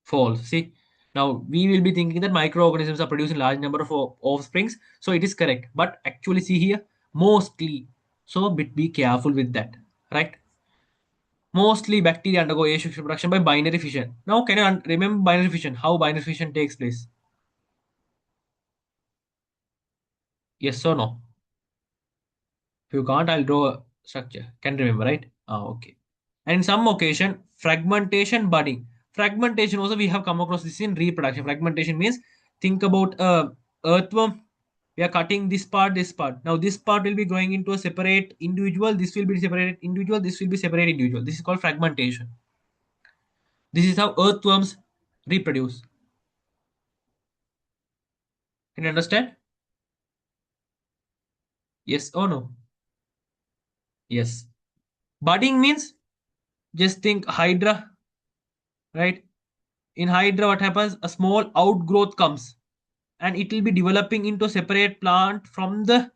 False. See, now we will be thinking that microorganisms are producing large number of offsprings, so it is correct. But actually, see here, mostly. So be careful with that, right? Mostly bacteria undergo asexual production by binary fission. Now, can you remember binary fission? How binary fission takes place? Yes or no? If you can't, I'll draw a structure. Can remember, right? Ah, okay. And in some occasion, fragmentation budding. Fragmentation also we have come across this in reproduction. Fragmentation means think about a earthworm. We are cutting this part, this part. Now this part will be going into a separate individual. This will be separate individual. This will be separate individual. This is called fragmentation. This is how earthworms reproduce. Can you understand? Yes or no? Yes. Budding means just think hydra, right? In hydra, what happens? A small outgrowth comes and it will be developing into a separate plant from the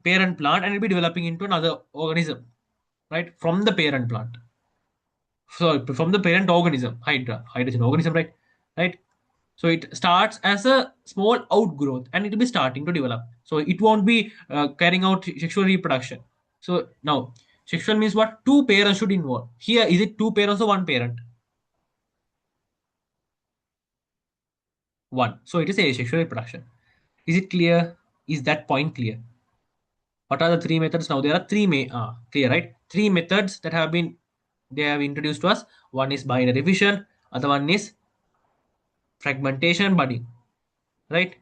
parent plant and it will be developing into another organism, right? From the parent plant. So from the parent organism, hydra is an organism, right? Right. So it starts as a small outgrowth and it will be starting to develop. So it won't be carrying out sexual reproduction. So now, sexual means what? Two parents should involve. Here, is it two parents or one parent? One. So it is asexual reproduction. Is it clear? Is that point clear? What are the three methods? Now there are clear, right? Three methods that have been they have introduced to us. One is binary fission, other one is fragmentation and budding, right?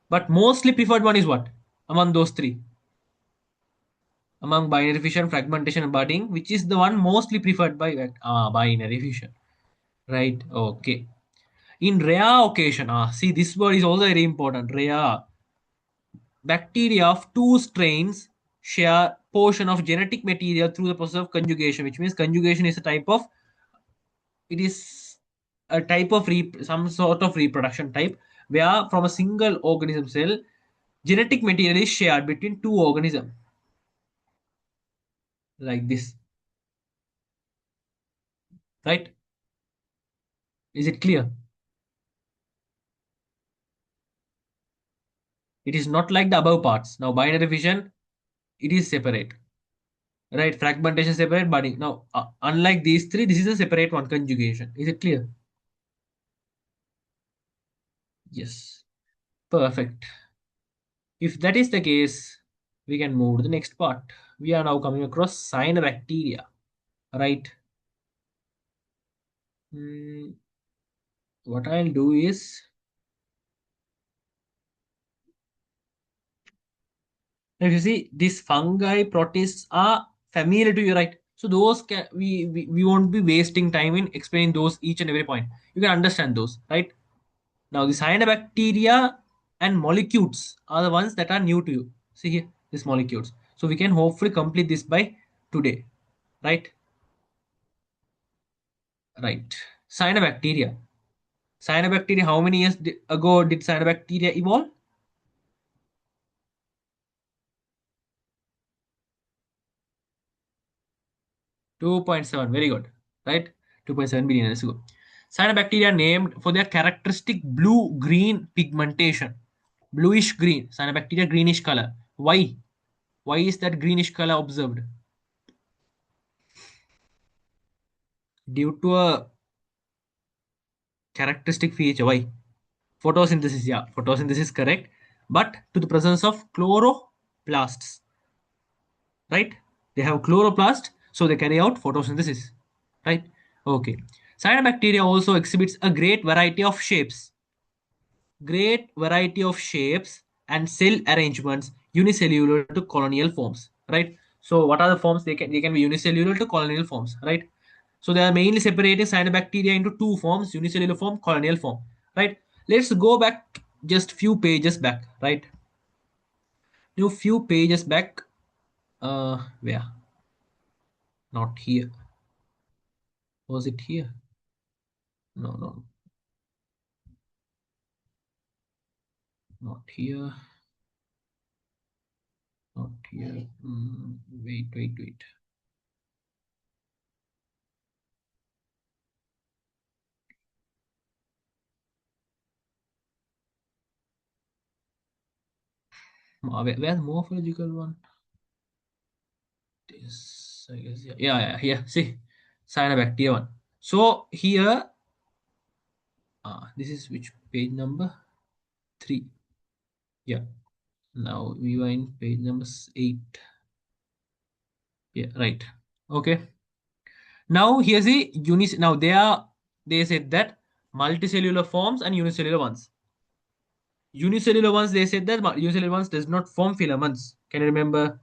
But mostly preferred one is what? Among those three, among binary fission, fragmentation, and budding, which is the one mostly preferred by binary fission, right? Okay. In rare occasion, see this word is also very important. Rare bacteria of two strains share portion of genetic material through the process of conjugation, which means conjugation is a type of it is a type of some sort of reproduction type where from a single organism cell genetic material is shared between two organisms like this, right? Is it clear? It is not like the above parts. Now binary fission, it is separate, right? Fragmentation separate, body. Now unlike these three, this is a separate one, conjugation. Is it clear? Yes. Perfect. If that is the case, we can move to the next part. We are now coming across cyanobacteria, right? Hmm, what I'll do is, if you see, these fungi protists are familiar to you, right? So those we won't be wasting time in explaining those each and every point. You can understand those, right? Now the cyanobacteria and molecules are the ones that are new to you. See here, these molecules. So we can hopefully complete this by today, right? Right. Cyanobacteria. Cyanobacteria, how many years ago did cyanobacteria evolve? 2.7. Very good. Right? 2.7 billion years ago. Cyanobacteria named for their characteristic blue-green pigmentation. Bluish green. Cyanobacteria greenish color. Why? Why is that greenish color observed? Due to a characteristic feature. Why? Photosynthesis. Yeah, photosynthesis correct. But to the presence of chloroplasts. Right? They have chloroplast, so they carry out photosynthesis, right? Okay. Cyanobacteria also exhibits a great variety of shapes and cell arrangements unicellular to colonial forms, right? So what are the forms? They can be unicellular to colonial forms, right? So they are mainly separating cyanobacteria into two forms: unicellular form, colonial form, right? Let's go back just few pages back, right? Few pages back. Where? Not here. Was it here? No, no, not here. Not here. Wait, wait, wait. Where's morphological one? This, I guess, yeah, yeah, yeah, here. See, cyanobacteria one. So here, this is which page number? 3. Yeah. Now we are in page number 8. Yeah, right. Okay. Now here's the unis. Now they said that multicellular forms and unicellular ones. Unicellular ones, they said that unicellular ones does not form filaments. Can you remember?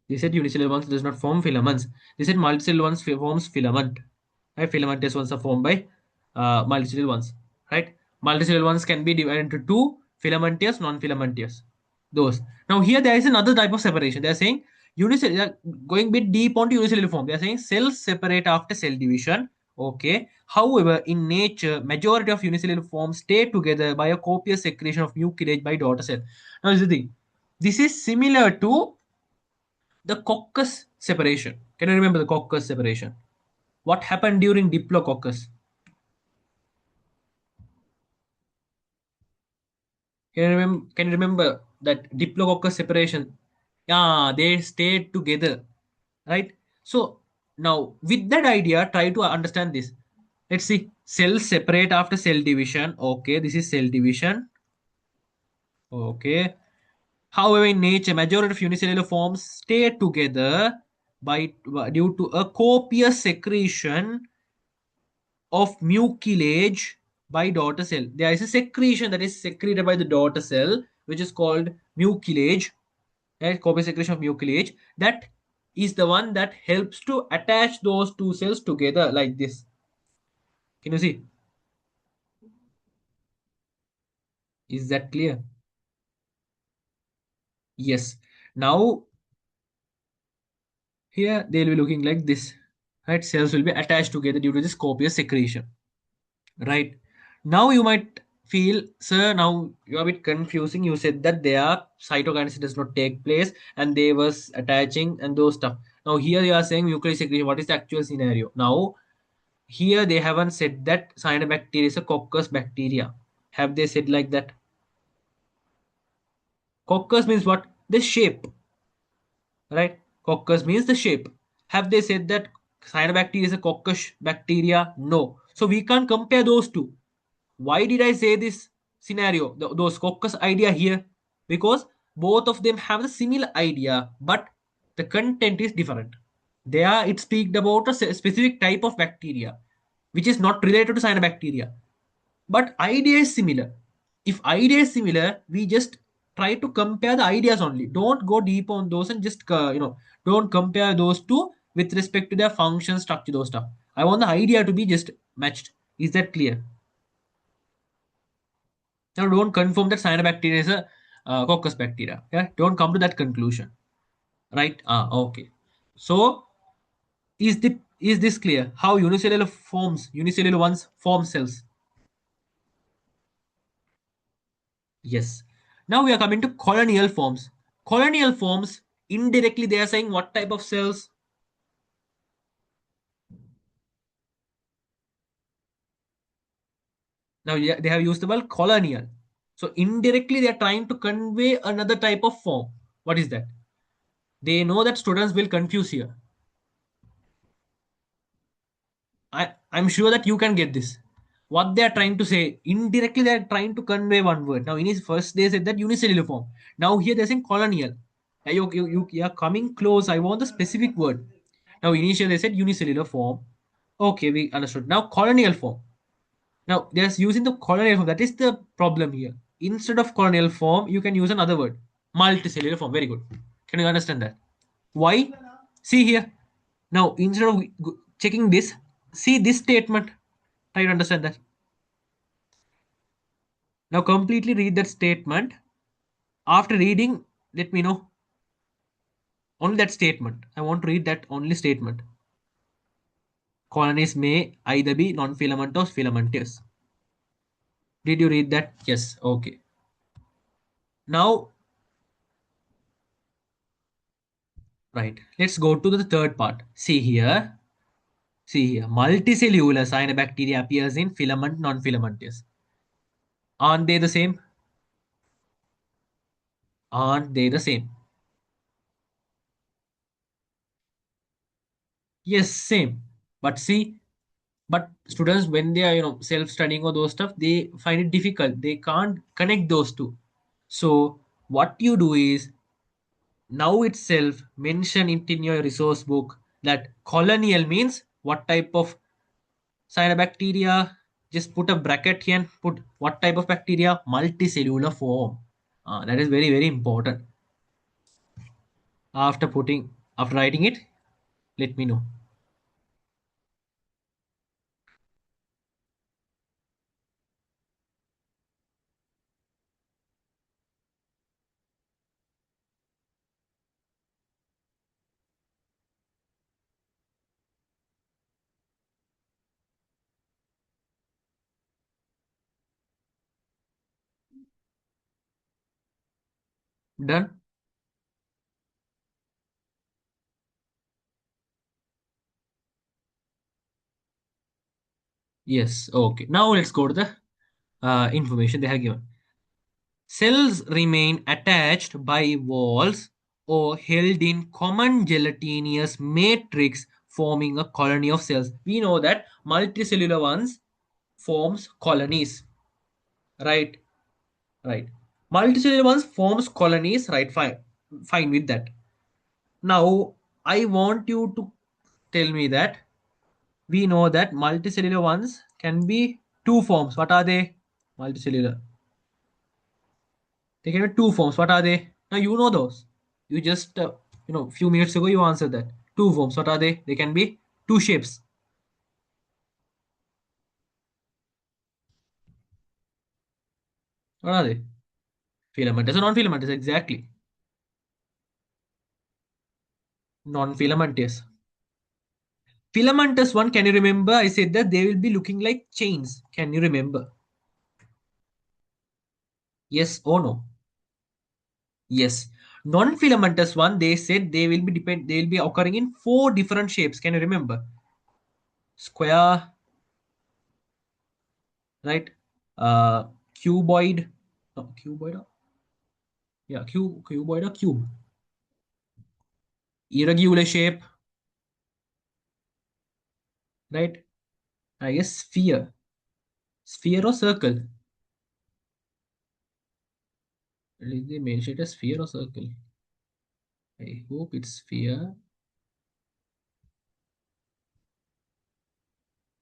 They said unicellular ones does not form filaments. They said multicellular ones forms filament. Right? Filamentous ones are formed by multicellular ones. Right? Multicellular ones can be divided into two: filamentous, non-filamentous. Those. Now here there is another type of separation. They are saying unicellular, going a bit deep onto unicellular form. They are saying cells separate after cell division. Okay. However, in nature, majority of unicellular forms stay together by a copious secretion of mucilage by daughter cell. Now, this is the thing. This is similar to the coccus separation. Can you remember the coccus separation? What happened during diplococcus? Can you remember that diplococcus separation? Yeah, they stayed together, right? So now with that idea, try to understand this. Let's see. Cells separate after cell division. Okay, this is cell division. Okay. However, in nature, majority of unicellular forms stay together by due to a copious secretion of mucilage by daughter cell. There is a secretion that is secreted by the daughter cell, which is called mucilage, right? Copious secretion of mucilage. That is the one that helps to attach those two cells together like this. Can you see? Is that clear? Yes. Now here they'll be looking like this. Right? Cells will be attached together due to this copious secretion. Right. Now you might feel, sir, now you're a bit confusing. You said that their cytokinesis does not take place and they was attaching and those stuff. Now here you are saying nuclear secretion. What is the actual scenario? Now here they haven't said that cyanobacteria is a coccus bacteria. Have they said like that? Coccus means what? The shape, right? Coccus means the shape. Have they said that cyanobacteria is a coccus bacteria? No. So we can't compare those two. Why did I say this scenario, those coccus idea here? Because both of them have the similar idea, but the content is different. There, it speaks about a specific type of bacteria, which is not related to cyanobacteria, but idea is similar. If idea is similar, we just try to compare the ideas only. Don't go deep on those and just don't compare those two with respect to their function, structure, those stuff. I want the idea to be just matched. Is that clear? Now, don't confirm that cyanobacteria is a coccus bacteria. Yeah, don't come to that conclusion. Right? Okay. So, is this clear? How unicellular ones form cells? Yes. Now we are coming to colonial forms. Colonial forms, indirectly, they are saying what type of cells? Now they have used the word colonial. So indirectly, they are trying to convey another type of form. What is that? They know that students will confuse here. I'm sure that you can get this. What they are trying to say, indirectly, they are trying to convey one word. Now, in his first, they said that unicellular form. Now, here they're saying colonial. You are coming close. I want the specific word. Now, initially, they said unicellular form. Okay, we understood. Now, colonial form. Now, they're using the colonial form. That is the problem here. Instead of colonial form, you can use another word. Multicellular form. Very good. Can you understand that? Why? See here. Now, instead of checking this, see this statement. Try to understand that. Now, completely read that statement. After reading, let me know only that statement. I want to read that only statement. Colonies may either be non-filamentous, filamentous. Did you read that? Yes. Okay. Now, right. Let's go to the third part. See here. See here. Multicellular cyanobacteria appears in filament, non-filamentous. Aren't they the same? Aren't they the same? Yes, same. But see, but students when they are self-studying or those stuff, they find it difficult. They can't connect those two. So what you do is now itself mention it in your resource book that colonial means what type of cyanobacteria. Just put a bracket here and put what type of bacteria, multicellular form. That is very very important. After writing it, let me know. Done. Yes, okay, now let's go to the information they have given. Cells remain attached by walls or held in common gelatinous matrix forming a colony of cells. We know that multicellular ones forms colonies, right? Right. Multicellular ones forms colonies, right? Fine. Fine with that. Now, I want you to tell me that we know that multicellular ones can be two forms. What are they? Multicellular. They can be two forms. What are they? Now you know those. You just few minutes ago you answered that. Two forms. What are they? They can be two shapes. What are they? Filamentous or non-filamentous? Exactly. Non-filamentous. Filamentous one. Can you remember? I said that they will be looking like chains. Can you remember? Yes or no? Yes. Non-filamentous one. They said they will be depend. They will be occurring in four different shapes. Can you remember? Square, right? Cuboid. No, cuboid. Yeah, cuboid or cube. Irregular shape, right? I guess sphere. Sphere or circle? Did they mention it as sphere or circle? I hope it's sphere.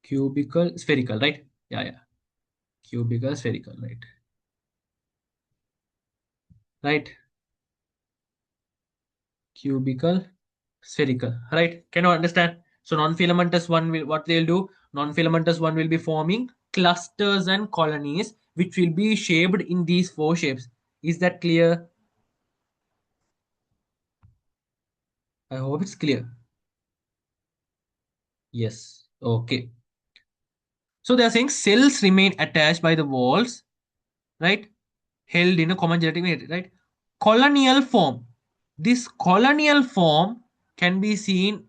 Cubical, spherical, right? Yeah, yeah. Cubical, spherical, right? Right. Cubical, spherical, right? Can you understand? So non-filamentous one will what they'll do? Non-filamentous one will be forming clusters and colonies which will be shaped in these four shapes. Is that clear? I hope it's clear. Yes. Okay. So they are saying cells remain attached by the walls, right? Held in a common genetic matrix, right? Colonial form. This colonial form can be seen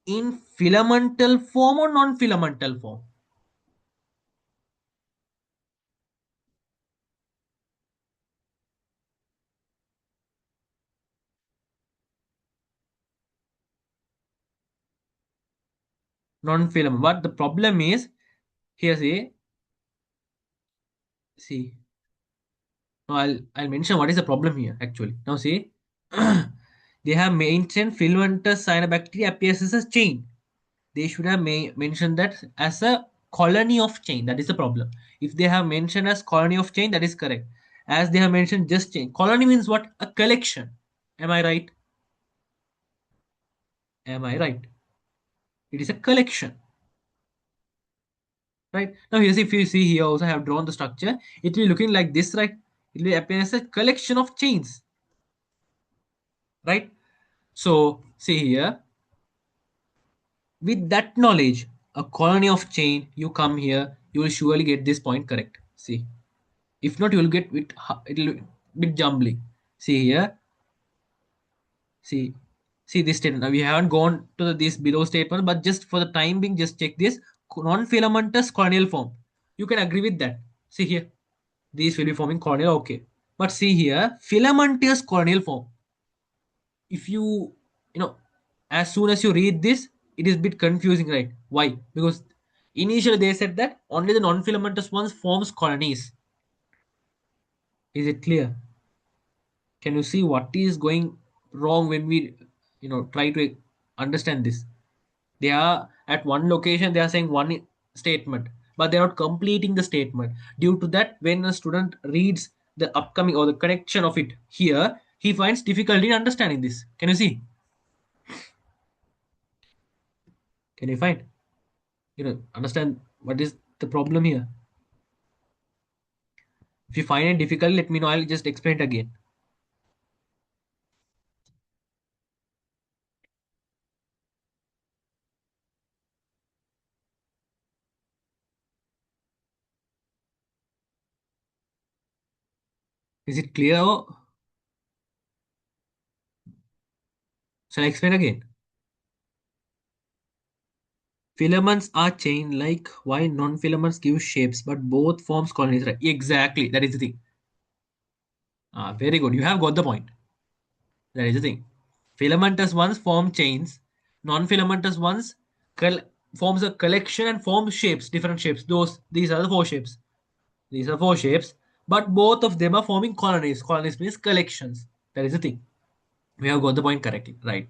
in filamental form or non-filamental form. Non-filament. But the problem is here. See. Now I'll mention what is the problem here actually. Now see, they have mentioned filamentous cyanobacteria appears as a chain. They should have mentioned that as a colony of chain. That is the problem. If they have mentioned as colony of chain, that is correct. As they have mentioned just chain. Colony means what? A collection. Am I right? Am I right? It is a collection. Right? Now here's if you see here also I have drawn the structure. It will be looking like this, right? It will appear as a collection of chains. Right? So see here. With that knowledge, a colony of chain, you come here, you will surely get this point correct. See. If not, you will get it'll bit jumbling. See here. See, see this statement. Now we haven't gone to this below statement, but just for the time being, just check this non-filamentous colonial form. You can agree with that. See here. These will be forming corneal. Okay. But see here, filamentous corneal form. If you know, as soon as you read this, it is a bit confusing, right? Why? Because initially they said that only the non-filamentous ones forms colonies. Is it clear? Can you see what is going wrong when we, try to understand this? They are at one location, they are saying one statement, but they're not completing the statement. Due to that, when a student reads the upcoming or the connection of it here, he finds difficulty in understanding this. Can you see? Can you find? Understand what is the problem here? If you find it difficult, let me know. I'll just explain it again. Is it clear? Or shall I explain again? Filaments are chain like why non-filaments give shapes, but both forms colonies. Right? Exactly. That is the thing. Very good. You have got the point. That is the thing. Filamentous ones form chains. Non-filamentous ones col- forms a collection and form shapes, different shapes. These are the four shapes. These are four shapes, but both of them are forming colonies. Colonies means collections. That is the thing. We have got the point correctly. Right.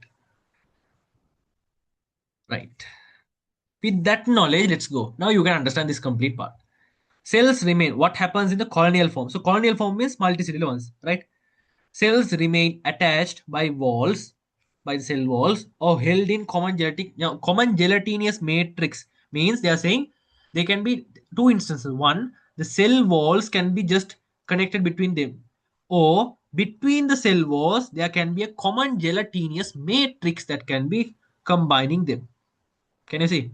Right. With that knowledge, let's go. Now you can understand this complete part. Cells remain. What happens in the colonial form? So colonial form means multicellular ones, right? Cells remain attached by walls, by the cell walls, or held in common gelatinous matrix. Means they are saying they can be two instances. One, the cell walls can be just connected between them, or between the cell walls there can be a common gelatinous matrix that can be combining them. Can you see?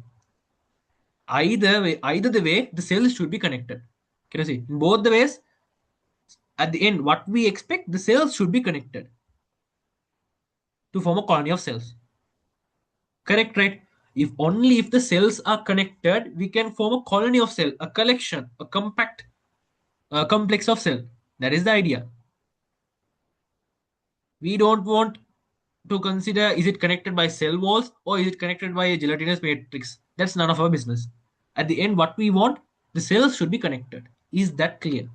Either the way the cells should be connected. Can you see? In both the ways, at the end, what we expect, the cells should be connected to form a colony of cells. Correct, right? If only if the cells are connected, we can form a colony of cell, a collection, a compact, complex of cell. That is the idea. We don't want to consider is it connected by cell walls or is it connected by a gelatinous matrix. That's none of our business. At the end, what we want, the cells should be connected. Is that clear?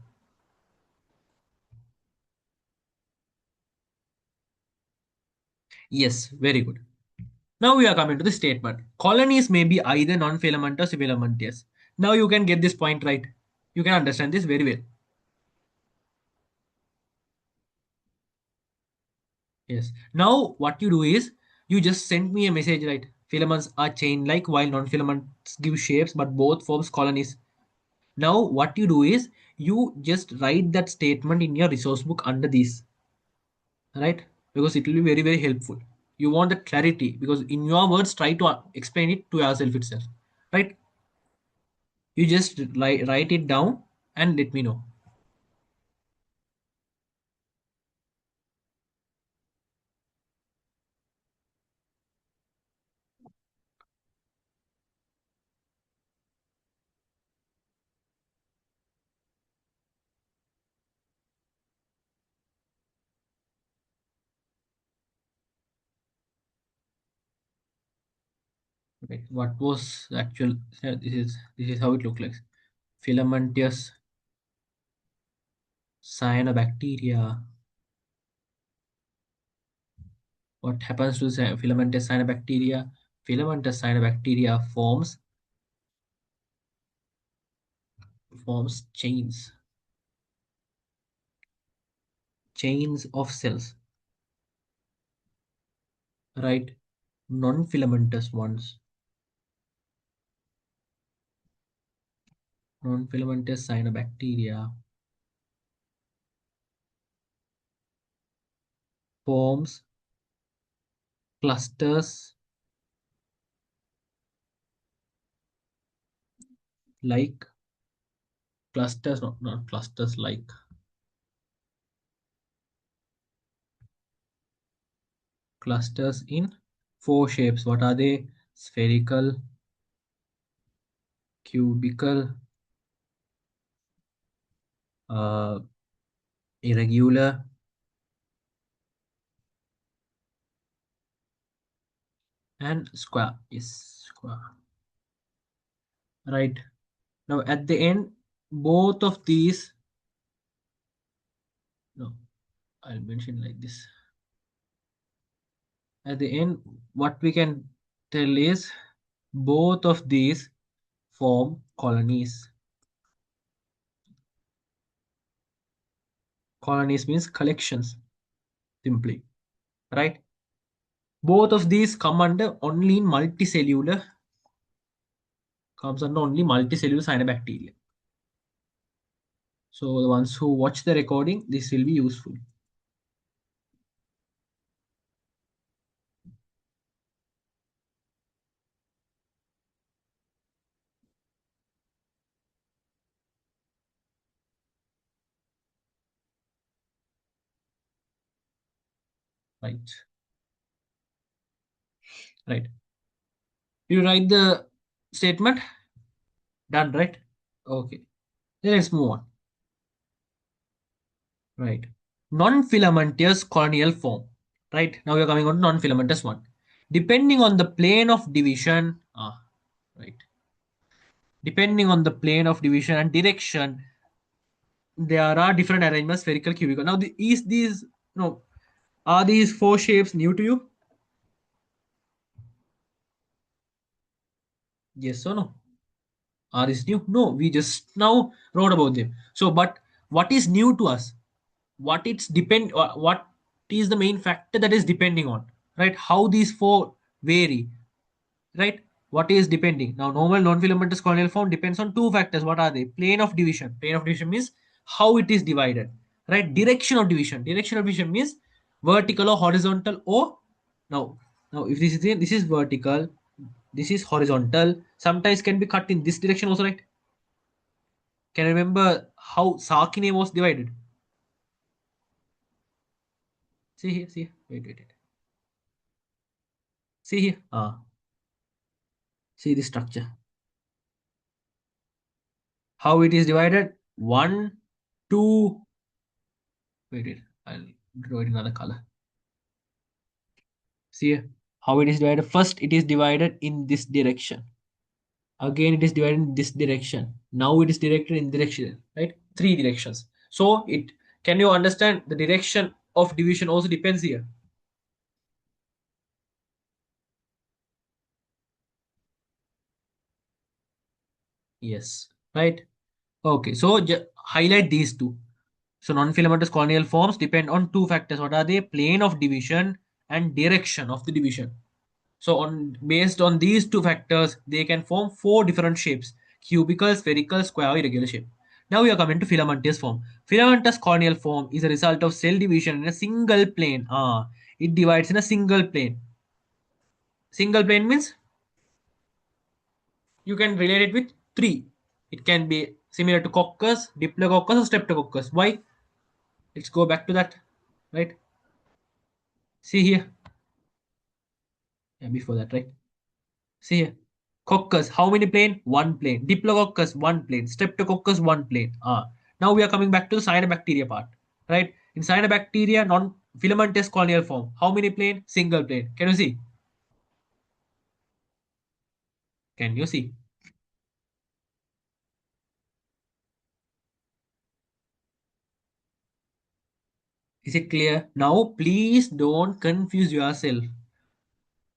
Yes, very good. Now we are coming to the statement. Colonies may be either non-filamentous or filamentous. Now you can get this point right. You can understand this very well. Yes. Now what you do is you just send me a message, right? Filaments are chain-like while non-filaments give shapes, but both forms colonies. Now what you do is you just write that statement in your resource book under this, right? Because it will be very, very helpful. You want the clarity because in your words try to explain it to yourself itself, right? You just write it down and let me know. Okay, what was the actual? This is how it looked like. Filamentous cyanobacteria. What happens to filamentous cyanobacteria? Filamentous cyanobacteria forms chains of cells, right? Non-filamentous ones. Non-filamentous cyanobacteria forms clusters like clusters, not clusters like clusters in four shapes. What are they? Spherical, cubical, uh, irregular, and square. Yes, square. Right. Now at the end, both of these, no, I'll mention like this. At the end, what we can tell is both of these form colonies. Colonies means collections, simply. Right? Both of these come under only in multicellular, comes under only multicellular cyanobacteria. So the ones who watch the recording, this will be useful. Right. Right. You write the statement? Done, right? Okay. Then let's move on. Right. Non-filamentous colonial form. Right. Now we are coming on to non-filamentous one. Depending on the plane of division, right. Depending on the plane of division and direction, there are different arrangements, spherical, cubical. Now, is these, no, are these four shapes new to you? Yes or no? Are these new? No, we just now wrote about them. So, but what is new to us? What is the main factor that is depending on, right? How these four vary, right? What is depending? Now, normal non-filamentous colonial form depends on two factors. What are they? Plane of division. Plane of division means how it is divided, right? Direction of division. Direction of division means vertical or horizontal or now. Now, if this is vertical, this is horizontal. Sometimes can be cut in this direction also, right? Can you remember how Sakine was divided? See here, see here. Wait. See here. See the structure. How it is divided? One, two. Wait. I'll draw it in another color. See here. How it is divided? First, it is divided in this direction. Again, it is divided in this direction. Now it is directed in direction, right? Three directions. So it can you understand the direction of division also depends here. Yes. Right. Okay. So highlight these two. So non-filamentous colonial forms depend on two factors. What are they? Plane of division and direction of the division. So on based on these two factors, they can form four different shapes: cubical, spherical, square, or irregular shape. Now we are coming to filamentous form. Filamentous corneal form is a result of cell division in a single plane. It divides in a single plane. Single plane means you can relate it with three. It can be similar to coccus, diplococcus, or streptococcus. Why? Let's go back to that. Right? See here. Yeah, before that, right? See here. Coccus, how many plane? One plane. Diplococcus, one plane. Streptococcus, one plane. Now we are coming back to the cyanobacteria part. Right? In cyanobacteria, non-filamentous colonial form. How many plane? Single plane. Can you see? Can you see? Is it clear? Now please don't confuse yourself.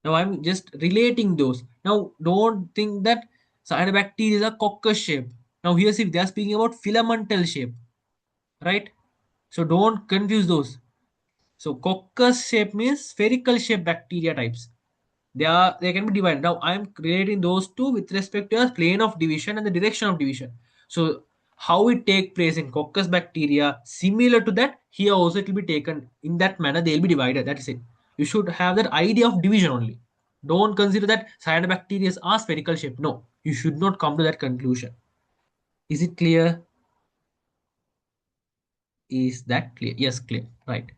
Now I'm just relating those. Now don't think that cyanobacteria is a coccus shape. Now here's if they are speaking about filamental shape. Right? So don't confuse those. So coccus shape means spherical shape bacteria types. They can be divided. Now I am relating those two with respect to a plane of division and the direction of division. So how it take place in coccus bacteria, similar to that, here also it will be taken in that manner. They will be divided. That is it. You should have that idea of division only. Don't consider that cyanobacteria are spherical shape. No, you should not come to that conclusion. Is it clear? Is that clear? Yes, clear. Right.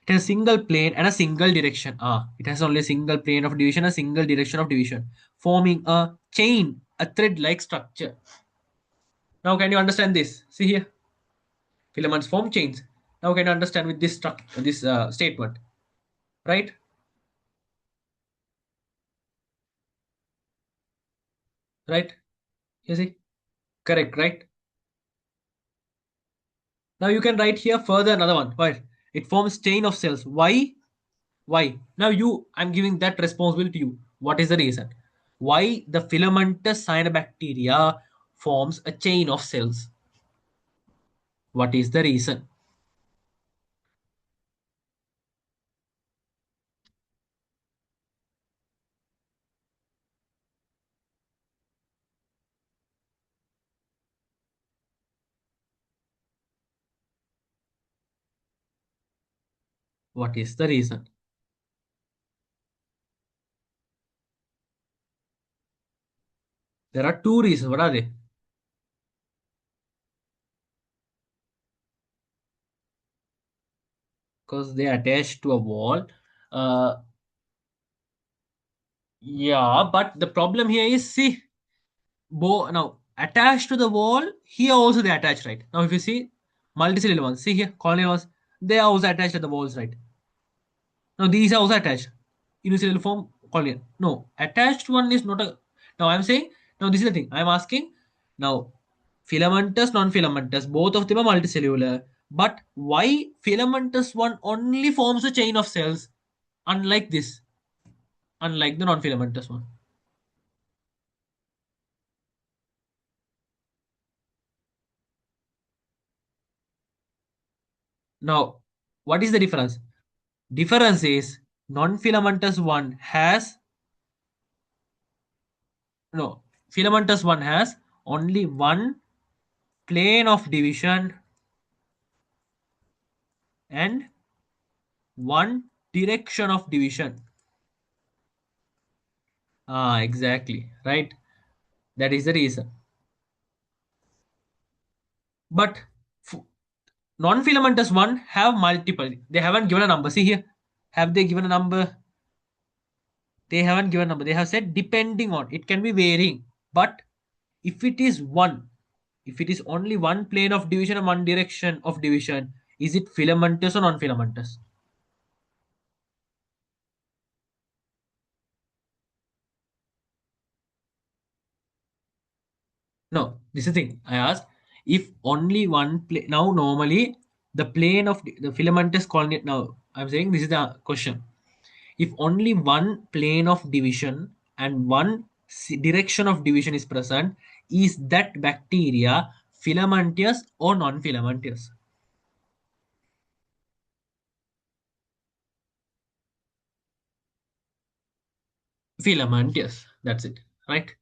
It has a single plane and a single direction. It has only a single plane of division, a single direction of division, forming a chain, a thread-like structure. Now, can you understand this? See here. Filaments form chains. Now can you understand with this statement, right? Right? You see? Correct, right? Now you can write here further another one. Right? It forms chain of cells. Why? Why? Now I'm giving that responsibility to you. What is the reason? Why the filamentous cyanobacteria forms a chain of cells? What is the reason? What is the reason? There are two reasons. What are they? Because they are attached to a wall. Uh, yeah, but the problem here is, see, now attached to the wall, here also they attach, right? Now if you see multicellular ones, see here, colonial ones, they are also attached to the walls, right? Now these are also attached. Unicellular form, colonial. No, attached one is not a. Now I'm saying, now this is the thing. I'm asking now, filamentous, non-filamentous, both of them are multicellular. But why filamentous one only forms a chain of cells, unlike this, unlike the non-filamentous one? Now, what is the difference? Difference is non-filamentous one has no filamentous one has only one plane of division and one direction of division. Ah, exactly. Right. That is the reason. But f- non-filamentous one have multiple. They haven't given a number. See here. Have they given a number? They haven't given a number. They have said depending on. It can be varying. But if it is one, if it is only one plane of division and one direction of division, is it filamentous or non-filamentous? No, this is the thing. I asked if only one plane. Now, normally the plane of the filamentous colony. Now, I'm saying this is the question. If only one plane of division and one direction of division is present, is that bacteria filamentous or non-filamentous? Filamentous. That's it, right?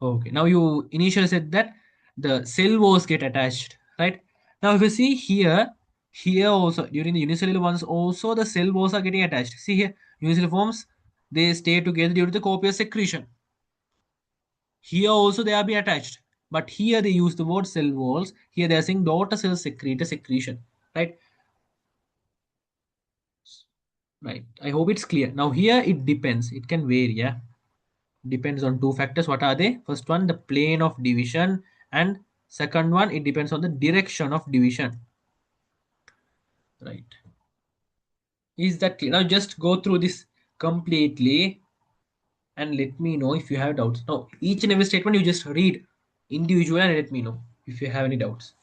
Okay. Now you initially said that the cell walls get attached, right? Now if you see here, here also during the unicellular ones also the cell walls are getting attached. See here, unicellular forms they stay together due to the copious secretion. Here also they are being attached, but here they use the word cell walls. Here they are saying daughter cells secrete a secretion, right? Right. I hope it's clear. Now here it depends. It can vary. Yeah, depends on two factors. What are they? First one, the plane of division, and second one, it depends on the direction of division. Right. Is that clear? Now just go through this completely and let me know if you have doubts. Now each and every statement you just read individually and let me know if you have any doubts.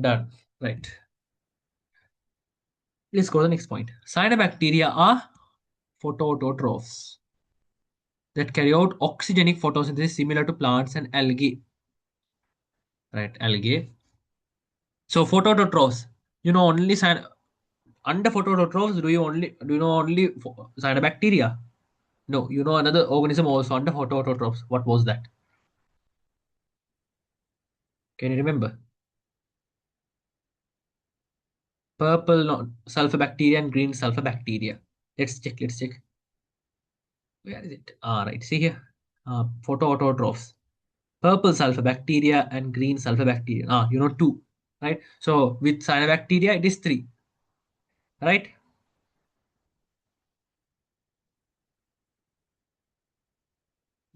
Done. Right. Let's go to the next point. Cyanobacteria are photoautotrophs that carry out oxygenic photosynthesis similar to plants and algae. Right, algae. So phototrophs, you know only under phototrophs, do you know only cyanobacteria? No, you know another organism also under phototrophs. What was that? Can you remember? Purple no, sulfur bacteria and green sulfur bacteria. Let's check. Let's check. Where is it? Ah, right. See here. Photoautotrophs. Purple sulfur bacteria and green sulfur bacteria. Ah, you know two, right? So with cyanobacteria, it is three, right?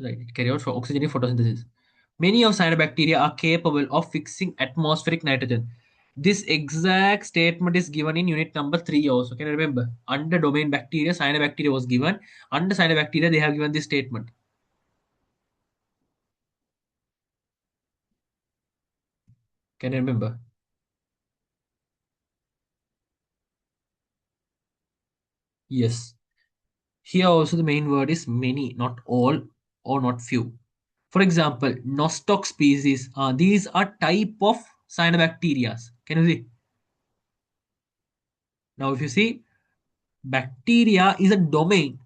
Right. It carry out for oxygen photosynthesis. Many of cyanobacteria are capable of fixing atmospheric nitrogen. This exact statement is given in unit number 3 also. Can you remember? Under domain bacteria, cyanobacteria was given. Under cyanobacteria, they have given this statement. Can you remember? Yes. Here also the main word is many, not all or not few. For example, nostoc species. These are type of cyanobacteria. Can you see? Now, if you see, bacteria is a domain.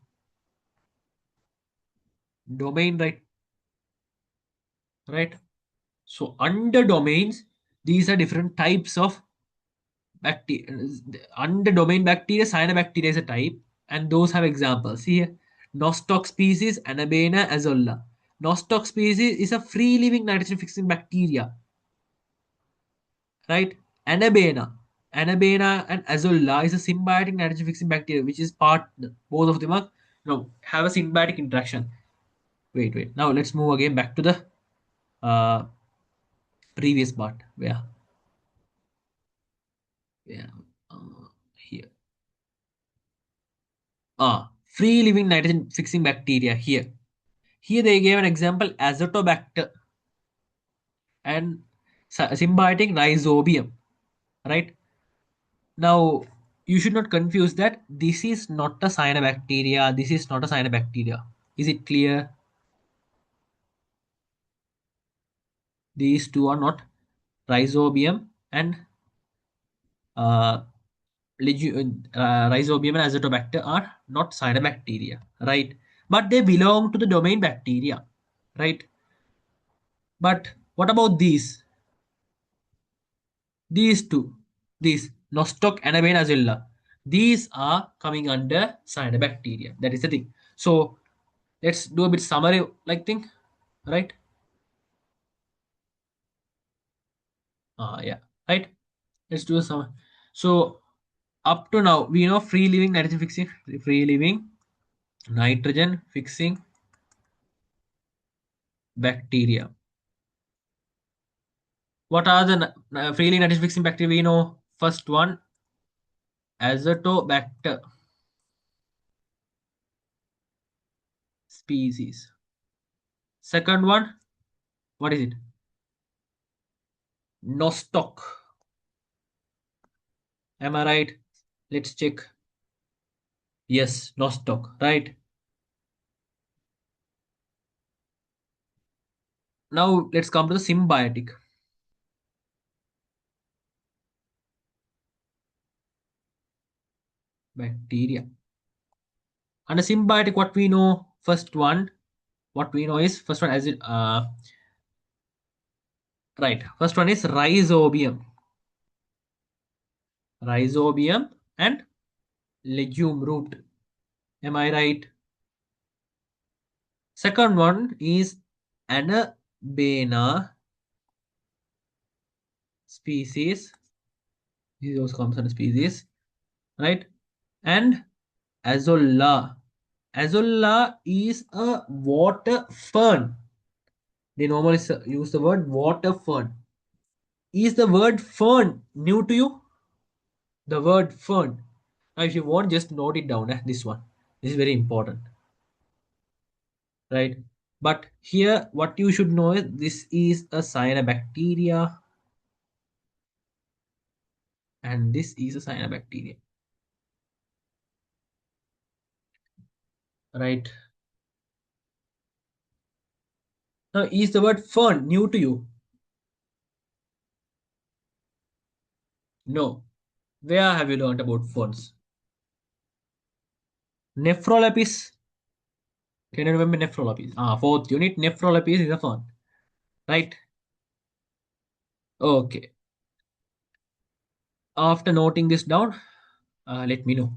Domain, right? Right. So under domains, these are different types of bacteria. Under domain bacteria, cyanobacteria is a type, and those have examples. See here, nostoc species, Anabena azolla. Nostoc species is a free living nitrogen fixing bacteria, right? Anabena. Anabena and azolla is a symbiotic nitrogen fixing bacteria, which is part, both of them are, have a symbiotic interaction. Wait. Now let's move again back to the uh, previous part. Yeah, here. Free living nitrogen fixing bacteria here. Here they gave an example azotobacter and symbiotic rhizobium, right? Now you should not confuse that this is not a cyanobacteria, this is not a cyanobacteria. Is it clear? These two are not rhizobium and uh, rhizobium and azotobacter are not cyanobacteria, right? But they belong to the domain bacteria, right? But what about these? These two, these Nostoc and Abenazilla, these are coming under cyanobacteria. That is the thing. So let's do a bit summary like thing, right? Yeah, right. Let's do some. So up to now, we know free living nitrogen fixing bacteria. What are the free living nitrogen fixing bacteria? We know first one, Azotobacter species. Second one, what is it? Nostoc. Am I right? Let's check. Yes, Nostoc, right? Now let's come to the symbiotic bacteria. And the symbiotic, what we know, first one, what we know is first one as it right. First one is rhizobium. Rhizobium and legume root. Am I right? Second one is Anabena species. This also comes under species, right? And Azolla. Azolla is a water fern. They normally use the word water fern. Is the word fern new to you? The word fern. Now, if you want, just note it down. This one. This is very important, right? But here, what you should know is this is a cyanobacteria, and this is a cyanobacteria, right? Now, is the word fern new to you? No. Where have you learned about phones? Nephrolapis. Can you remember nephrolapis? Fourth unit, nephrolapis is a phone. Right? Okay. After noting this down, let me know.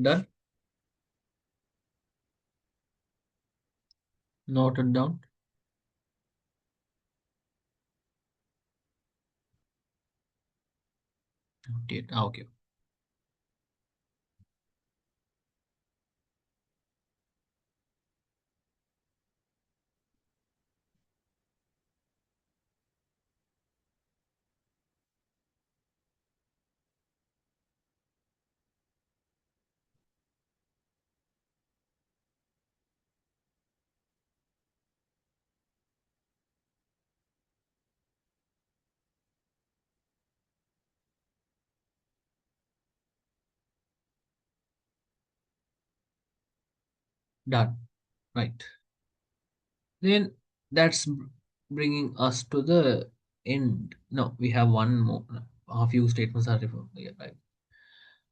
Done. Noted down. Noted. Okay. Done. Right. Then that's bringing us to the end. No, we have one more. A few statements are referred. Yeah, right.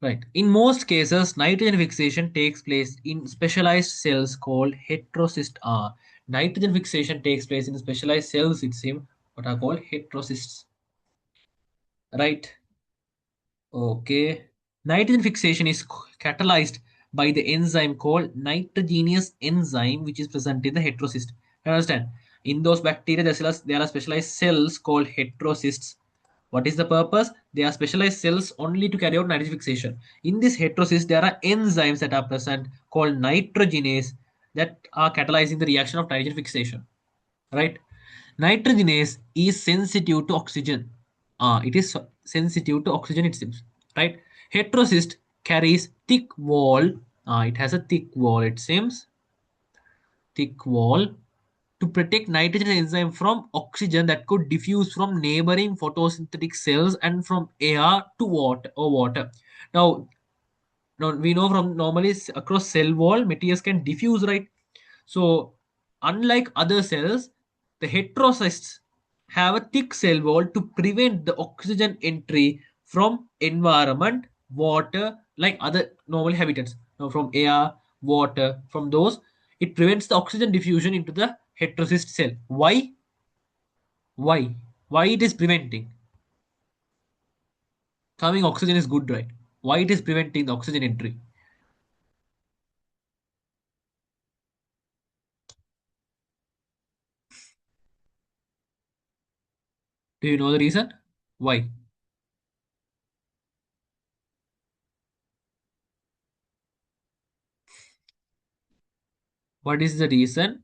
Right. In most cases, nitrogen fixation takes place in specialized cells called heterocyst R. Nitrogen fixation takes place in specialized cells, it seems, what are called heterocysts. Right. Okay. Nitrogen fixation is catalyzed by the enzyme called nitrogenous enzyme, which is present in the heterocyst. You understand? In those bacteria, there are specialized cells called heterocysts. What is the purpose? They are specialized cells only to carry out nitrogen fixation. In this heterocyst, there are enzymes that are present called nitrogenase that are catalyzing the reaction of nitrogen fixation. Right? Nitrogenase is sensitive to oxygen. It is sensitive to oxygen, it seems. Right? Heterocyst carries thick wall. It has a thick wall, it seems. Thick wall to protect nitrogen enzyme from oxygen that could diffuse from neighboring photosynthetic cells and from air to water. Now, now we know from normally across cell wall materials can diffuse, right? So unlike other cells, the heterocysts have a thick cell wall to prevent the oxygen entry from environment, water, like other normal habitats. Now from air, water, from those, it prevents the oxygen diffusion into the heterocyst cell. Why? Why? Why it is preventing? Coming oxygen is good, right? Why it is preventing the oxygen entry? Do you know the reason? Why? What is the reason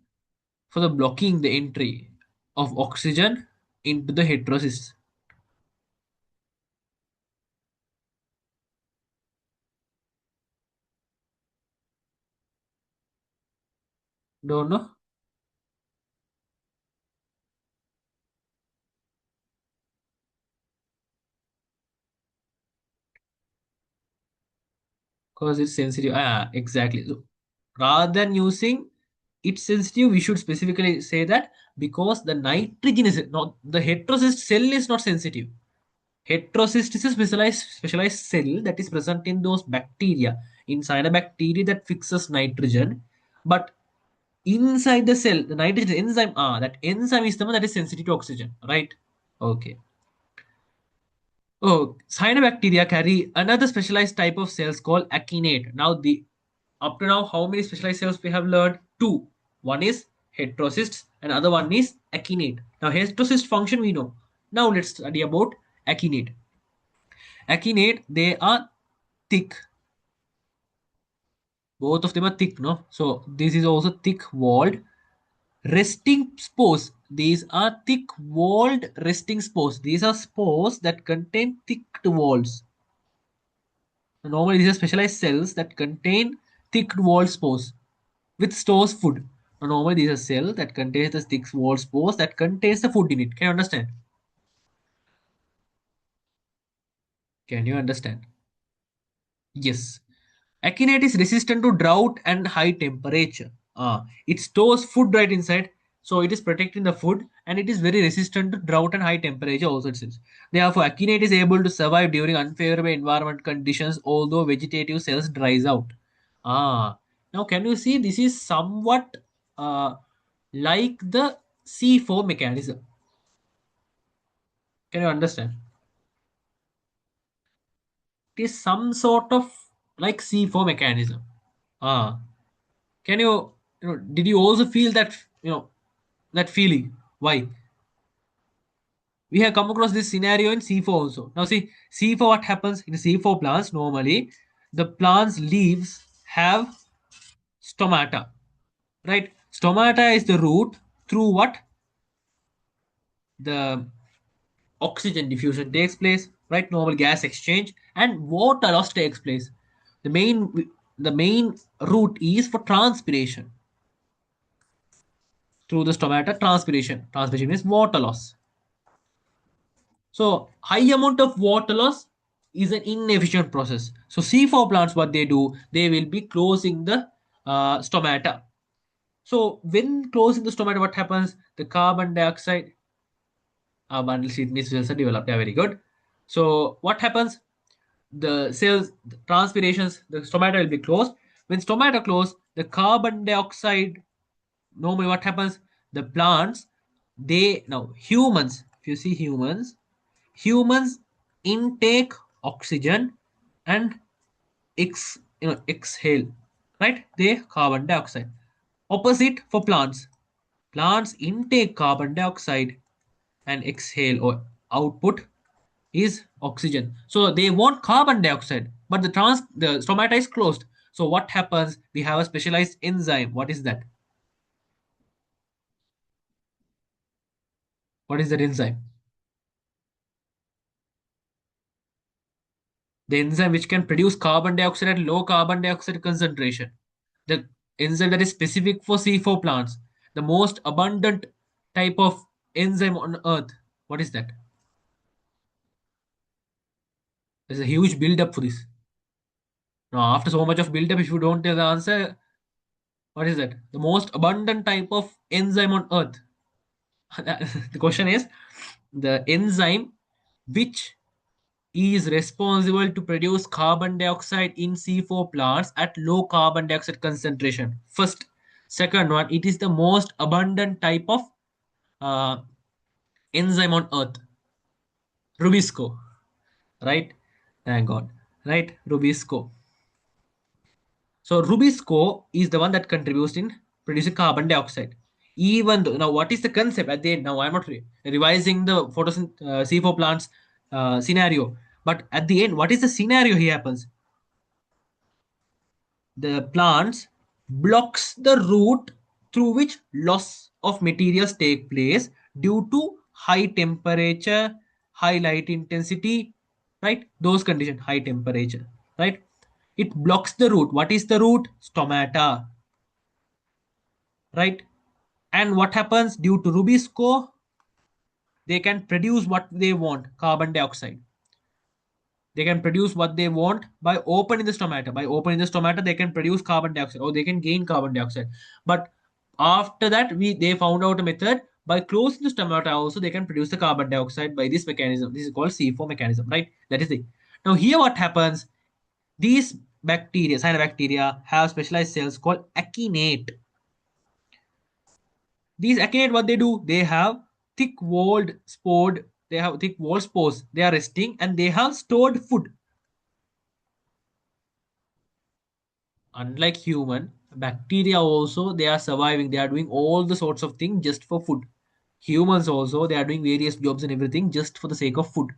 for the blocking the entry of oxygen into the heterocyst? Don't know, because it's sensitive. Exactly. So rather than using it's sensitive, we should specifically say that because the nitrogen is not, the heterocyst cell is not sensitive. Heterocyst is a specialized cell that is present in those bacteria, inside a bacteria that fixes nitrogen. But inside the cell, the nitrogen enzyme, that enzyme is the one that is sensitive to oxygen, right? Okay. Oh, cyanobacteria carry another specialized type of cells called akinete. Now, the up to now, how many specialized cells we have learned? Two. One is heterocysts, and other one is akinete. Now, heterocyst function we know. Now, let's study about akinete. Akinete, they are thick. Both of them are thick, no? So, this is also thick-walled resting spores. These are thick-walled resting spores. These are spores that contain thick walls. Normally, these are specialized cells that contain thick walled spores which stores food. Normally, these are cells that contains the thick walled spores that contains the food in it. Can you understand? Can you understand? Yes. Akinete is resistant to drought and high temperature. It stores food right inside, so it is protecting the food, and it is very resistant to drought and high temperature also it says. Therefore, akinete is able to survive during unfavorable environment conditions, although vegetative cells dries out. Now can you see this is somewhat uh, like the C4 mechanism? Can you understand? It is some sort of like C4 mechanism. Ah, can did you also feel that, that feeling? Why? We have come across this scenario in C4 also. Now see, C4, what happens in C4 plants? Normally, the plant's leaves have stomata, right? Stomata is the route through what the oxygen diffusion takes place, right? Normal gas exchange and water loss takes place. The main route is for transpiration through the stomata. Transpiration means water loss. So high amount of water loss is an inefficient process. So C4 plants, what they do, they will be closing the stomata. So when closing the stomata, what happens? The carbon dioxide bundle sheet means cells are developed. Yeah, very good. So what happens? The cells, the transpirations, the stomata will be closed. When stomata close, the carbon dioxide, normally what happens? The plants, they now humans, if you see humans intake oxygen and exhale, right? They carbon dioxide. Opposite for plants. Plants intake carbon dioxide and exhale or output is oxygen. So they want carbon dioxide, but the stomata is closed. So what happens? We have a specialized enzyme. What is that? What is that enzyme? The enzyme which can produce carbon dioxide at low carbon dioxide concentration. The enzyme that is specific for C4 plants. The most abundant type of enzyme on earth. What is that? There's a huge build up for this. Now, after so much of build up, if you don't tell the answer, what is that? The most abundant type of enzyme on earth. The question is the enzyme which is responsible to produce carbon dioxide in C4 plants at low carbon dioxide concentration. First, second one, it is the most abundant type of uh, enzyme on earth. Rubisco, right? Thank God, right? Rubisco. So Rubisco is the one that contributes in producing carbon dioxide. Even though now, what is the concept at the end? Now I'm not revising the C4 plants scenario, but at the end, what is the scenario here happens? The plants blocks the route through which loss of materials take place due to high temperature, high light intensity, right? Those conditions, high temperature, right? It blocks the route. What is the route? Stomata, right? And what happens due to Rubisco? They can produce what they want, carbon dioxide. They can produce what they want by opening the stomata. By opening the stomata, they can produce carbon dioxide or they can gain carbon dioxide. But After that, they found out a method by closing the stomata also they can produce the carbon dioxide by this mechanism. This is called C4 mechanism, right? That is it. Now here what happens? These bacteria, cyanobacteria, have specialized cells called akinate. These akinate, what they do? They have thick walled spored. They have thick walled spores. They are resting and they have stored food. Unlike human, bacteria also they are surviving. They are doing all the sorts of things just for food. Humans also they are doing various jobs and everything just for the sake of food,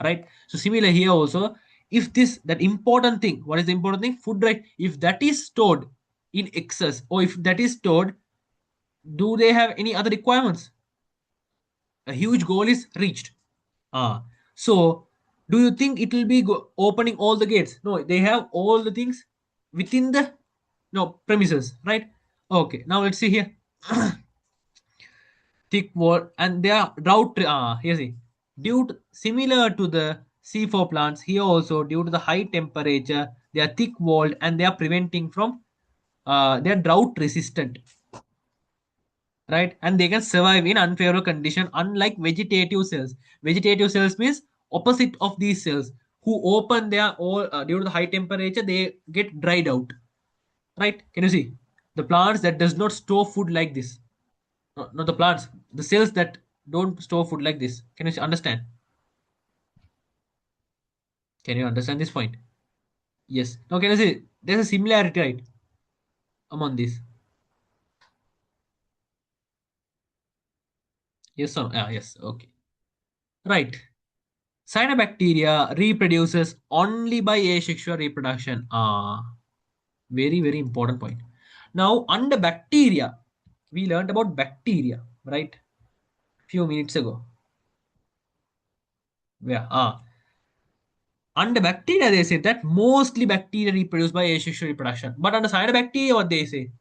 right? So similar here also, if this that important thing, what is the important thing? Food, right? If that is stored in excess or if that is stored, do they have any other requirements? A huge goal is reached. So do you think it will be opening all the gates? No, they have all the things within the no premises, right? Okay, now let's see here. Thick wall and they are drought. Here see, similar to the C4 plants, here also due to the high temperature, they are thick walled and they are preventing from. They are drought resistant, right? And they can survive in unfavorable condition, unlike vegetative cells. Vegetative cells means opposite of these cells who open their all due to the high temperature they get dried out, right? Can you see the plants that does not store food like this? No, not the plants, the cells that don't store food like this. Can you understand? Can you understand this point? Yes. Now can you see there's a similarity, right, among these? Yes or no? Yes. Okay. Right. Cyanobacteria reproduces only by asexual reproduction. Very, very important point. Now, under bacteria, we learned about bacteria, right? Few minutes ago. Yeah. Under bacteria, they say that mostly bacteria reproduce by asexual reproduction. But under cyanobacteria, what they say?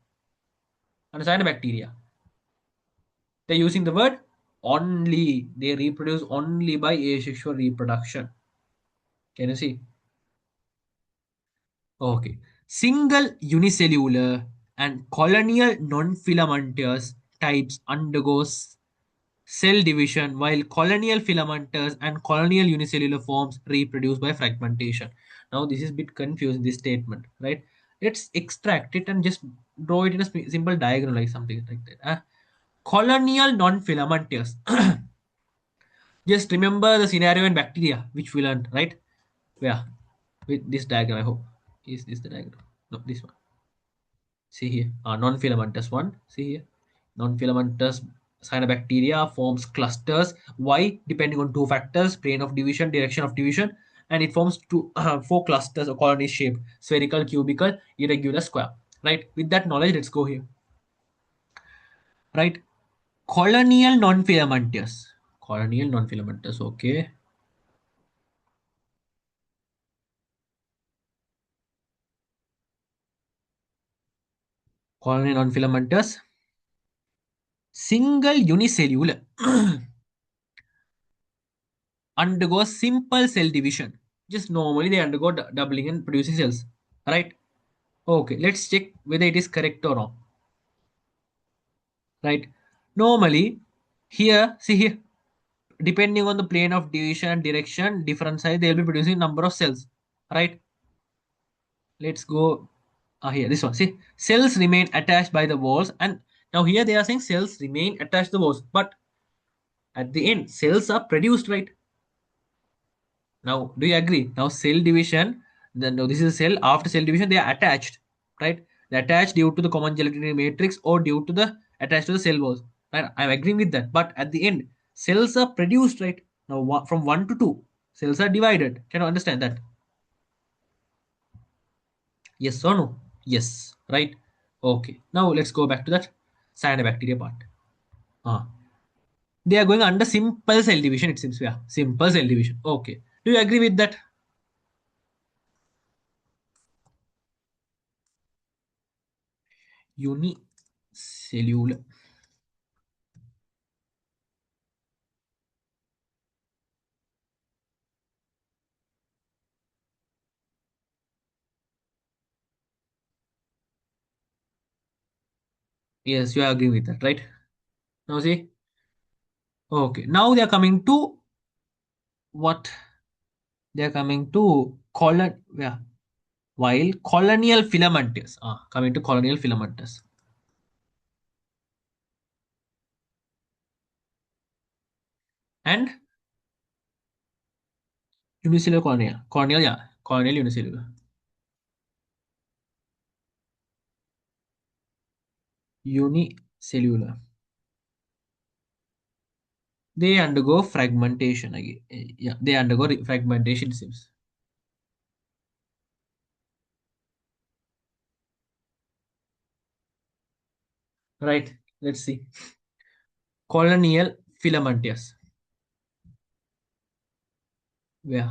Under cyanobacteria, they're using the word only. They reproduce only by asexual reproduction. Can you see? Okay. Single unicellular and colonial non-filamentous types undergoes cell division while colonial filamentous and colonial unicellular forms reproduce by fragmentation. Now this is a bit confusing this statement, right? Let's extract it and just draw it in a simple diagram like something like that. Colonial non-filamentous. Just remember the scenario in bacteria which we learned, right? Yeah, with this diagram I hope. Is this the diagram? No, this one. See here, non-filamentous one. See here, non-filamentous cyanobacteria forms clusters. Why? Depending on two factors: plane of division, direction of division, and it forms four clusters or colony shaped: spherical, cubical, irregular, square. Right. With that knowledge, let's go here. Right. Colonial non-filamentous. Colonial non-filamentous. Okay. Colonial non-filamentous. Single unicellular. Undergo simple cell division. Just normally they undergo doubling and producing cells. Right? Okay, let's check whether it is correct or wrong. Right? Normally, here, see here, depending on the plane of division and direction, different size, they will be producing number of cells. Right? Let's go here. This one. See, cells remain attached by the walls, and now here they are saying cells remain attached to the walls, but at the end, cells are produced, right? Now, do you agree? Now, cell division, then now this is a cell. After cell division, they are attached, right? They attach due to the common gelatinic matrix or due to the attached to the cell walls. Right? I'm agreeing with that. But at the end, cells are produced, right? Now, from one to two, cells are divided. Can you understand that? Yes or no? Yes, right? Okay. Now let's go back to that cyanobacteria part. Ah, they are going under simple cell division. It seems, yeah, simple cell division. Okay. Do you agree with that? Unicellular. Yes, you are agreeing with that, right? Now see, okay. Now they are coming to what? They are coming to colon. Yeah, while colonial filamentous. Coming to colonial filamentous and unicellular cornea. Corneal, yeah, corneal unicellular. Unicellular. They undergo fragmentation again. Yeah, they undergo fragmentation. It seems. Right. Let's see. Colonial filamentous. Yeah.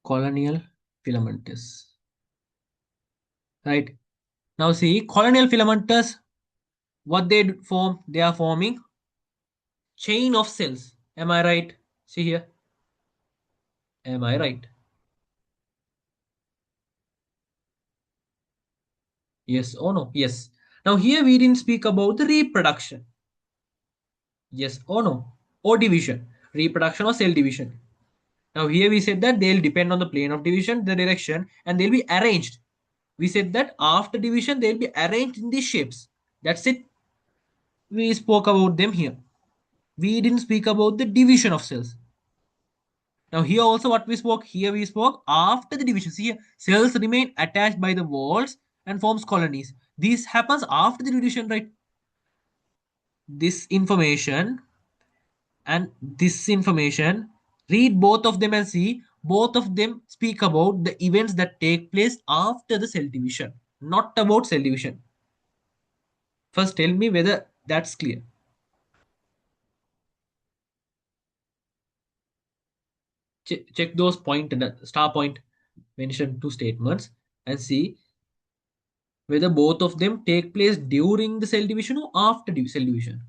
Colonial filamentous. Right. Now see, colonial filamentous. What they form? They are forming chain of cells. Am I right? See here. Am I right? Yes or no? Yes. Now here we didn't speak about the reproduction. Yes or no? Or division. Reproduction or cell division. Now here we said that they'll depend on the plane of division, the direction, and they'll be arranged. We said that after division they'll be arranged in these shapes. That's it. We spoke about them here. We didn't speak about the division of cells. Now here also what we spoke, here we spoke after the division. See here, cells remain attached by the walls and forms colonies. This happens after the division, right? This information and this information, read both of them and see both of them speak about the events that take place after the cell division, not about cell division. First tell me whether that's clear. Check those point and star point mentioned two statements and see whether both of them take place during the cell division or after cell division.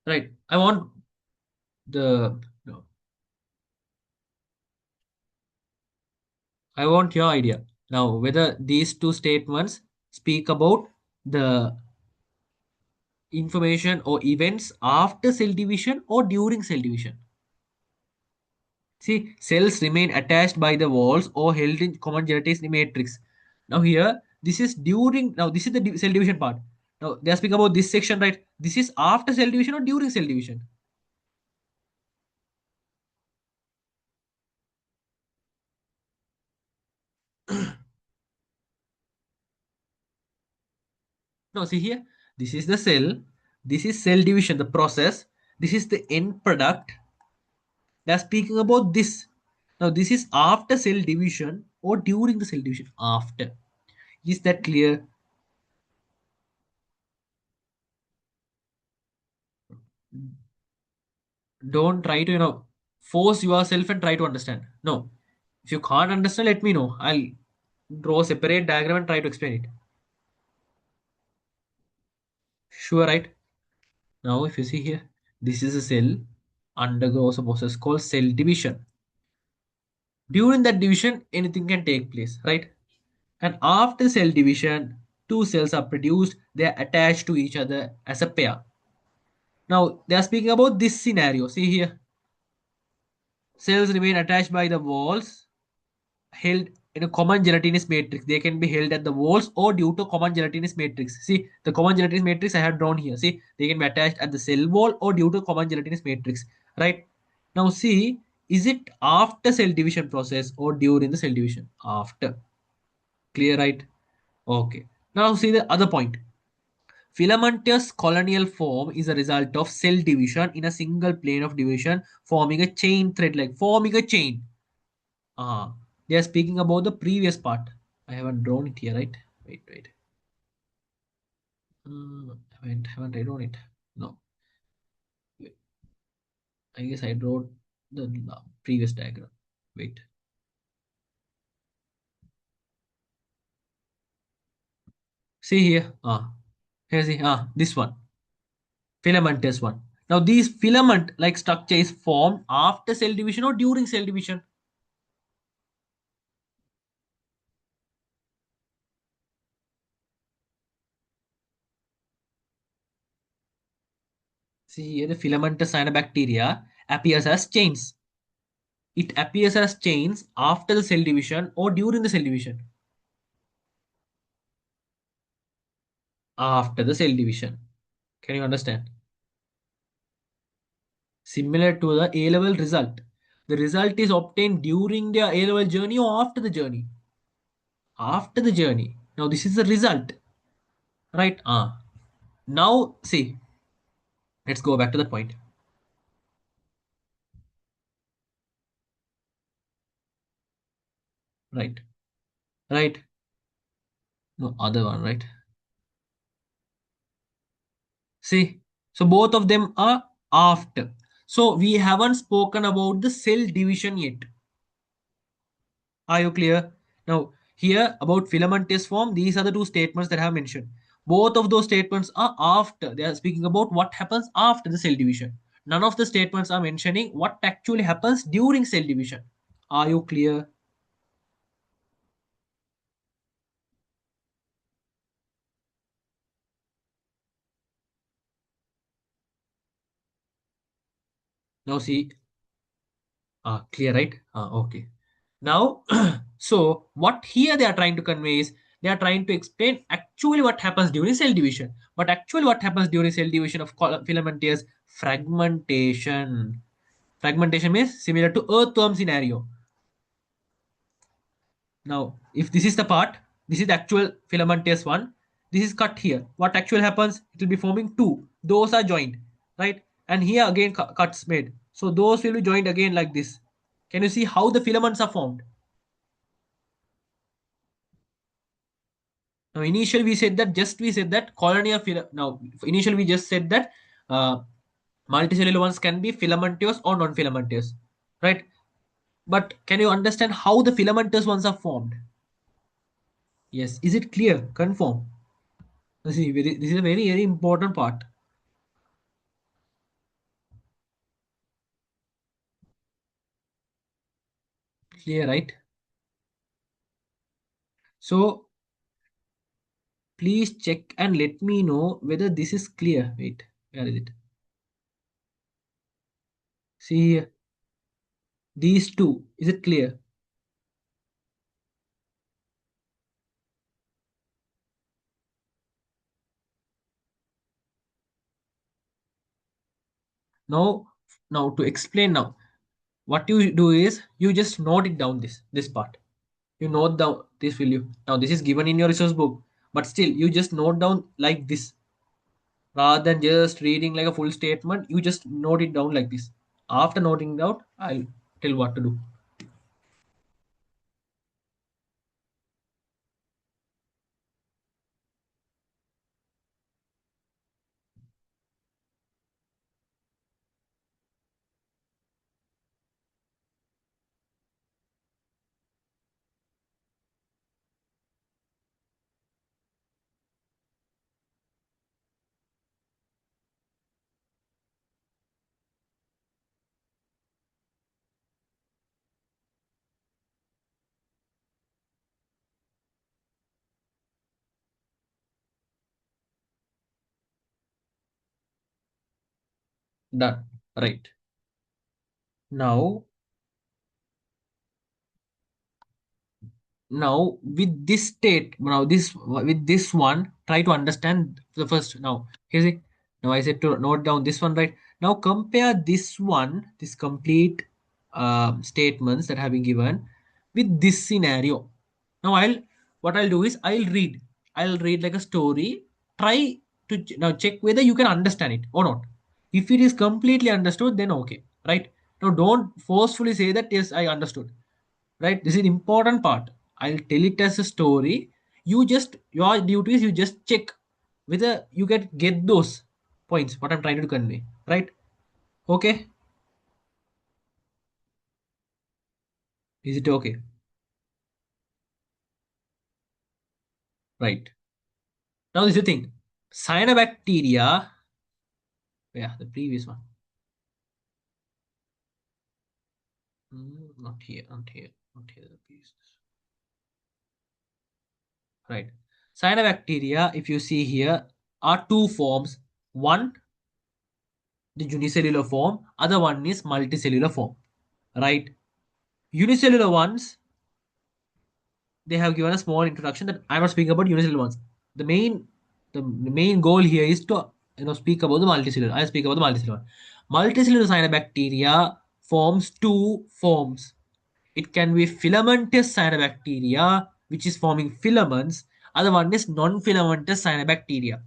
Right. I want the no, I want your idea now whether these two statements speak about the information or events after cell division or during cell division. See, cells remain attached by the walls or held in common genetic matrix. Now here, this is during. Now this is the cell division part. Now they are speaking about this section, right? This is after cell division or during cell division. No, see here. This is the cell. This is cell division, the process. This is the end product. They are speaking about this. Now this is after cell division or during the cell division. After. Is that clear? Don't try to force yourself and try to understand. No, if you can't understand, let me know. I'll draw a separate diagram and try to explain it. Sure, right? Now if you see here, this is a cell undergoes a process called cell division. During that division anything can take place, right? And after cell division two cells are produced, they are attached to each other as a pair. Now they are speaking about this scenario. See here, cells remain attached by the walls held in a common gelatinous matrix. They can be held at the walls or due to common gelatinous matrix. See the common gelatinous matrix I have drawn here. See they can be attached at the cell wall or due to common gelatinous matrix. Right now, see is it after cell division process or during the cell division? After. Clear, right? Okay. Now see the other point. Filamentous colonial form is a result of cell division in a single plane of division, forming a chain thread, like forming a chain. They are speaking about the previous part. I haven't drawn it here, right? Wait. Haven't I drawn it? No, wait, I guess I wrote the previous diagram. Wait. See here. Here see. This one. Filamentous one. Now these filament like structure is formed after cell division or during cell division. See here the filamentous cyanobacteria appears as chains. It appears as chains after the cell division or during the cell division. After the cell division. Can you understand? Similar to the A level result. The result is obtained during the A level journey or after the journey. After the journey. Now this is the result, right? Now see, let's go back to the point. Right, right. No other one, right? See, so both of them are after. So we haven't spoken about the cell division yet. Are you clear? Now, here about filamentous form, these are the two statements that I have mentioned. Both of those statements are after. They are speaking about what happens after the cell division. None of the statements are mentioning what actually happens during cell division. Are you clear? Now, see, clear, right? Okay. Now, so what here they are trying to convey is they are trying to explain actually what happens during cell division. But actually, what happens during cell division of filament is fragmentation. Fragmentation means similar to earthworm scenario. Now, if this is the part, this is the actual filamentous one. This is cut here. What actually happens? It will be forming two. Those are joined, right? And here again cuts made. So those will be joined again like this. Can you see how the filaments are formed? Now, initially we said that colony of now initially we just said that uh, multicellular ones can be filamentous or non-filamentous, right? But can you understand how the filamentous ones are formed? Yes, is it clear? Confirm. See, this is a very very important part. Clear, right? So please check and let me know whether this is clear. Wait, where is it? See these two. Is it clear? Now, now to explain now, what you do is you just note it down this part. You note down this value. Now this is given in your resource book, but still you just note down like this rather than just reading like a full statement. You just note it down like this. After noting it out, I'll tell what to do. Done. Right. Now, now with this state, now this with this one, try to understand the first. Now, here's it. Now I said to note down this one, right? Now compare this one, this complete statements that have been given with this scenario. Now what I'll do is I'll read like a story. Try to now check whether you can understand it or not. If it is completely understood, then okay, right? Now don't forcefully say that yes, I understood, right? This is important part. I'll tell it as a story. You just your duty is you just check whether you get those points what I'm trying to convey, right? Okay, is it okay? Right. Now this is the thing. Cyanobacteria, yeah, the previous one. Not here, not here, not here. The previous. Right. Cyanobacteria, if you see here, are two forms. One, the unicellular form, other one is multicellular form. Right. Unicellular ones, they have given a small introduction that I'm not speaking about unicellular ones. The main the main goal here is to speak about the multicellular. I speak about the multicellular. Multicellular cyanobacteria forms two forms. It can be filamentous cyanobacteria, which is forming filaments. Other one is non-filamentous cyanobacteria.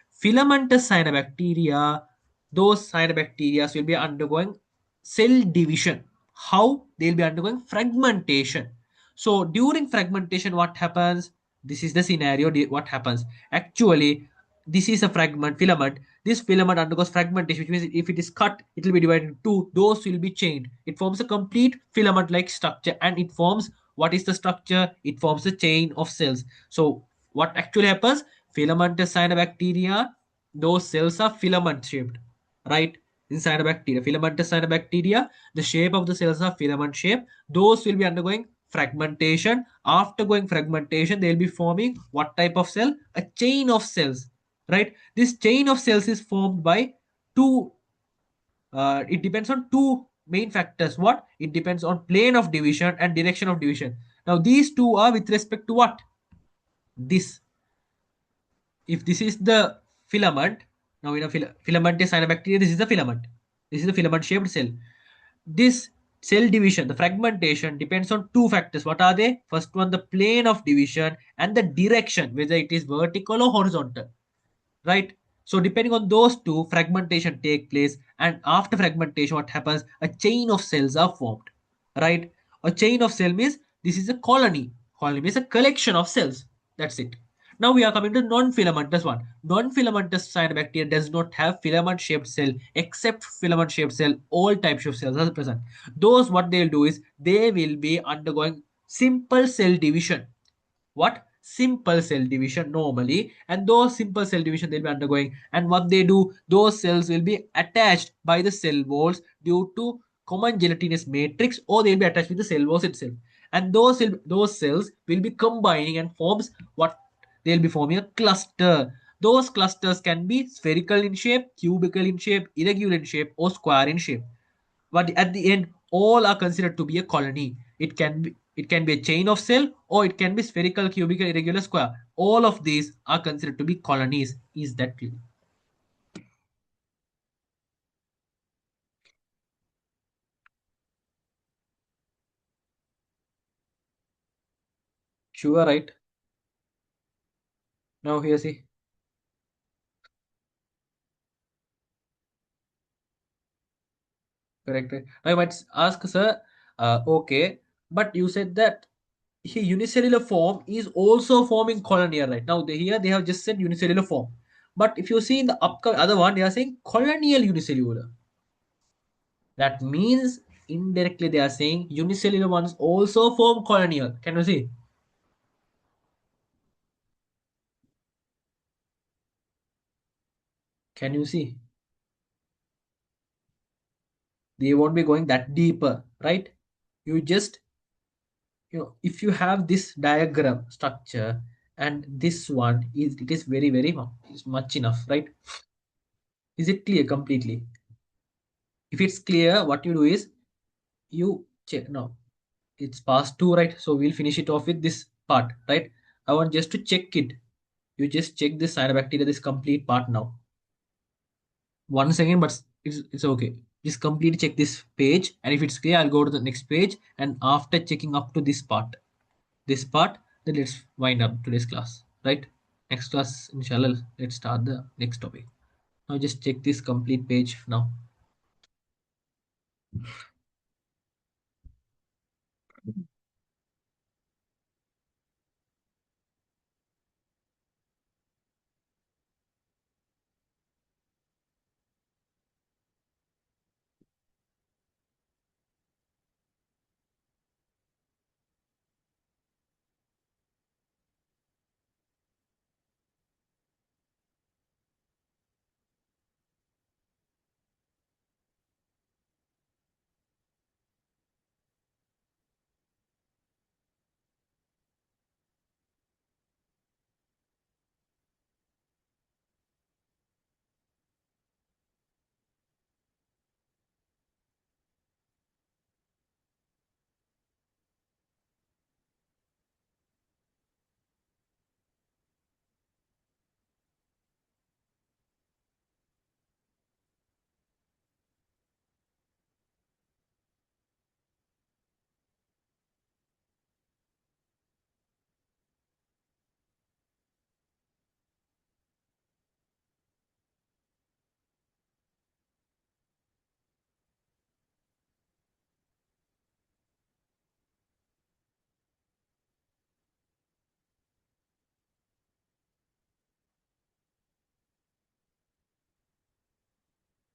Filamentous cyanobacteria, those cyanobacteria will be undergoing cell division. How? They'll be undergoing fragmentation. So during fragmentation, what happens? This is the scenario. What happens? Actually, this is a fragment filament. This filament undergoes fragmentation, which means if it is cut, it will be divided into two. Those will be chained. It forms a complete filament-like structure, and it forms what is the structure? It forms a chain of cells. So what actually happens? Filamentous cyanobacteria, those cells are filament shaped, right? Inside a bacteria, filamentous cyanobacteria, the shape of the cells are filament shape. Those will be undergoing fragmentation. After going fragmentation, they'll be forming what type of cell? A chain of cells, right? This chain of cells is formed by two. It depends on two main factors. What? It depends on plane of division and direction of division. Now these two are with respect to what? This. If this is the filament, now in a filament is cyanobacteria, this is the filament. This is the filament shaped cell. This cell division, the fragmentation, depends on two factors. What are they? First one, the plane of division and the direction, whether it is vertical or horizontal, right? So depending on those two, fragmentation take place, and after fragmentation, what happens? A chain of cells are formed, right? A chain of cell means this is a colony. Colony means a collection of cells. That's it. Now we are coming to non-filamentous one. Non-filamentous cyanobacteria does not have filament-shaped cell, except filament-shaped cell. All types of cells are present. Those what they'll do is they will be undergoing simple cell division. What? Simple cell division normally, and those simple cell division they'll be undergoing, and what they do, those cells will be attached by the cell walls due to common gelatinous matrix, or they'll be attached with the cell walls itself, and those cells will be combining and forms what? They'll be forming a cluster. Those clusters can be spherical in shape, cubical in shape, irregular in shape, or square in shape, but at the end all are considered to be a colony. It can be a chain of cell, or it can be spherical, cubical, irregular, square. All of these are considered to be colonies. Is that clear? Sure, right? Now here see. Correct, right? I might ask, sir, okay, but you said that here unicellular form is also forming colonial, right? Now here they have just said unicellular form, but if you see in the upcoming other one, they are saying colonial unicellular. That means indirectly they are saying unicellular ones also form colonial. Can you see? Can you see? They won't be going that deeper, right? You just, if you have this diagram structure and this one is, it is very, very is much enough, right? Is it clear completely? If it's clear, what you do is you check now. It's past two, right? So we'll finish it off with this part, right? I want just to check it. You just check this cyanobacteria, this complete part now. 1 second, but it's okay. Just completely check this page, and if it's clear, I'll go to the next page. And after checking up to this part, then let's wind up today's class, right? Next class, inshallah, let's start the next topic. Now just check this complete page now.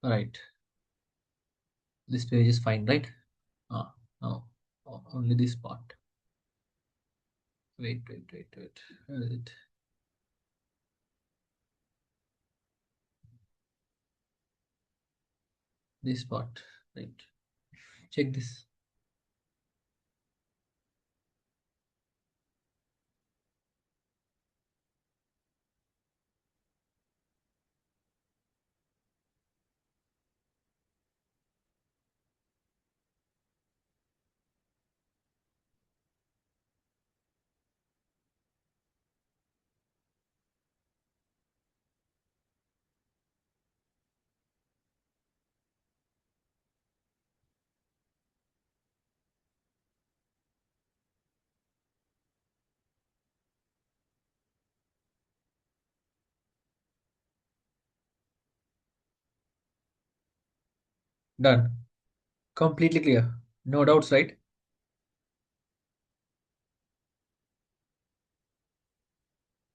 Right. This page is fine, right? Ah, no. Only this part. Wait. Where is it? This part. Right. Check this. Done. Completely clear. No doubts, right?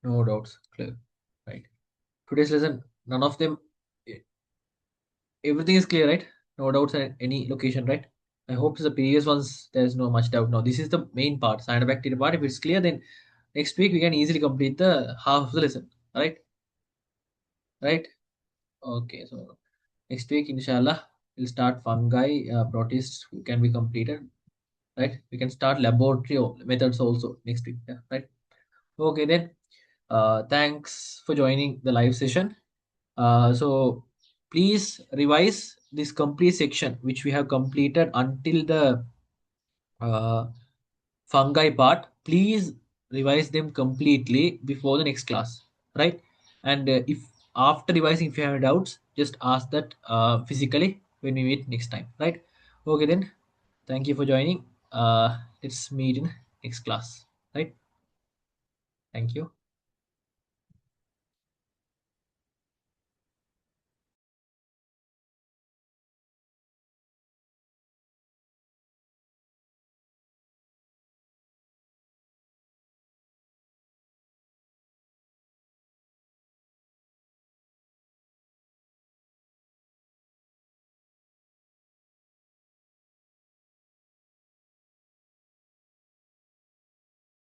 No doubts. Clear. Right. Today's lesson, none of them, e- everything is clear, right? No doubts at any location, right? I hope the previous ones, there's no much doubt. Now, this is the main part, cyanobacteria part. If it's clear, then next week we can easily complete the half of the lesson, right? Right? Okay, so next week, inshallah, we'll start fungi, protists can be completed, right? We can start laboratory methods also next week, yeah, right? Okay, then. Thanks for joining the live session. So please revise this complete section which we have completed until the uh, fungi part. Please revise them completely before the next class, right? And if after revising, if you have doubts, just ask that physically when we meet next time, right? Okay, then. Thank you for joining. Let's meet in next class, right? Thank you.